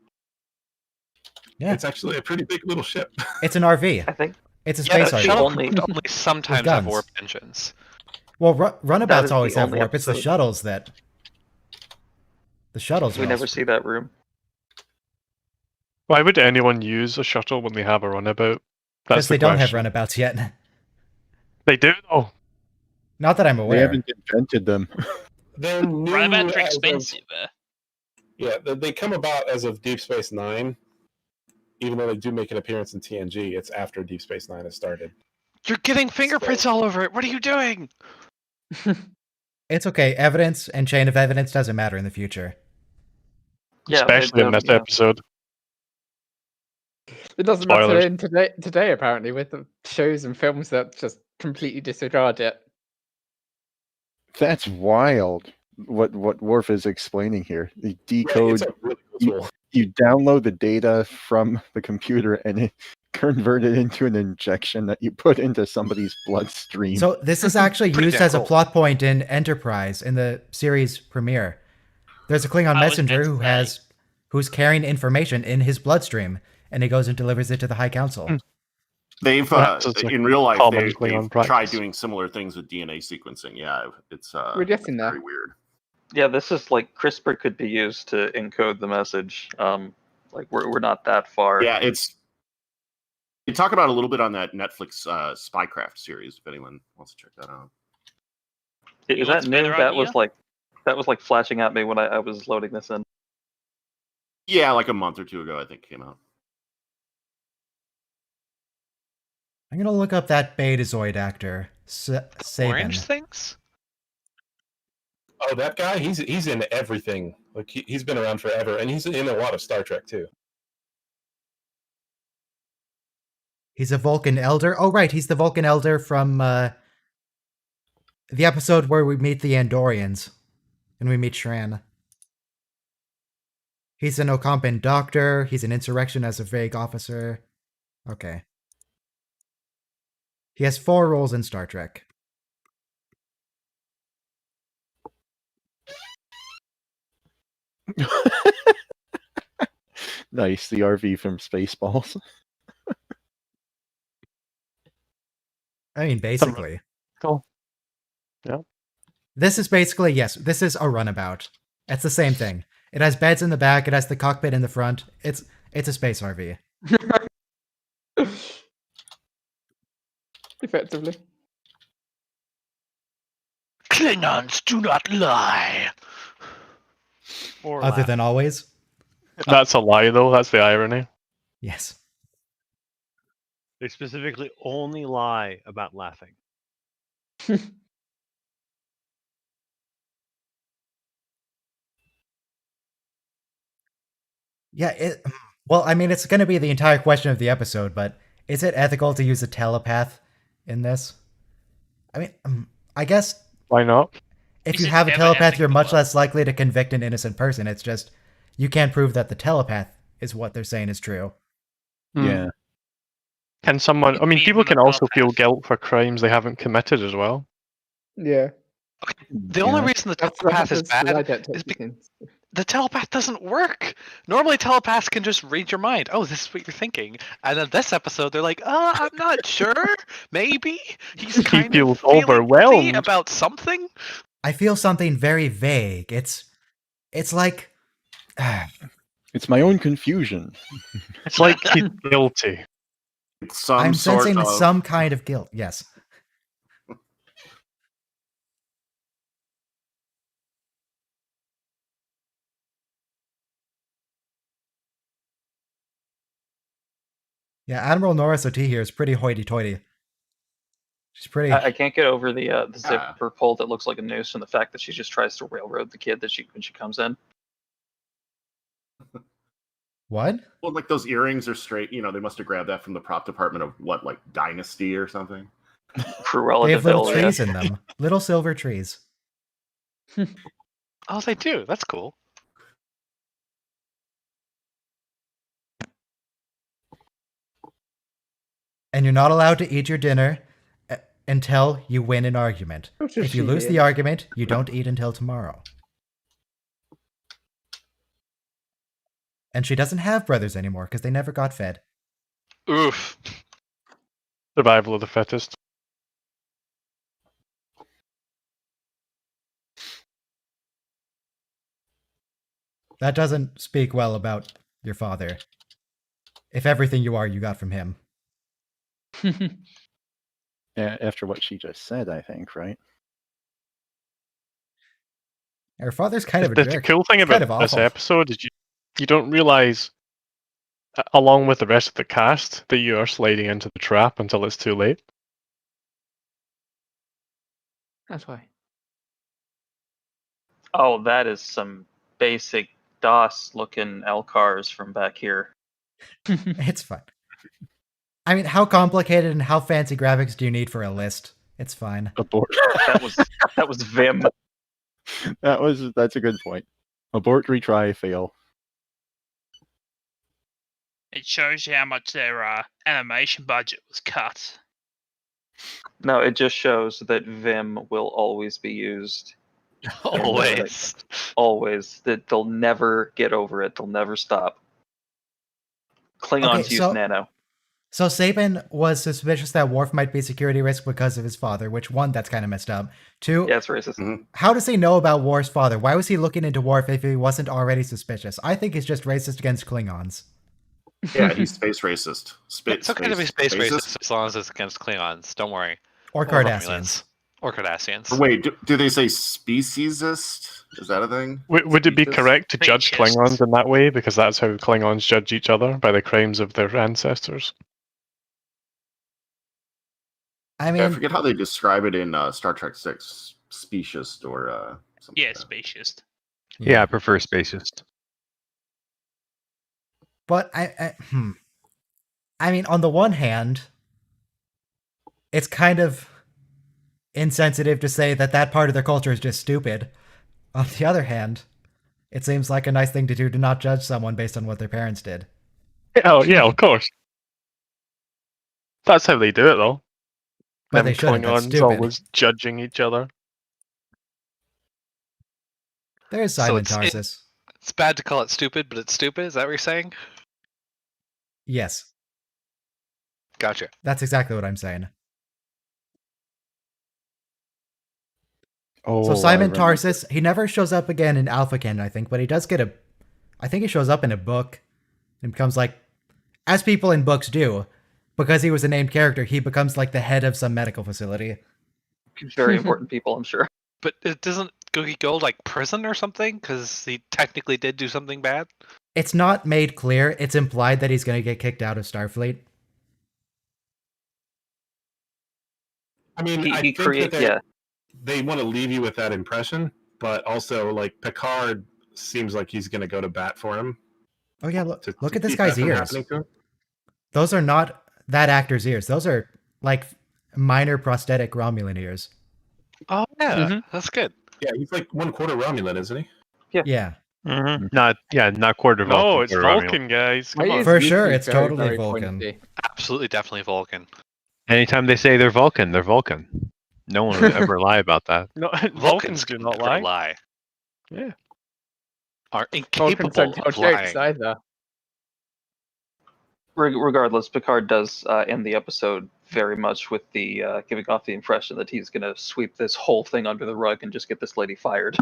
Yeah. It's actually a pretty big little ship. It's an RV. I think. It's a space RV. Only sometimes have warp engines. Well, runabouts always have warp. It's the shuttles that. The shuttles. We never see that room. Why would anyone use a shuttle when they have a runabout? Because they don't have runabouts yet. They do, though. Not that I'm aware. They haven't invented them. They're new. Runabouts are expensive. Yeah, they come about as of Deep Space Nine. Even though they do make an appearance in TNG, it's after Deep Space Nine has started. You're getting fingerprints all over it. What are you doing? It's okay. Evidence and chain of evidence doesn't matter in the future. Yeah, especially in this episode. It doesn't matter in today, apparently, with the shows and films that just completely disregard it. That's wild. What Worf is explaining here. You decode. You download the data from the computer and it convert it into an injection that you put into somebody's bloodstream. So this is actually used as a plot point in Enterprise in the series premiere. There's a Klingon messenger who's carrying information in his bloodstream, and he goes and delivers it to the High Council. They've in real life they've tried doing similar things with DNA sequencing. Yeah, it's we're getting there. Very weird. Yeah, this is like CRISPR could be used to encode the message. Like we're not that far. Yeah, it's. You talk about it a little bit on that Netflix Spycraft series. If anyone wants to check that out. Is that new? That was like flashing at me when I was loading this in. Yeah, like a month or two ago, I think it came out. I'm gonna look up that Betazoid actor, Saban. Orange things? Oh, that guy? He's in everything. Like he's been around forever, and he's in a lot of Star Trek too. He's a Vulcan elder. Oh, right, he's the Vulcan elder from the episode where we meet the Andorians, and we meet Shran. He's an Ocampan doctor. He's an insurrection as a vague officer. Okay. He has 4 roles in Star Trek. Nice, the RV from Spaceballs. I mean, basically. Cool. Yeah. This is basically, yes, this is a runabout. It's the same thing. It has beds in the back, it has the cockpit in the front. It's a space RV. Effectively. Klingons do not lie. Or Other than always. That's a lie, though. That's the irony. Yes. They specifically only lie about laughing. Yeah, well, I mean, it's going to be the entire question of the episode, but is it ethical to use a telepath in this? I mean, I guess... Why not? If you have a telepath, you're much less likely to convict an innocent person. It's just, you can't prove that the telepath is what they're saying is true. Yeah. Can someone... I mean, people can also feel guilt for crimes they haven't committed as well. Yeah. The only reason the telepath is bad is because the telepath doesn't work. Normally, telepaths can just read your mind. Oh, this is what you're thinking. And then this episode, they're like, I'm not sure. Maybe he's kind feels of feeling overwhelmed about something. I feel something very vague. It's like... It's my own confusion. It's like he's guilty. I'm sensing some kind of guilt, yes. Yeah, Admiral Nora Soti here is pretty hoity-toity. She's pretty... I can't get over the zipper pull that looks like a noose and the fact that she just tries to railroad the kid when she comes in. What? Well, like those earrings are straight. You know, they must have grabbed that from the prop department of what, like Dynasty or something. Cruella They have little Deville, trees yeah. in them. Little silver trees. Oh, they do. That's cool. And you're not allowed to eat your dinner until you win an argument. If you lose the argument, you don't eat until tomorrow. And she doesn't have brothers anymore because they never got fed. Oof. Survival of the fittest. That doesn't speak well about your father. If everything you are, you got from him. Yeah, after what she just said, I think, right? Her father's kind of a The jerk. cool thing It's kind about of this awful. episode is you don't realize, along with the rest of the cast, that you are sliding into the trap until it's too late. That's why. Oh, that is some basic DOS-looking LCARs from back here. It's fine. I mean, how complicated and how fancy graphics do you need for a list? It's fine. Abort. That was Vim. That's a good point. Abort, retry, fail. It shows you how much their animation budget was cut. No, it just shows that Vim will always be used. Always. Always. That they'll never get over it. They'll never stop. Klingons use Nano. So Sabin was suspicious that Worf might be a security risk because of his father, which, one, that's kind of messed up. Two, Yeah, it's racist. how does he know about Worf's father? Why was he looking into Worf if he wasn't already suspicious? I think he's just racist against Klingons. Yeah, he's space racist. It's okay to be space racist as long as it's against Klingons. Don't worry. Or Cardassians. Or Cardassians. Wait, do they say speciesist? Is that a thing? Would it be Speciesist? correct to judge Klingons in that way? Because that's how Klingons judge each other, by the crimes of their ancestors. I mean, I forget how they describe it in Star Trek 6. Speciest or something. Yeah, spacious. Yeah, I prefer speciest. But I mean, on the one hand, it's kind of insensitive to say that that part of their culture is just stupid. On the other hand, it seems like a nice thing to do to not judge someone based on what their parents did. Oh, yeah, of course. That's how they do it, though. But Them they shouldn't, that's Klingons stupid. always judging each other. There's So Simon Tarsus. It's bad to call it stupid, but it's stupid. Is that what you're saying? Yes, Gotcha. that's exactly what I'm saying. Oh, So Simon I remember. Tarsus, he never shows up again in Alpha Canon, I think, but he does get I think he shows up in a book and becomes like, as people in books do, because he was a named character, he becomes like the head of some medical facility. Very important people, I'm sure. But it doesn't he go like prison or something? Because he technically did do something bad. It's not made clear. It's implied that he's going to get kicked out of Starfleet. I mean, He I think create- that they want to leave you with that impression, but also like Picard seems like he's going to go to bat for him. Oh yeah, look to at this keep that guy's from ears. happening to him. Those are not that actor's ears. Those are like minor prosthetic Romulan ears. Oh yeah, that's good. Yeah, he's like 1/4 Romulan, isn't he? Yeah. Not quarter Vulcan. No, it's quarter Romulan. Vulcan, guys. Come He on. is For sure, usually it's very, totally very Vulcan. pointy. Absolutely, definitely Vulcan. Anytime they say they're Vulcan, they're Vulcan. No one would ever lie about that. No, Vulcans Vulcans do not never lie. lie. Yeah. Are Vulcans incapable don't tell of jokes lying. either. Regardless, Picard does end the episode very much with the giving off the impression that he's going to sweep this whole thing under the rug and just get this lady fired.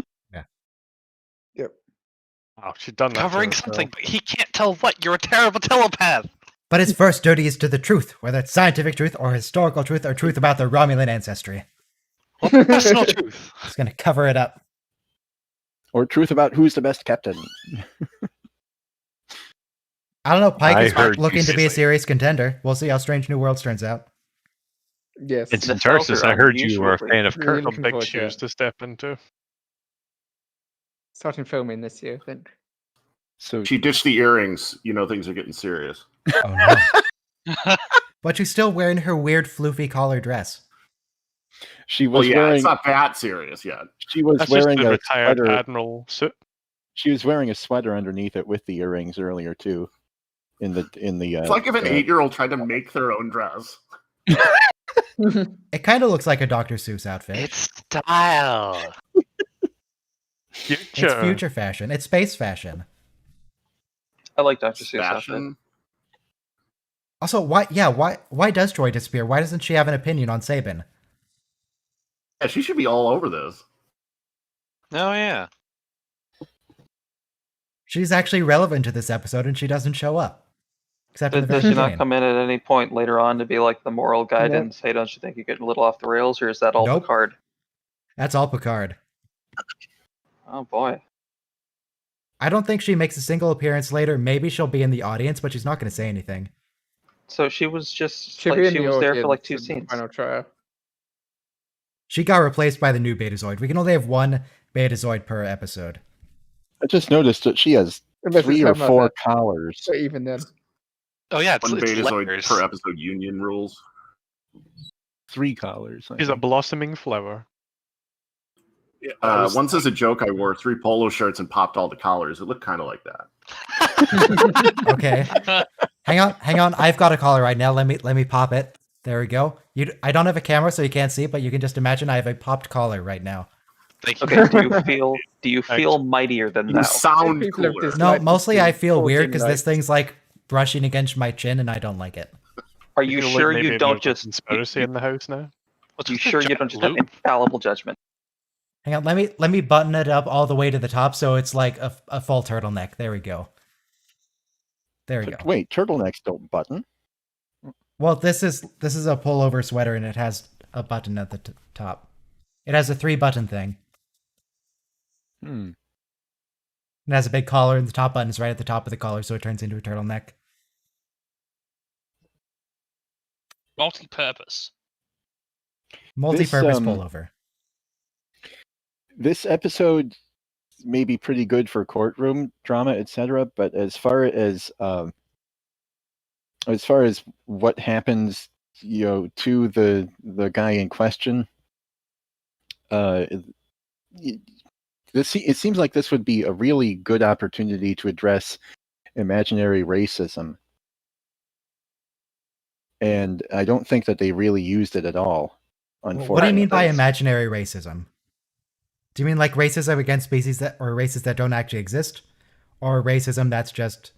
Oh, she's done that. to Covering herself. something, but he can't tell what. You're a terrible telepath. But his first duty is to the truth, whether it's scientific truth or historical truth or truth about their Romulan ancestry. Well, personal truth. He's going to cover it up. Or truth about who's the best captain. I don't know. Pike I is heard you looking to be a say- serious contender. We'll see how Strange New Worlds turns out. Yes. It's The in Tarsus. Falcon I heard you unusual were a for- fan of Really Kirk. looking Big forward to shoes it. to step into. Starting filming this year, then. So She ditched the earrings. You know things are getting serious. Oh no. But she's still wearing her weird floofy collar dress. she Well, was yeah, wearing. it's not that serious yet. She was That's just wearing the a retired sweater. admiral suit. She was wearing a sweater underneath it with the earrings earlier too. In the It's like if an 8-year-old tried to make their own dress. It kind of looks like a Dr. Seuss outfit. It's style. It's future fashion. It's space fashion. I like Dr. Seuss outfit. Fashion. Also, why does Troy disappear? Why doesn't she have an opinion on Sabin? Yeah, she should be all over this. Oh yeah. She's actually relevant to this episode and she doesn't show up. Except in the Does very she not beginning. come in at any point later on to be like the moral guidance? Hey, don't you think you're getting a little off the rails, or is that all Nope. Picard? That's all Picard. Oh boy. I don't think she makes a single appearance later. Maybe she'll be in the audience, but she's not going to say anything. So she was just She'll like, be in she the was there for like audience 2 in the scenes. Final trial. She got replaced by the new Betazoid. We can only have one Betazoid per episode. I just noticed that she has Unless 3 it's or her 4 mother. collars. So even then. Oh yeah, it's One Betazoid layers. per episode union rules. 3 collars. I She's a think. blossoming flower. Once as a joke, I wore 3 polo shirts and popped all the collars. It looked kind of like that. Okay. hang on. I've got a collar right now. Let me pop it. There we go. I don't have a camera, so you can't see, but you can just imagine I have a popped collar right now. Thank you. Okay, do you feel mightier than You now? sound People have cooler. this- No, Like, mostly I feel full weird gym because this lights. thing's like brushing against my chin and I don't like it. Are you sure you don't just conspiracy in the house now? You sure you don't just have infallible judgment? Hang on, let me button it up all the way to the top so it's like a full turtleneck. There we go. There we go. Wait, turtlenecks don't button. Well, this is a pullover sweater and it has a button at the top. It has a 3-button thing. It has a big collar and the top button is right at the top of the collar, so it turns into a turtleneck. Multi-purpose. Multi-purpose pullover. This episode may be pretty good for courtroom drama, etc. But as far as what happens, to the guy in question, it seems like this would be a really good opportunity to address imaginary racism, and I don't think that they really used it at all. Unfortunately, what do you mean by imaginary racism? Do you mean like racism against species or races that don't actually exist? Or racism that's just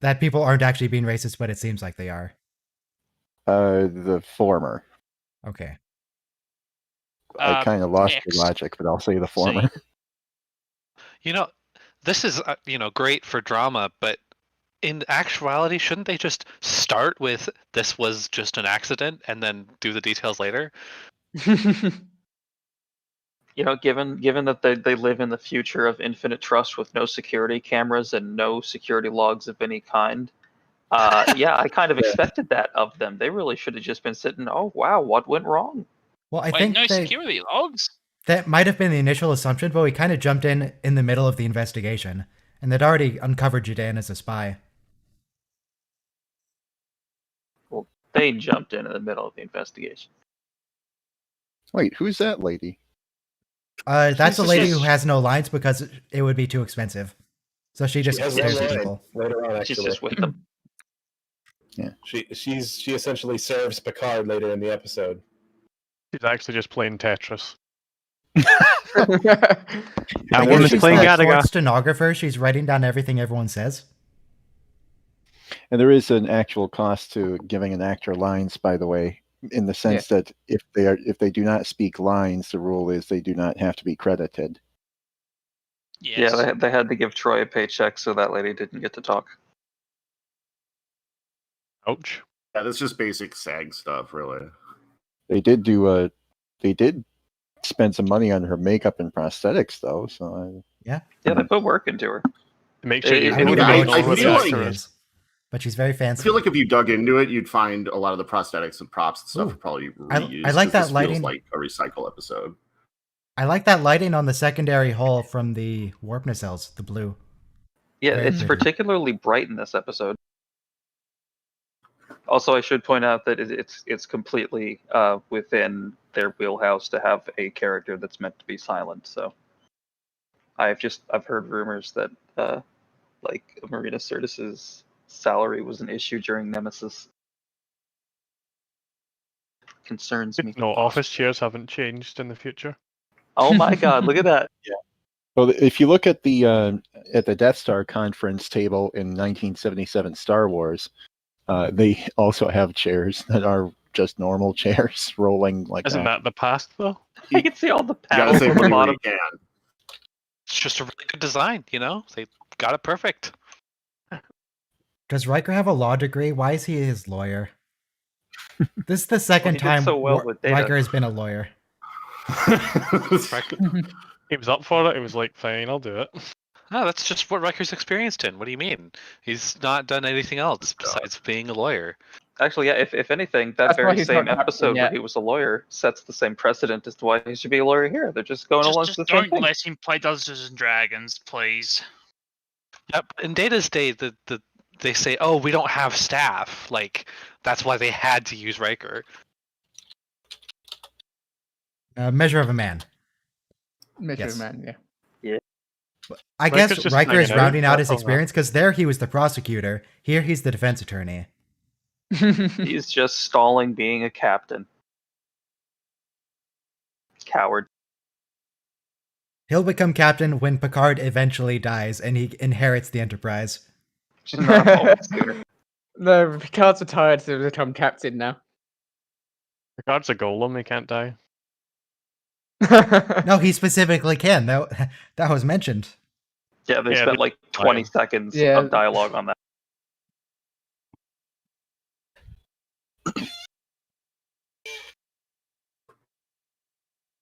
that people aren't actually being racist, but it seems like they are? The former. Okay. I kind of lost the logic, but I'll say the former. This is great for drama, but in actuality, shouldn't they just start with this was just an accident and then do the details later? Given that they live in the future of infinite trust with no security cameras and no security logs of any kind, I kind of expected that of them. They really should have just been sitting, oh wow, what went wrong? Well, I think security logs? That might have been the initial assumption, but we kind of jumped in the middle of the investigation, and they'd already uncovered Judean as a spy. Well, they jumped in the middle of the investigation. Wait, who's that lady? That's a lady who has no lines because it would be too expensive. So she just scares people. Later on, actually. She's just with them. Yeah. She essentially serves Picard later in the episode. She's actually just playing Tetris. That woman's playing Gataga. Stenographer, she's writing down everything everyone says. And there is an actual cost to giving an actor lines, by the way, in the sense that if they do not speak lines, the rule is they do not have to be credited. Yes. Yeah, they had to give Troy a paycheck so that lady didn't get to talk. Ouch. Yeah, that's just basic SAG stuff, really. They did spend some money on her makeup and prosthetics, though. So they put work into her. Make sure you but she's very fancy. I feel like if you dug into it, you'd find a lot of the prosthetics and props and stuff are probably reused. I like that this lighting. Feels like a recycle episode. I like that lighting on the secondary hull from the warp nacelles, the blue. Yeah, Very it's pretty. particularly bright in this episode. Also, I should point out that it's completely within their wheelhouse to have a character that's meant to be silent. So, I've heard rumors that like Marina Sirtis's salary was an issue during Nemesis. Concerns me. No, office chairs haven't changed in the future. Oh my God! Look at that. Yeah. Well, if you look at the Death Star conference table in 1977 Star Wars, they also have chairs that are just normal chairs rolling like Isn't that the past, though? I can see all the paddles on the bottom. It's just a really good design, They got it perfect. Does Riker have a law degree? Why is he his lawyer? This is the second He did time so well with Data. Riker has been a lawyer. He was up for it. He was like, fine, I'll do it. No, that's just what Riker's experienced in. What do you mean? He's not done anything else besides being a lawyer. Actually, yeah, if anything, that very same episode where he was a lawyer sets the same precedent as to why he should be a lawyer here. They're just going along to the same Don't thing. let him play Dungeons and Dragons, please. Yep. In Data's day, they say, oh, we don't have staff. Like, that's why they had to use Riker. Measure of a Man. Measure of a Man, yeah. Yeah. I guess Riker is rounding out his experience because there he was the prosecutor. Here he's the defense attorney. He's just stalling being a captain. Coward. He'll become captain when Picard eventually dies and he inherits the Enterprise. No, Picard's retired to become captain now. Picard's a golem, he can't die. No, he specifically can. That was mentioned. Yeah, they spent like 20 seconds of dialogue on that.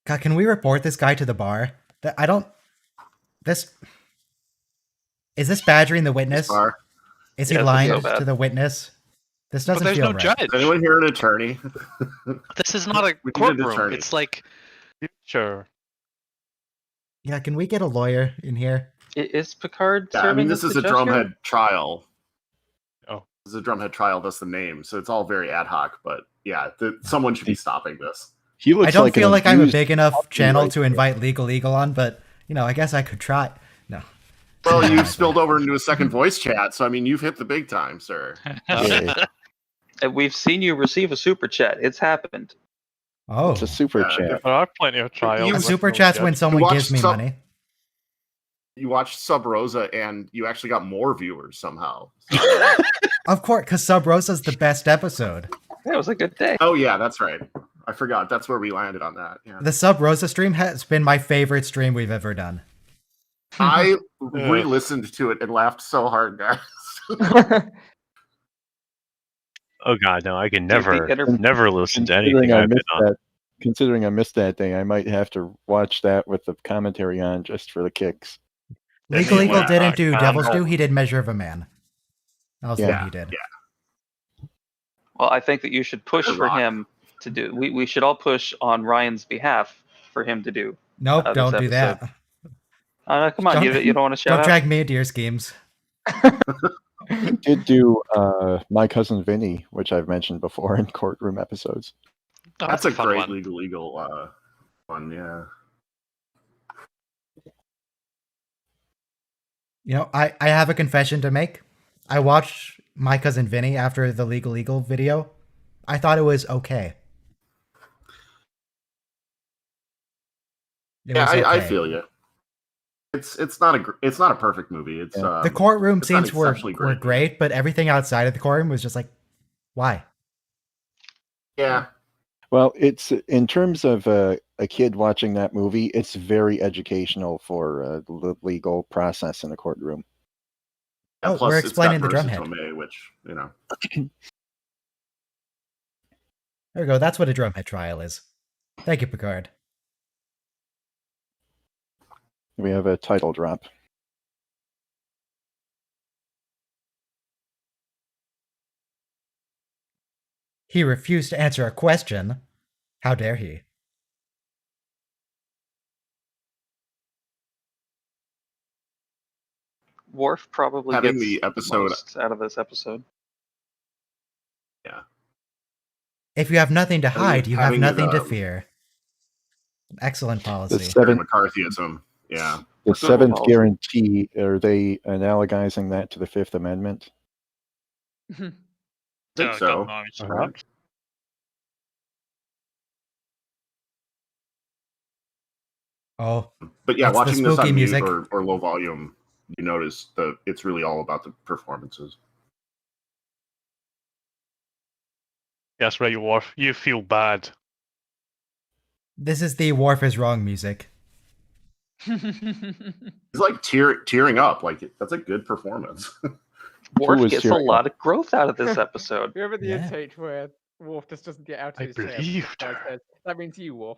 God, can we report this guy to the bar? I don't. This is this badgering the witness? Is he Yes, it's lying so bad. to the witness? This doesn't there's feel no right. judge. Is anyone here an attorney? This is not a We need an courtroom. attorney. It's like Sure. Yeah, can we get a lawyer in here? Is Picard Yeah, I serving mean, as this is the a judge Drumhead here? trial. Oh. This is a Drumhead trial, that's the name. So it's all very ad hoc, but yeah, someone should be stopping this. He I don't feel like I'm a big enough channel to invite Legal Eagle on, but I guess I could try. No. Well, you've spilled over into a second voice chat, so I mean, you've hit the big time, sir. And we've seen you receive a super chat. It's happened. Oh, It's a super chat. There are plenty of trials. A super chat's when someone gives me money. You watched Sub Rosa, and you actually got more viewers somehow. Of course, because Sub Rosa's the best episode. That was a good day. Oh yeah, that's right. I forgot. That's where we landed on that. Yeah. The Sub Rosa stream has been my favorite stream we've ever done. I re-listened to it and laughed so hard, guys. Oh god, no! I can never listen to anything Considering I I've been missed on. that, considering I missed that thing, I might have to watch that with the commentary on just for the kicks. Legal Eagle didn't do Devil's Due. He did Measure of a Man. That was what Yeah. he did. Well, I think that you should push for him to do. We should all push on Ryan's behalf for him to do. Nope, this don't do episode. that. Come on, you don't want to shout Don't out? drag me into your schemes. He did do My Cousin Vinny, which I've mentioned before in courtroom episodes. That's a fun great one. Legal Eagle one, yeah. I have a confession to make. I watched My Cousin Vinny after the Legal Eagle video. I thought it was okay. I feel you. It's not a perfect movie. It's the courtroom it's not scenes were exceptionally great, but everything outside of the courtroom was just like, why? Yeah. Well, it's in terms of a kid watching that movie, it's very educational for the legal process in the courtroom. Yeah, Oh, plus we're it's explaining got the Marissa Drumhead. Tomei, which, There we go. That's what a Drumhead trial is. Thank you, Picard. We have a title drop. He refused to answer a question. How dare he? Worf probably Having gets the episode- most out of this episode. Yeah. If you have nothing to Having- hide, you have having it, nothing to fear. Excellent policy. seven- McCarthyism. Yeah. The Civil seventh policy. guarantee, are they analogizing that to the Fifth Amendment? I think so. Perhaps. Oh, But yeah, it's the watching this spooky on music. mute or low volume, you notice that it's really all about the performances. That's right, Worf. You feel bad. This is the Worf is wrong music. He's like tearing up. Like that's a good performance. Worf was gets a tearing lot of growth out of this episode. Remember the Yeah. intake where Worf just doesn't get out of I his chair? believed Picard her. says, that means you, Worf.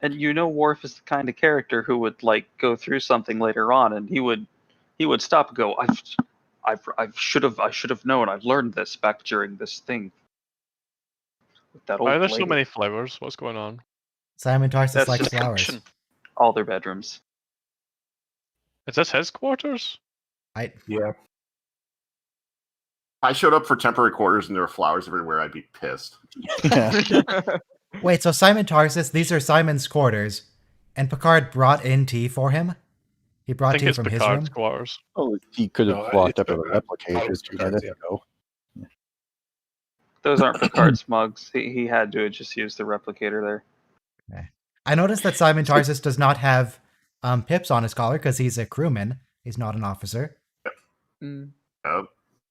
And Worf is the kind of character who would like go through something later on, and he would stop and go, I should have known. I've learned this back during this thing. With that old Why are there so lady. many flowers? What's going on? Simon Tarsus That's likes just flowers. Action. All their bedrooms. Is this his quarters? Yeah. If I showed up for temporary quarters and there were flowers everywhere, I'd be pissed. Wait, so Simon Tarsus, these are Simon's quarters, and Picard brought in tea for him? He I brought think tea it's from his room? Picard's quarters. Oh, he could have No, walked it's up with a Picard. replicator It's 2 Picard's, minutes yeah. ago. Those aren't Picard's mugs. He had to have just used the replicator there. I noticed that Simon Tarsus does not have pips on his collar because he's a crewman, He's not an officer. Mm. Yep.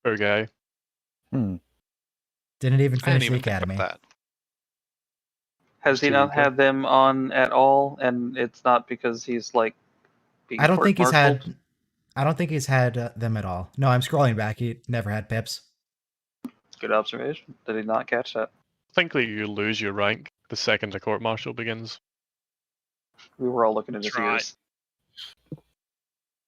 Poor guy. Didn't even I didn't finish the even think academy. about that. Has he not had them on at all? And it's not because he's like being I don't think he's court-martialed? had. I don't think he's had them at all. No, I'm scrolling back. He never had pips. Good observation. Did he not catch that? I think that you lose your rank the second a court-martial begins. We were all looking at his That's right. ears.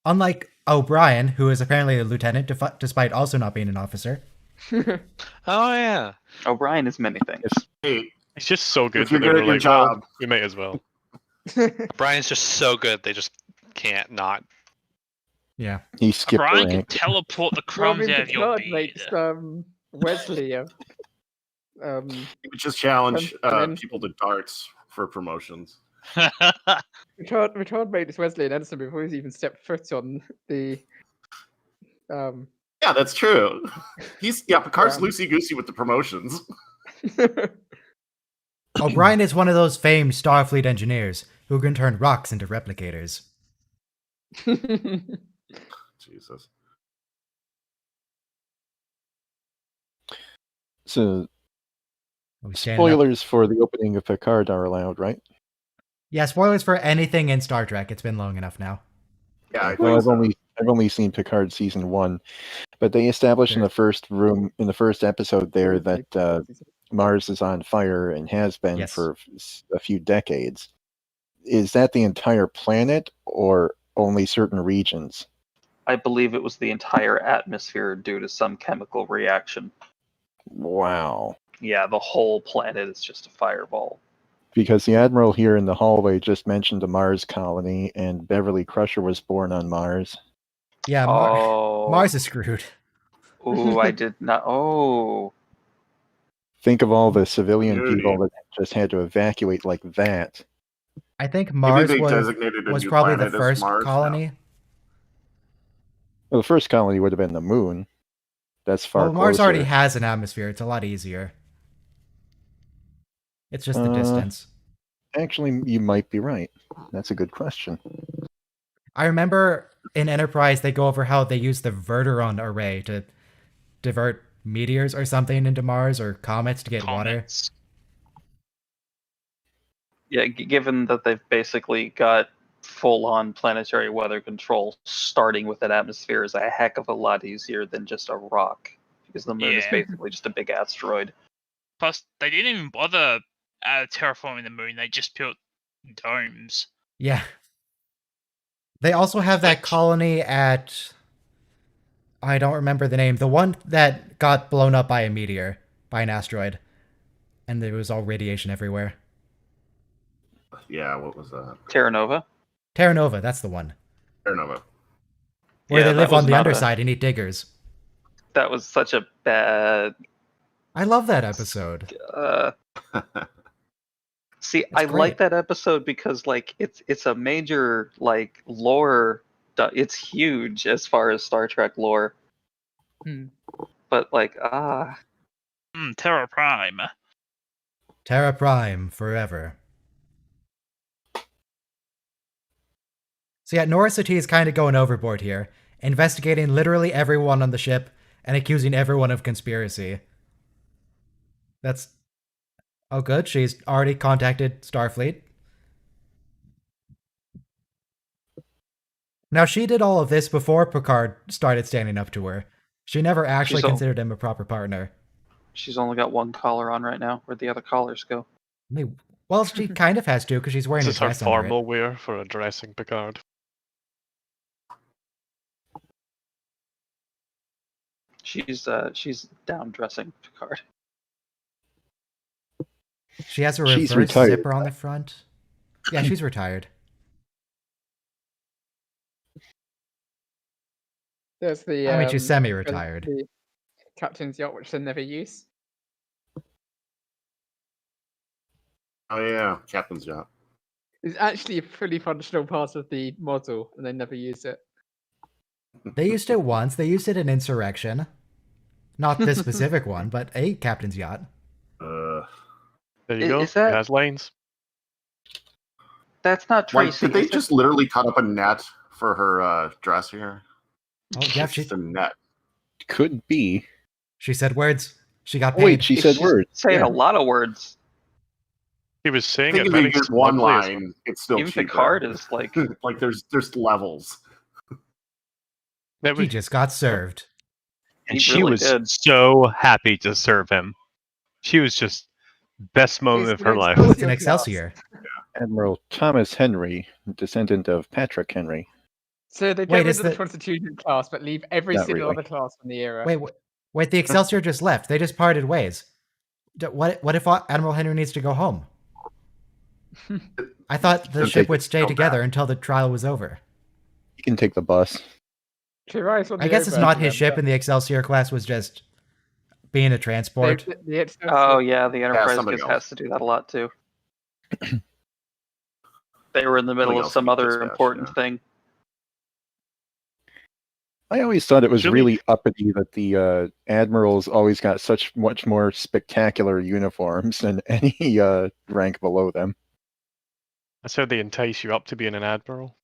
Unlike O'Brien, who is apparently a lieutenant despite also not being an officer. Oh yeah. O'Brien is many things. Hey, He's just so good if you're that they good were at your like, well, job, we may as well. Brian's just so good they just can't not. Yeah. He skipped Brian the can rank. teleport the Well, I crumbs mean, out of your Picard beard. makes Wesley you could just challenge then- people to darts for promotions. Picard made Wesley an ensign before he's even stepped foot on the. Yeah, that's true. Picard's Yeah. loosey goosey with the promotions. O'Brien is one of those famed Starfleet engineers who can turn rocks into replicators. Jesus. So, Are we standing up? spoilers for the opening of Picard are allowed, right? Yeah, spoilers for anything in Star Trek. It's been long enough now. Yeah, I Well, think I've only seen Picard season 1, but they established in the first episode there that Mars is on fire and has been Yes. for a few decades. Is that the entire planet or only certain regions? I believe it was the entire atmosphere due to some chemical reaction. Wow. Yeah, the whole planet is just a fireball. Because the Admiral here in the hallway just mentioned a Mars colony, and Beverly Crusher was born on Mars. Yeah, Oh. Mars is screwed. Ooh, I did not. Oh. Think of all the civilian Beauty. people that just had to evacuate like that. I think Maybe Mars they was designated a was new probably the planet as first Mars now. colony. Well, the first colony would have been the moon. That's far Well, Mars closer. already has an atmosphere. It's a lot easier. It's just the distance. Actually, you might be right. That's a good question. I remember in Enterprise they go over how they use the Verteron array to divert meteors or something into Mars or comets to get water. Yeah, given that they've basically got full-on planetary weather control, starting with an atmosphere is a heck of a lot easier than just a rock, because the moon is Yeah. basically just a big asteroid. Plus, they didn't even bother terraforming the moon. They just built domes. Yeah. They also have that colony at... I don't remember the name. The one that got blown up by a meteor, by an asteroid. And there was all radiation everywhere. Yeah, what was that? Terra Nova? Terra Nova, that's the one. Terra Nova. Where Yeah, they that live was on the not underside and eat diggers. That was such a bad... I love that episode. See, It's I great. like that episode because, like, it's a major, like, lore... It's huge as far as Star Trek lore. But, like, Terra Prime. Terra Prime, forever. So yeah, Noricity is kind of going overboard here, investigating literally everyone on the ship and accusing everyone of conspiracy. That's... Oh good, she's already contacted Starfleet. Now she did all of this before Picard started standing up to her. She never actually considered him a proper partner. she's only got one collar on right now. Where'd the other collars go? Well, she kind of has to because she's wearing This a is her dress under it. formal wear for addressing Picard. She's down dressing Picard. She has a She's reverse retired. zipper on the front. Yeah, she's retired. There's the. I mean, she's semi-retired. The captain's yacht, which they never use. Oh yeah, Captain's yacht. It's actually a fully functional part of the model, and they never use it. They used it once. They used it in Insurrection. Not this specific one, but a captain's yacht. There you go. Is that- It has lanes. That's not Like, Tracy. did they is it? just literally cut up a net for her dress here? Oh, yeah, It's just a net. Could be. She said words. She got Oh, paid. wait, she said She's words. saying Yeah. a lot of words. He was I saying think it if very you get one smugly as line, it's still Even cheaper. Picard is like, like there's levels. well. He just got served. And He she really was did. so happy to serve him. She was just best moment of her life. Oh, it's an Excelsior. Admiral Thomas Henry, descendant of Patrick Henry. So they get Wait, rid is of the the- Constitution class, but leave every Not single really. other class from the era. Wait, the Excelsior just left. They just parted ways. What if Admiral Henry needs to go home? I thought the Then ship take would it stay so together bad. until the trial was over. You can take the bus. I guess it's not his ship, and the Excelsior class was just being a transport. oh yeah, the Enterprise somebody else. has to do that a lot too. They were in the middle Somebody of else some can get other dispatched, important yeah. thing. I always thought it was Really? really uppity that the admirals always got such much more spectacular uniforms than any rank below them. That's how they entice you up to being an admiral.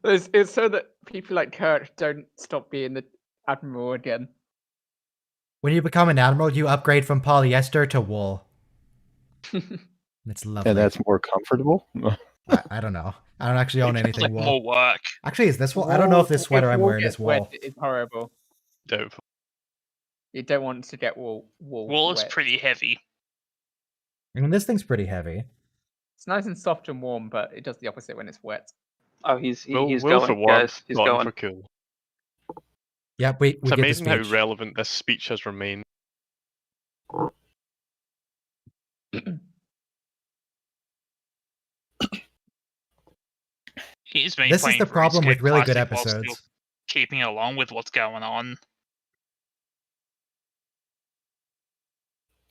It's so that people like Kirk don't stop being the admiral again. When you become an admiral, you upgrade from polyester to wool. It's lovely. And that's more comfortable. I don't know. I don't actually own anything like wool. more work. Actually, is this wool? I don't know if this sweater I'm wool wearing is gets wet, wool. it's horrible. Doubtful. You don't want to get wool Wool is wet. pretty heavy. I mean, this thing's pretty heavy. It's nice and soft and warm, but it does the opposite when it's wet. Oh, he's Will going, for warm, guys. He's cotton going. for cool. Yeah, we It's get the amazing how speech. relevant this speech has remained. He's been This is playing the problem with RuneScape really good Classic while still episodes. keeping along with what's going on.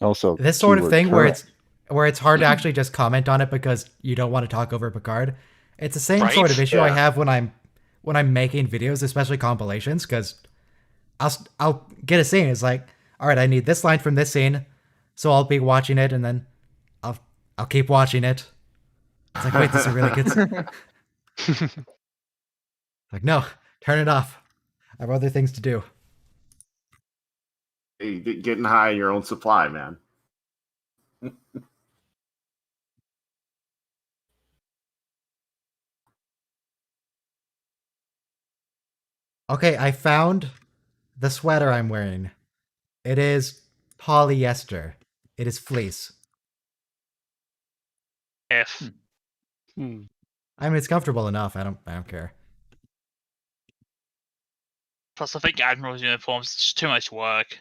Also, This sort of keyword thing where current. it's hard to actually just comment on it because you don't want to talk over Picard. It's the same Right? sort of issue I Yeah. have when I'm making videos, especially compilations, because I'll get a scene. It's like, all right, I need this line from this scene, so I'll be watching it, and then I'll keep watching it. It's like, wait, this is a really good scene. Like, no, turn it off. I have other things to do. Hey, getting high in your own supply, man. Okay, I found the sweater I'm wearing. It is polyester. It is fleece. F. I mean, it's comfortable enough. I don't care. Plus, I think Admiral's uniforms is just too much work.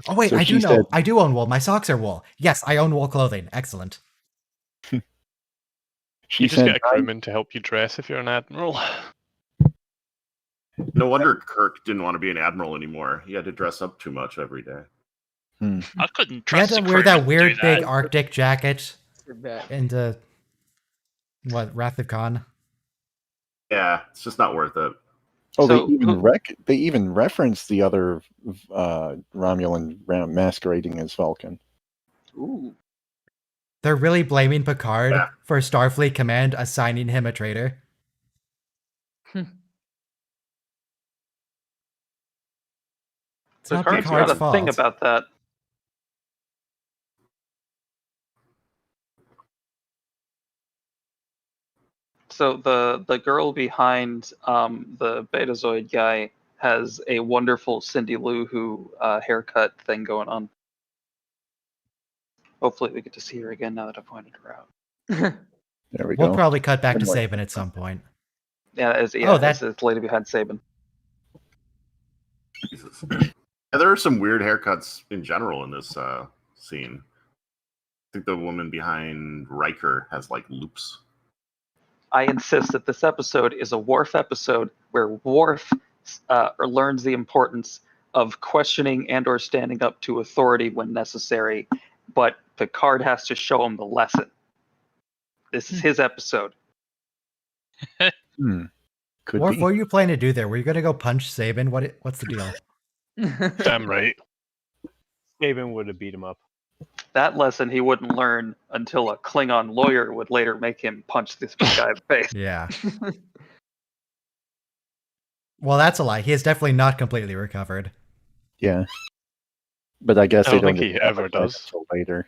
Oh wait, So I do she know. said- I do own wool. My socks are wool. Yes, I own wool clothing. Excellent. She You just said, get a crewman to help you dress if you're an admiral. No wonder Kirk didn't want to be an admiral anymore. He had to dress up too much every day. I couldn't You had trust to a wear crewman that to weird do that. big Arctic jacket Yeah. into what, Wrath of Khan? Yeah, it's just not worth it. Oh, So, they even referenced the other Romulan masquerading as Vulcan. Ooh. They're really blaming Picard Yeah. for Starfleet Command assigning him a traitor. It's not Picard's got Picard's a fault. thing about that. So the girl behind the Betazoid guy has a wonderful Cindy Lou Who haircut thing going on. Hopefully we get to see her again now that I pointed her out. There we We'll go. probably cut back to Anyway. Saban at some point. Yeah, as Oh, that- as the lady behind Saban. Jesus. Yeah, there are some weird haircuts in general in this scene. I think the woman behind Riker has like loops. I insist that this episode is a Worf episode where Worf learns the importance of questioning and/or standing up to authority when necessary, but Picard has to show him the lesson. This is his episode. Could Worf, be. what are you planning to do there? Were you going to go punch Saban? What's the deal? Damn right. Saban would have beat him up. That lesson he wouldn't learn until a Klingon lawyer would later make him punch this guy in the face. Yeah. Well, that's a lie. He is definitely not completely recovered. Yeah. But I guess I they don't don't think he get ever clarified does. until later.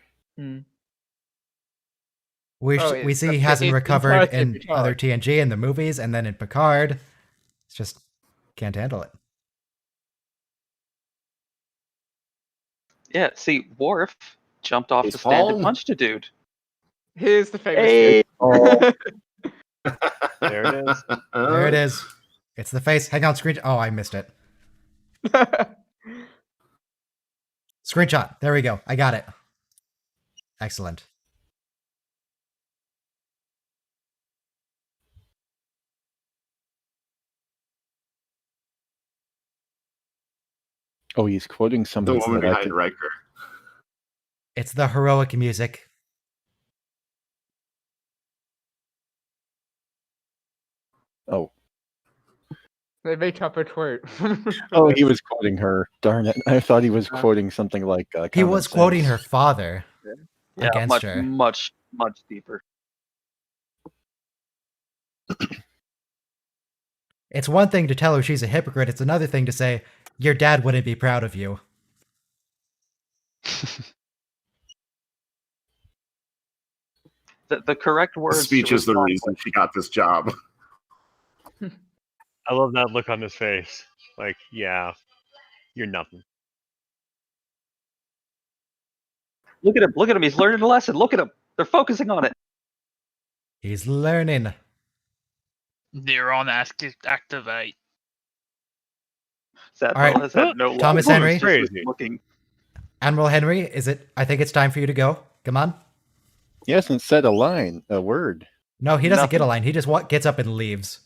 We it's see he the- hasn't it's recovered entirely in Picard. other TNG in the movies, and then in Picard, it's just can't handle it. Yeah, see, Worf jumped off He's the stand and fallen. punched a dude. Here's the famous Hey! Oh, There it is. There it is. It's the face. Hang on, screen. Oh, I missed it. Screenshot. There we go. I got it. Excellent. oh, he's quoting The something woman that I behind think. Riker. It's the heroic music. Oh, They make up a quote. oh, he was quoting her. Darn it! I thought he was quoting something like. He Common was quoting Sense. her father Yeah, against her. much deeper. It's one thing to tell her she's a hypocrite. It's another thing to say your dad wouldn't be proud of you. The correct The words. speech to is the respond reason she got this job. I love that look on his face. Like, yeah, you're nothing. Look at him! Look at him! He's learning a lesson. Look at him! They're focusing on it. He's learning. Neuron activate. Is that, All right. is that no Thomas longer Henry. just looking? Admiral Henry, is it? I think it's time for you to go. Come on. He hasn't said a line, a word. No, he doesn't Nothing. get a line. He just gets up and leaves.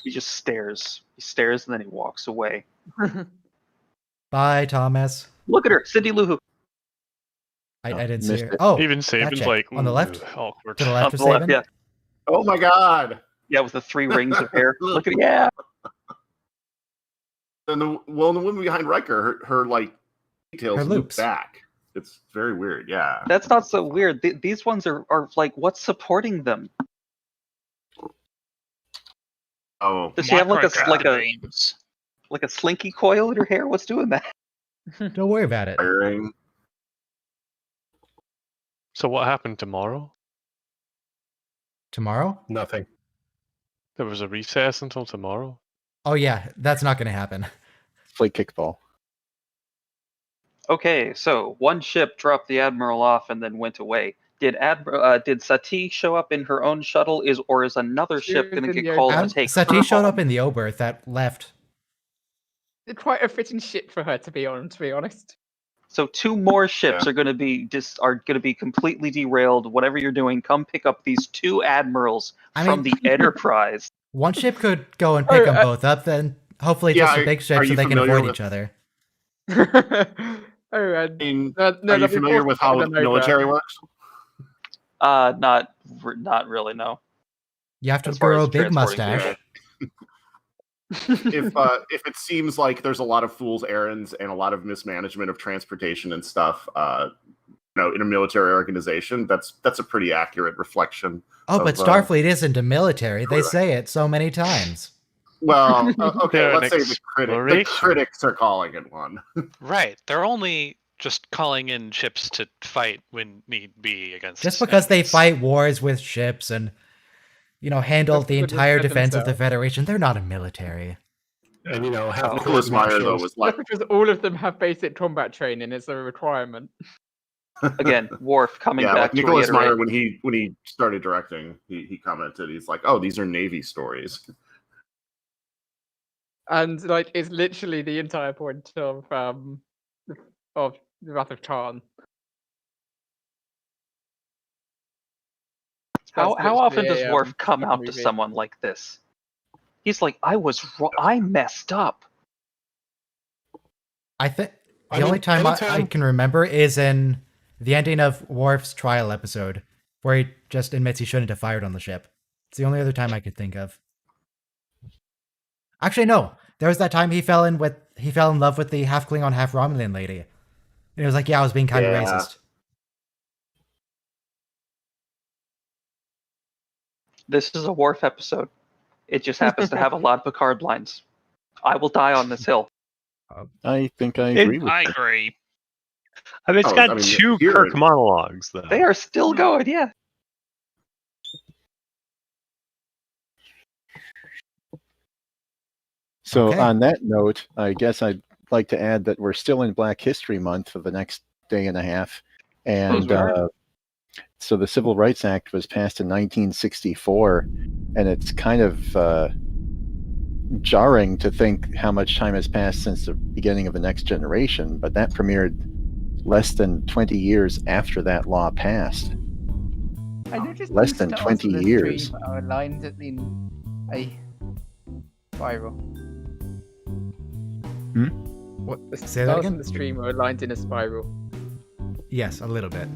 He just stares. He stares and then he walks away. Bye, Thomas. Look at her, Cindy Lou Who. I didn't see missed her. it. Oh, Even that Saban's chick. like on the left. awkward. To the left On of the left, Saban. yeah, Oh my god! yeah, with the 3 rings of hair. Look at yeah. And the woman behind Riker, her like details Her loop loops. back. It's very weird. Yeah. That's not so weird. These ones are like what's supporting them? Oh, Does she have like a Microcategories. like a slinky coil in her hair? What's doing that? Don't worry about it. firing. So what happened tomorrow? Tomorrow? Nothing. There was a recess until tomorrow. Oh yeah, that's not going to happen. Play kickball. Okay, so one ship dropped the admiral off and then went away. Did Sati show up in her own shuttle? Or is another She ship was going to in get the called open. to take Sati her showed home? up in the Oberth that left. It's quite a fitting ship for her to be on, to be honest. So 2 more ships are going to be completely derailed. Whatever you're doing, come pick up these 2 admirals from the Enterprise. One ship could go and pick them both up, then hopefully Yeah, just a are- big are ship so you they can familiar avoid with- each other. Oh, I mean, no, are you they'll be familiar with how forced the to know military that. works? Not really. No. You have to As far grow as a big transporting mustache. people. If it seems like there's a lot of fool's errands and a lot of mismanagement of transportation and stuff, in a military organization, that's a pretty accurate reflection. Oh, but of, Starfleet isn't a military. They say it so many times. Well, okay, They're let's an say the exploration. critics are calling it one. Right. They're only just calling in ships to fight when need be against. Just because they enemies. fight wars with ships and, handle Just the because entire they're defense of the themselves. Federation, they're not a military. And have Nicholas Meyer though was like, Just because all of them have basic combat training, it's a requirement. Again, Worf coming yeah, back like to Nicholas reiterate. Meyer when he started directing, he commented, he's like, oh, these are Navy stories. And like it's literally the entire point of the Wrath of Khan. How That's often literally does a, Worf come out to movie. someone like this? He's like, I messed up. I think the I mean, only time I anytime- can remember is in the ending of Worf's trial episode, where he just admits he shouldn't have fired on the ship. It's the only other time I could think of. Actually, no. There was that time he fell in love with the half Klingon, half Romulan lady. And he was like, yeah, I was being kind of Yeah. racist. This is a Worf episode. It just happens to have a lot of Picard lines. I will die on this hill. I think I agree with I that. agree. I mean, it's got two Kirk monologues, though. They are still going, yeah. So Okay. on that note, I guess I'd like to add that we're still in Black History Month for the next day and a half. And so the Civil Rights Act was passed in 1964, and it's kind of jarring to think how much time has passed since the beginning of the next generation, but that premiered less than 20 years after that law passed. I noticed Less the than stars 20 of the years. stream are aligned in a spiral. What? The Say that stars again? in the stream are aligned in a spiral. Yes, a little bit.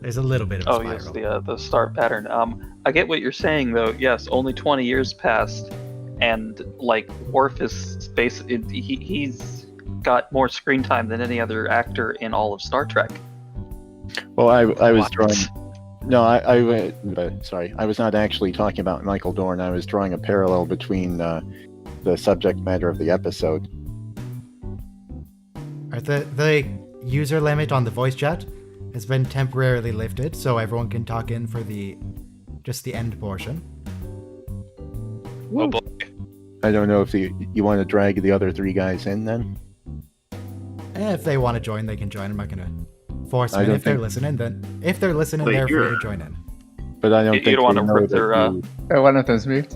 There's a little bit of a Oh spiral. yes, the star pattern. I get what you're saying though. Yes, only 20 years passed, and like Worf is he's got more screen time than any other actor in all of Star Trek. Well, I was drawing. No, sorry, I was not actually talking about Michael Dorn. I was drawing a parallel between the subject matter of the episode. The user limit on the voice chat has been temporarily lifted, so everyone can talk in for just the end portion. Oh boy. I don't know if you want to drag the other three guys in then. If they want to join, they can join. I'm not gonna force I them. don't If they're think- listening, Well, they're free you're- to join in. But I don't You think don't want they to know rip that their you- One of them's moved.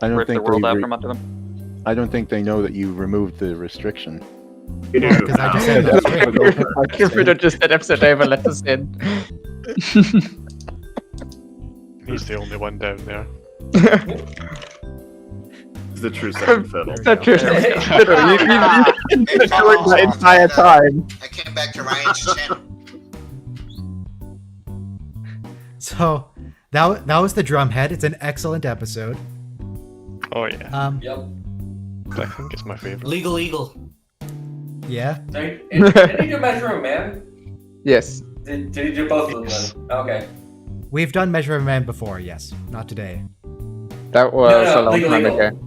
I don't rip think the world they out re- from under them. I don't think they know that you removed the restriction. Because I just said that's great. Qpid just said episode over, let us in. He's the only one down there. It's the true second fiddle. The true second fiddle. You've been doing the entire time. I came back to Ryan's channel. So that was the Drumhead. It's an excellent episode. Oh yeah. Yep. I think it's my favorite. Legal Eagle. Yeah. Did he do Measure of Man? Yes. Did he do both of them then? Okay. We've done Measure of a Man before, yes. Not today. That was No, a long Legal time Eagle. ago.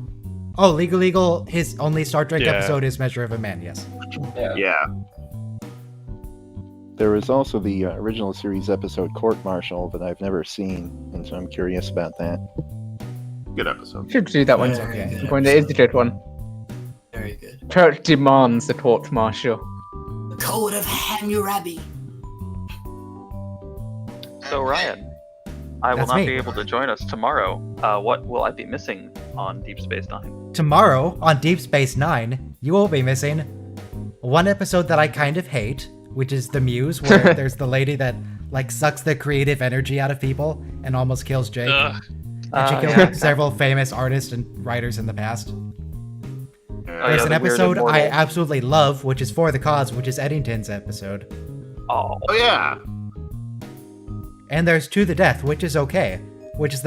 Oh, Legal Eagle, his only Star Trek Yeah. episode is Measure of a Man, yes. Yeah. There was also the original series episode Court Martial that I've never seen, and so I'm curious about that. Good episode. Should do that one. Okay. When it is a good one. Very good. Church demands the court martial. The Code of Hammurabi. So Ryan, I will That's not me. be able to join us tomorrow. What will I be missing on Deep Space Nine? Tomorrow, on Deep Space Nine, you will be missing one episode that I kind of hate, which is The Muse, where there's the lady that like sucks the creative energy out of people and almost kills Jake. Ugh. And she killed Yeah. several famous artists and writers in the past. Oh, There's yeah, an the weird episode I immortal. absolutely love, which is For the Cause, which is Eddington's episode. Oh, Oh yeah. And there's To the Death, which is okay. Which is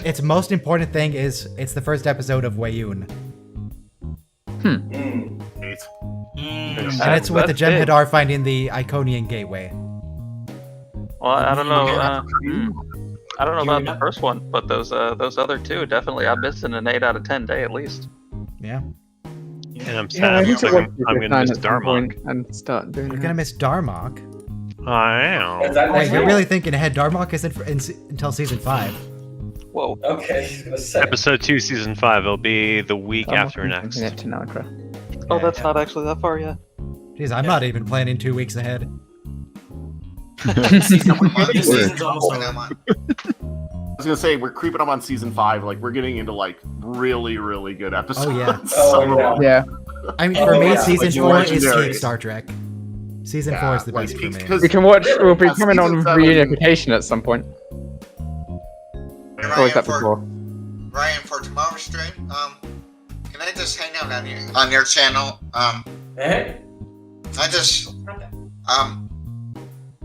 its most important thing is it's the first episode of Wayun. Eight. And it's with the That's big. Jem'Hadar finding the Iconian Gateway. Well, I don't know. I don't know You about the remember- first one, but those other two definitely. I'm missing an 8 out of 10 day at least. Yeah. And I'm Yeah, I sad. need to watch I'm this gonna miss at some point Darmok. and start doing You're it. gonna miss Darmok. I Is am. that Wait, next you're week? really thinking ahead. Darmok isn't until season 5. Whoa. Okay. I was gonna say. Episode 2, season 5. It'll be the week I'm after watching next. Internet to Nagra. Oh, Yeah. that's not actually that far yet. Jeez, I'm not even planning 2 weeks ahead. Season, Month. the season's almost When over. I'm on. I was gonna say we're creeping up on season 5. Like we're getting into like really, really good episodes. Oh, yeah. Oh, Some of yeah. them. Yeah. I mean, Oh, for me, yeah. season Like 4 is legendary. peak Star Trek. Season Yeah, 4 is the like, best for me. because- We can watch. We'll be Yeah, coming on season 7 reunification at some point. Or is that before? Ryan, for tomorrow's stream, can I just hang out on your channel? Eh?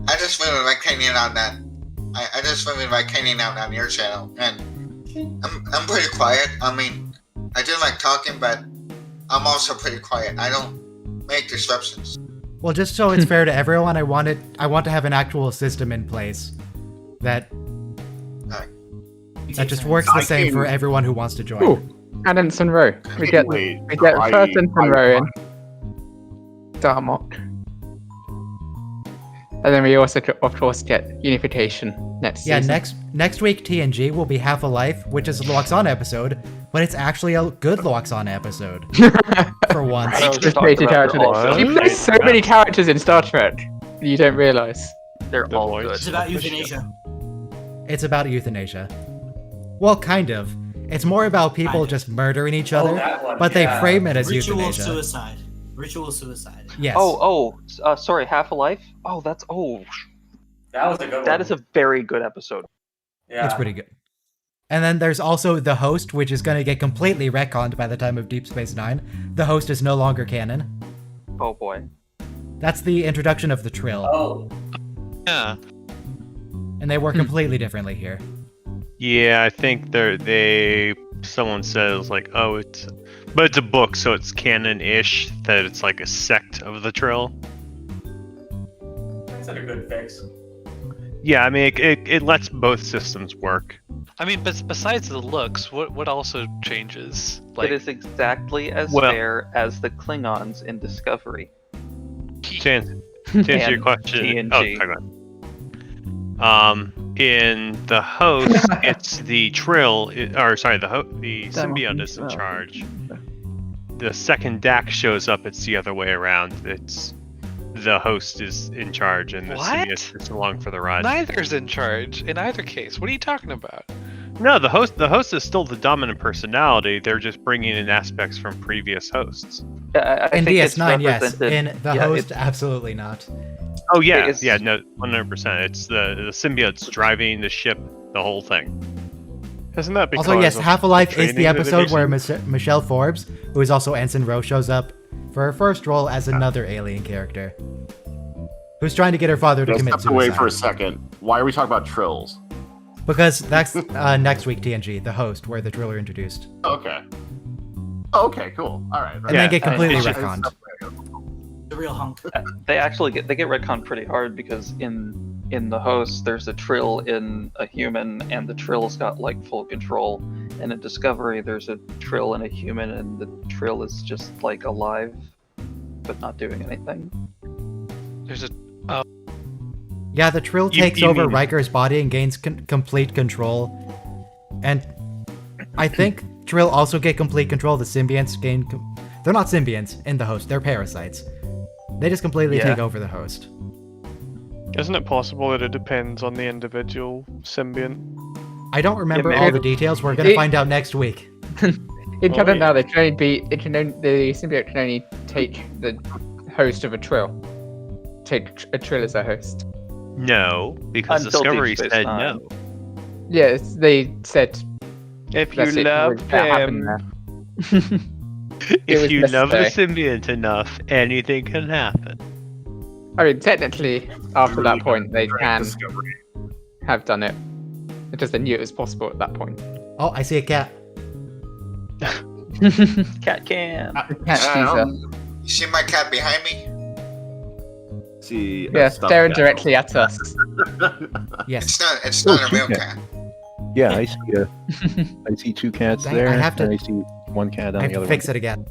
I just really like hanging out that. I just really like hanging out on your channel, and I'm pretty quiet. I mean, I do like talking, but I'm also pretty quiet. I don't make disruptions. Well, just so it's fair to everyone, I want to have an actual system in place that That just works the same for everyone who wants to join. Ooh, and Ensign Row. We get the first Ensign Row in Darmok. And then we also, of course, get Unification next season. Yeah, next week TNG will be Half a Life, which is a Loxon episode, but it's actually a good Loxon episode. For once. There's so many characters in Star Trek, you don't realize. They're all good. It's about euthanasia. It's about euthanasia. Well, kind of. It's more about people just murdering each other, but they frame it as euthanasia. Ritual suicide. Yes. Sorry, Half a Life? Oh, that was a good one. That is a very good episode. Yeah. It's pretty good. And then there's also The Host, which is going to get completely retconned by the time of Deep Space Nine. The Host is no longer canon. Oh boy. That's the introduction of the Trill. Oh. Yeah. And they work completely differently here. Yeah, I think someone says like, oh, but it's a book, so it's canon-ish that it's like a sect of the Trill. That's a good fix. Yeah, I mean, it lets both systems work. I mean, but besides the looks, what also changes? Like, it is exactly as fair as the Klingons in Discovery. To answer your question, TNG. In the Host, it's the Trill, the symbiote is in charge. The second DAC shows up, it's the other way around. It's the Host is in charge, and the symbiote is along for the ride. Neither's in charge in either case. What are you talking about? No, the host is still the dominant personality. They're just bringing in aspects from previous hosts. In DS9, yes. In the Host, absolutely not. Oh yeah, no, 100%. It's the symbiote's driving the ship, the whole thing. Isn't that because also, yes, Half a Life is the episode where Michelle Forbes, who is also Ensign Rowe, shows up for her first role as another alien character, who's trying to get her father to commit suicide. Wait for a second. Why are we talking about Trills? Because that's next week TNG, The Host, where the Trill are introduced. Okay. Okay, cool. All right. And then get completely retconned. The real hunk. They get retconned pretty hard because in the Host there's a Trill in a human and the Trill's got like full control, and in Discovery there's a Trill in a human and the Trill is just like alive but not doing anything. There's a yeah, the Trill takes over Riker's body and gains complete control, and I think Trill also get complete control. The symbionts gain they're not symbionts in the Host, they're parasites. They just completely take over the Host. Isn't it possible that it depends on the individual symbiont? I don't remember all the details. We're going to find out next week. In canon now, the symbiote can only take the host of a Trill. Take a Trill as a host. No, because Until Discovery Deep Space said Nine. no. Yes, they said. If you love him. If you love a symbiont enough, anything can happen. I mean, technically, after that point, they can have done it. Because they knew it was possible at that point. Oh, I see a cat. Cat cam. You see my cat behind me? See. Yeah, staring directly at us. Yes. It's not a real cat. Yeah, I see two cats there. I have to. And I see one cat on the other one. Fix it again.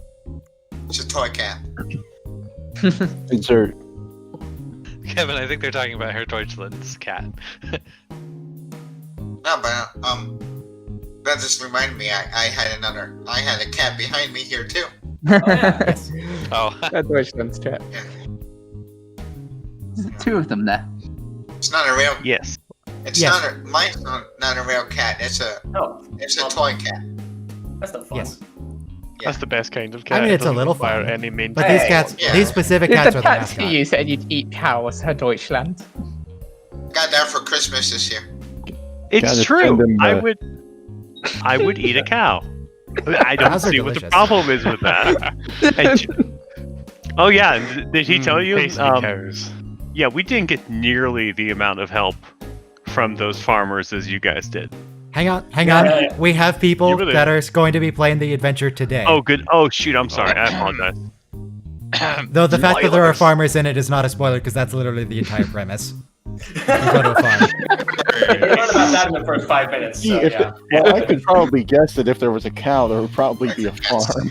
It's a toy cat. Is there? Kevin, I think they're talking about Herr Deutschland's cat. No, but that just reminded me. I had a cat behind me here too. Oh. That's Deutschland's cat. Yeah. There's two of them there. It's not a real. Yes. It's mine's not a real cat. It's a toy cat. That's the fun. Yes. That's the best kind of cat. I mean, it's a little fun. But these cats, these specific cats are the cats mascot. you said you'd eat cows, Herr Deutschland. Got that for Christmas this year. It's true. I would eat a cow. I don't see what the problem is with that. Oh yeah, did he tell you? Cows. Yeah, we didn't get nearly the amount of help from those farmers as you guys did. Hang on. We have people that are going to be playing the adventure today. Oh, good. Oh, shoot. I'm sorry. I apologize. Though the fact that there are farmers in it is not a spoiler because that's literally the entire premise. You go to a farm. learn about that in the first 5 minutes. So, Well, I could probably guess that if there was a cow, there would probably be a farm.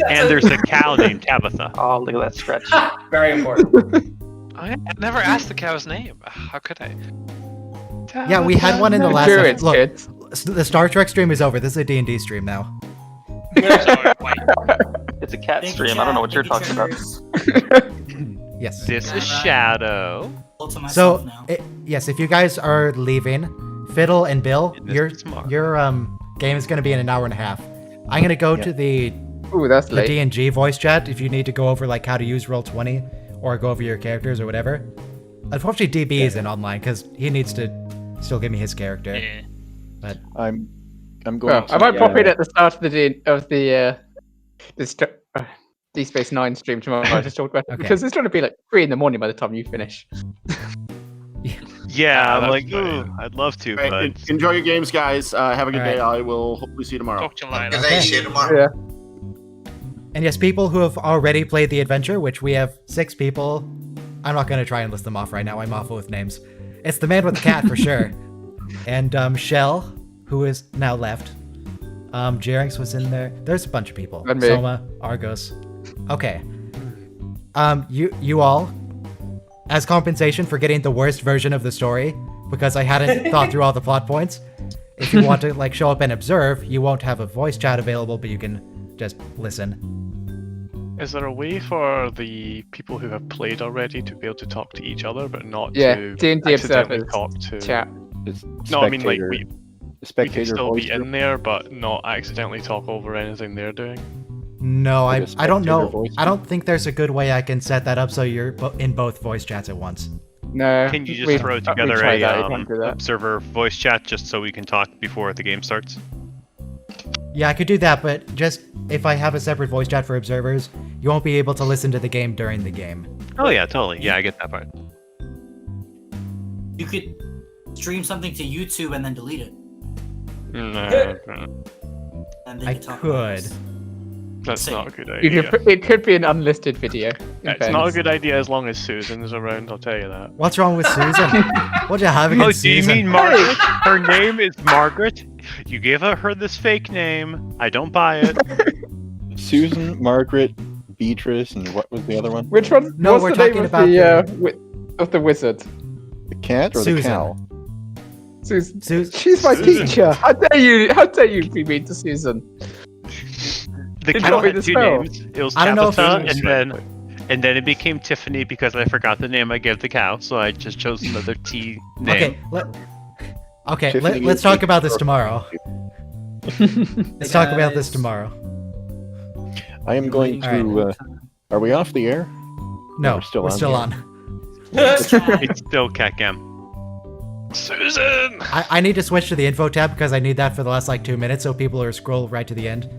And there's a cow named Tabitha. Oh, look at that stretch. Very important. I never asked the cow's name. How could I? Yeah, we had one in the last. Sure, it's Look, kids. the Star Trek stream is over. This is a D&D stream now. It's a cat stream. I don't know what you're talking about. Yes. This is Shadow. So, yes, if you guys are leaving, Fiddle and Bill, your game is going to be in an hour and a half. I'm going to go to the that's the late. TNG voice chat if you need to go over like how to use Roll20 or go over your characters or whatever. Unfortunately, DB isn't online because he needs to still give me his character. Yeah. But I'm going. I might pop in at the start of the D Space 9 stream tomorrow. I just talked about it because it's going to be like 3 in the morning by the time you finish. Yeah, I'm that's like, fine. ooh, I'd love to, All right, but enjoy your games, guys. Have a good All day. right. I will hopefully see you tomorrow. Talk to you later. Okay, see you tomorrow. Yeah. And yes, people who have already played the adventure, which we have 6 people. I'm not going to try and list them off right now. I'm awful with names. It's the man with the cat for sure. And Shell, who is now left. Jerinx was in there. There's a bunch of people. And me. Soma, Argos. Okay. You all, as compensation for getting the worst version of the story, because I hadn't thought through all the plot points, if you want to like show up and observe, you won't have a voice chat available, but you can just listen. Is there a way for the people who have played already to be able to talk to each other, but not Yeah, to D&D accidentally observers talk to chat. No, I mean like we can spectator still voice be group? in there, but not accidentally talk over anything they're doing. No, I Like a don't know. spectator voice I don't think there's a good way I can set that up so you're in both voice chats at once. No. can you we- just throw we together tried a that, you can't do that. observer voice chat just so we can talk before the game starts? Yeah, I could do that, but just if I have a separate voice chat for observers, you won't be able to listen to the game during the game. Oh yeah, totally. Yeah, I get that part. You could stream something to YouTube and then delete it. No, And then I you talk about could. it. that's Same. not a good You idea. could, it could be an unlisted video. in It's not a fairness. good idea as long as Susan's around, I'll tell you that. What's wrong with Susan? What do you have Oh, against do you Susan? mean Margaret? Her name is Margaret. You gave her this fake name. I don't buy it. Susan, Margaret, Beatrice, and what was the other one? Which one? No, what's we're the name talking of about of the wizard? The cat or the Susan. cow? Susan. Susan. She's my Susan. teacher. How dare you? How dare you be mean to Susan? The Did cat you had the two spell? names. It was I don't know if Tabitha, it and then it became Tiffany because I forgot the name I gave the cow, so I just chose another T name. Okay, Tiffany let's is talk the- about this tomorrow. Let's talk about this Guys. tomorrow. I am going to. Are we off the air? No, we're still we're on still here. on. It's still CatCam. Susan! I need to switch to the info tab because I need that for the last like 2 minutes, so people who scroll right to the end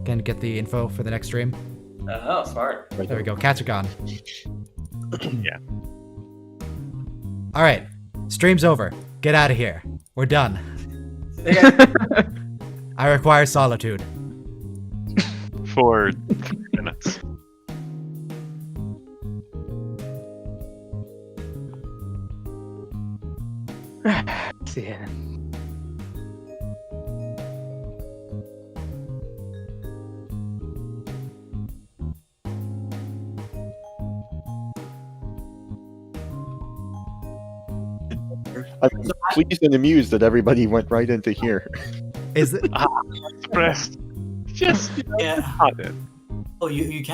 can get the info for the next stream. Oh, smart. There we go. Cats are gone. Yeah. All right, stream's over. Get out of here. We're done. I require solitude. For 3 minutes. Yeah. I'm pleased and amused that everybody went right into here. Is it? Expressed. Just Yeah. not it. Oh, you can.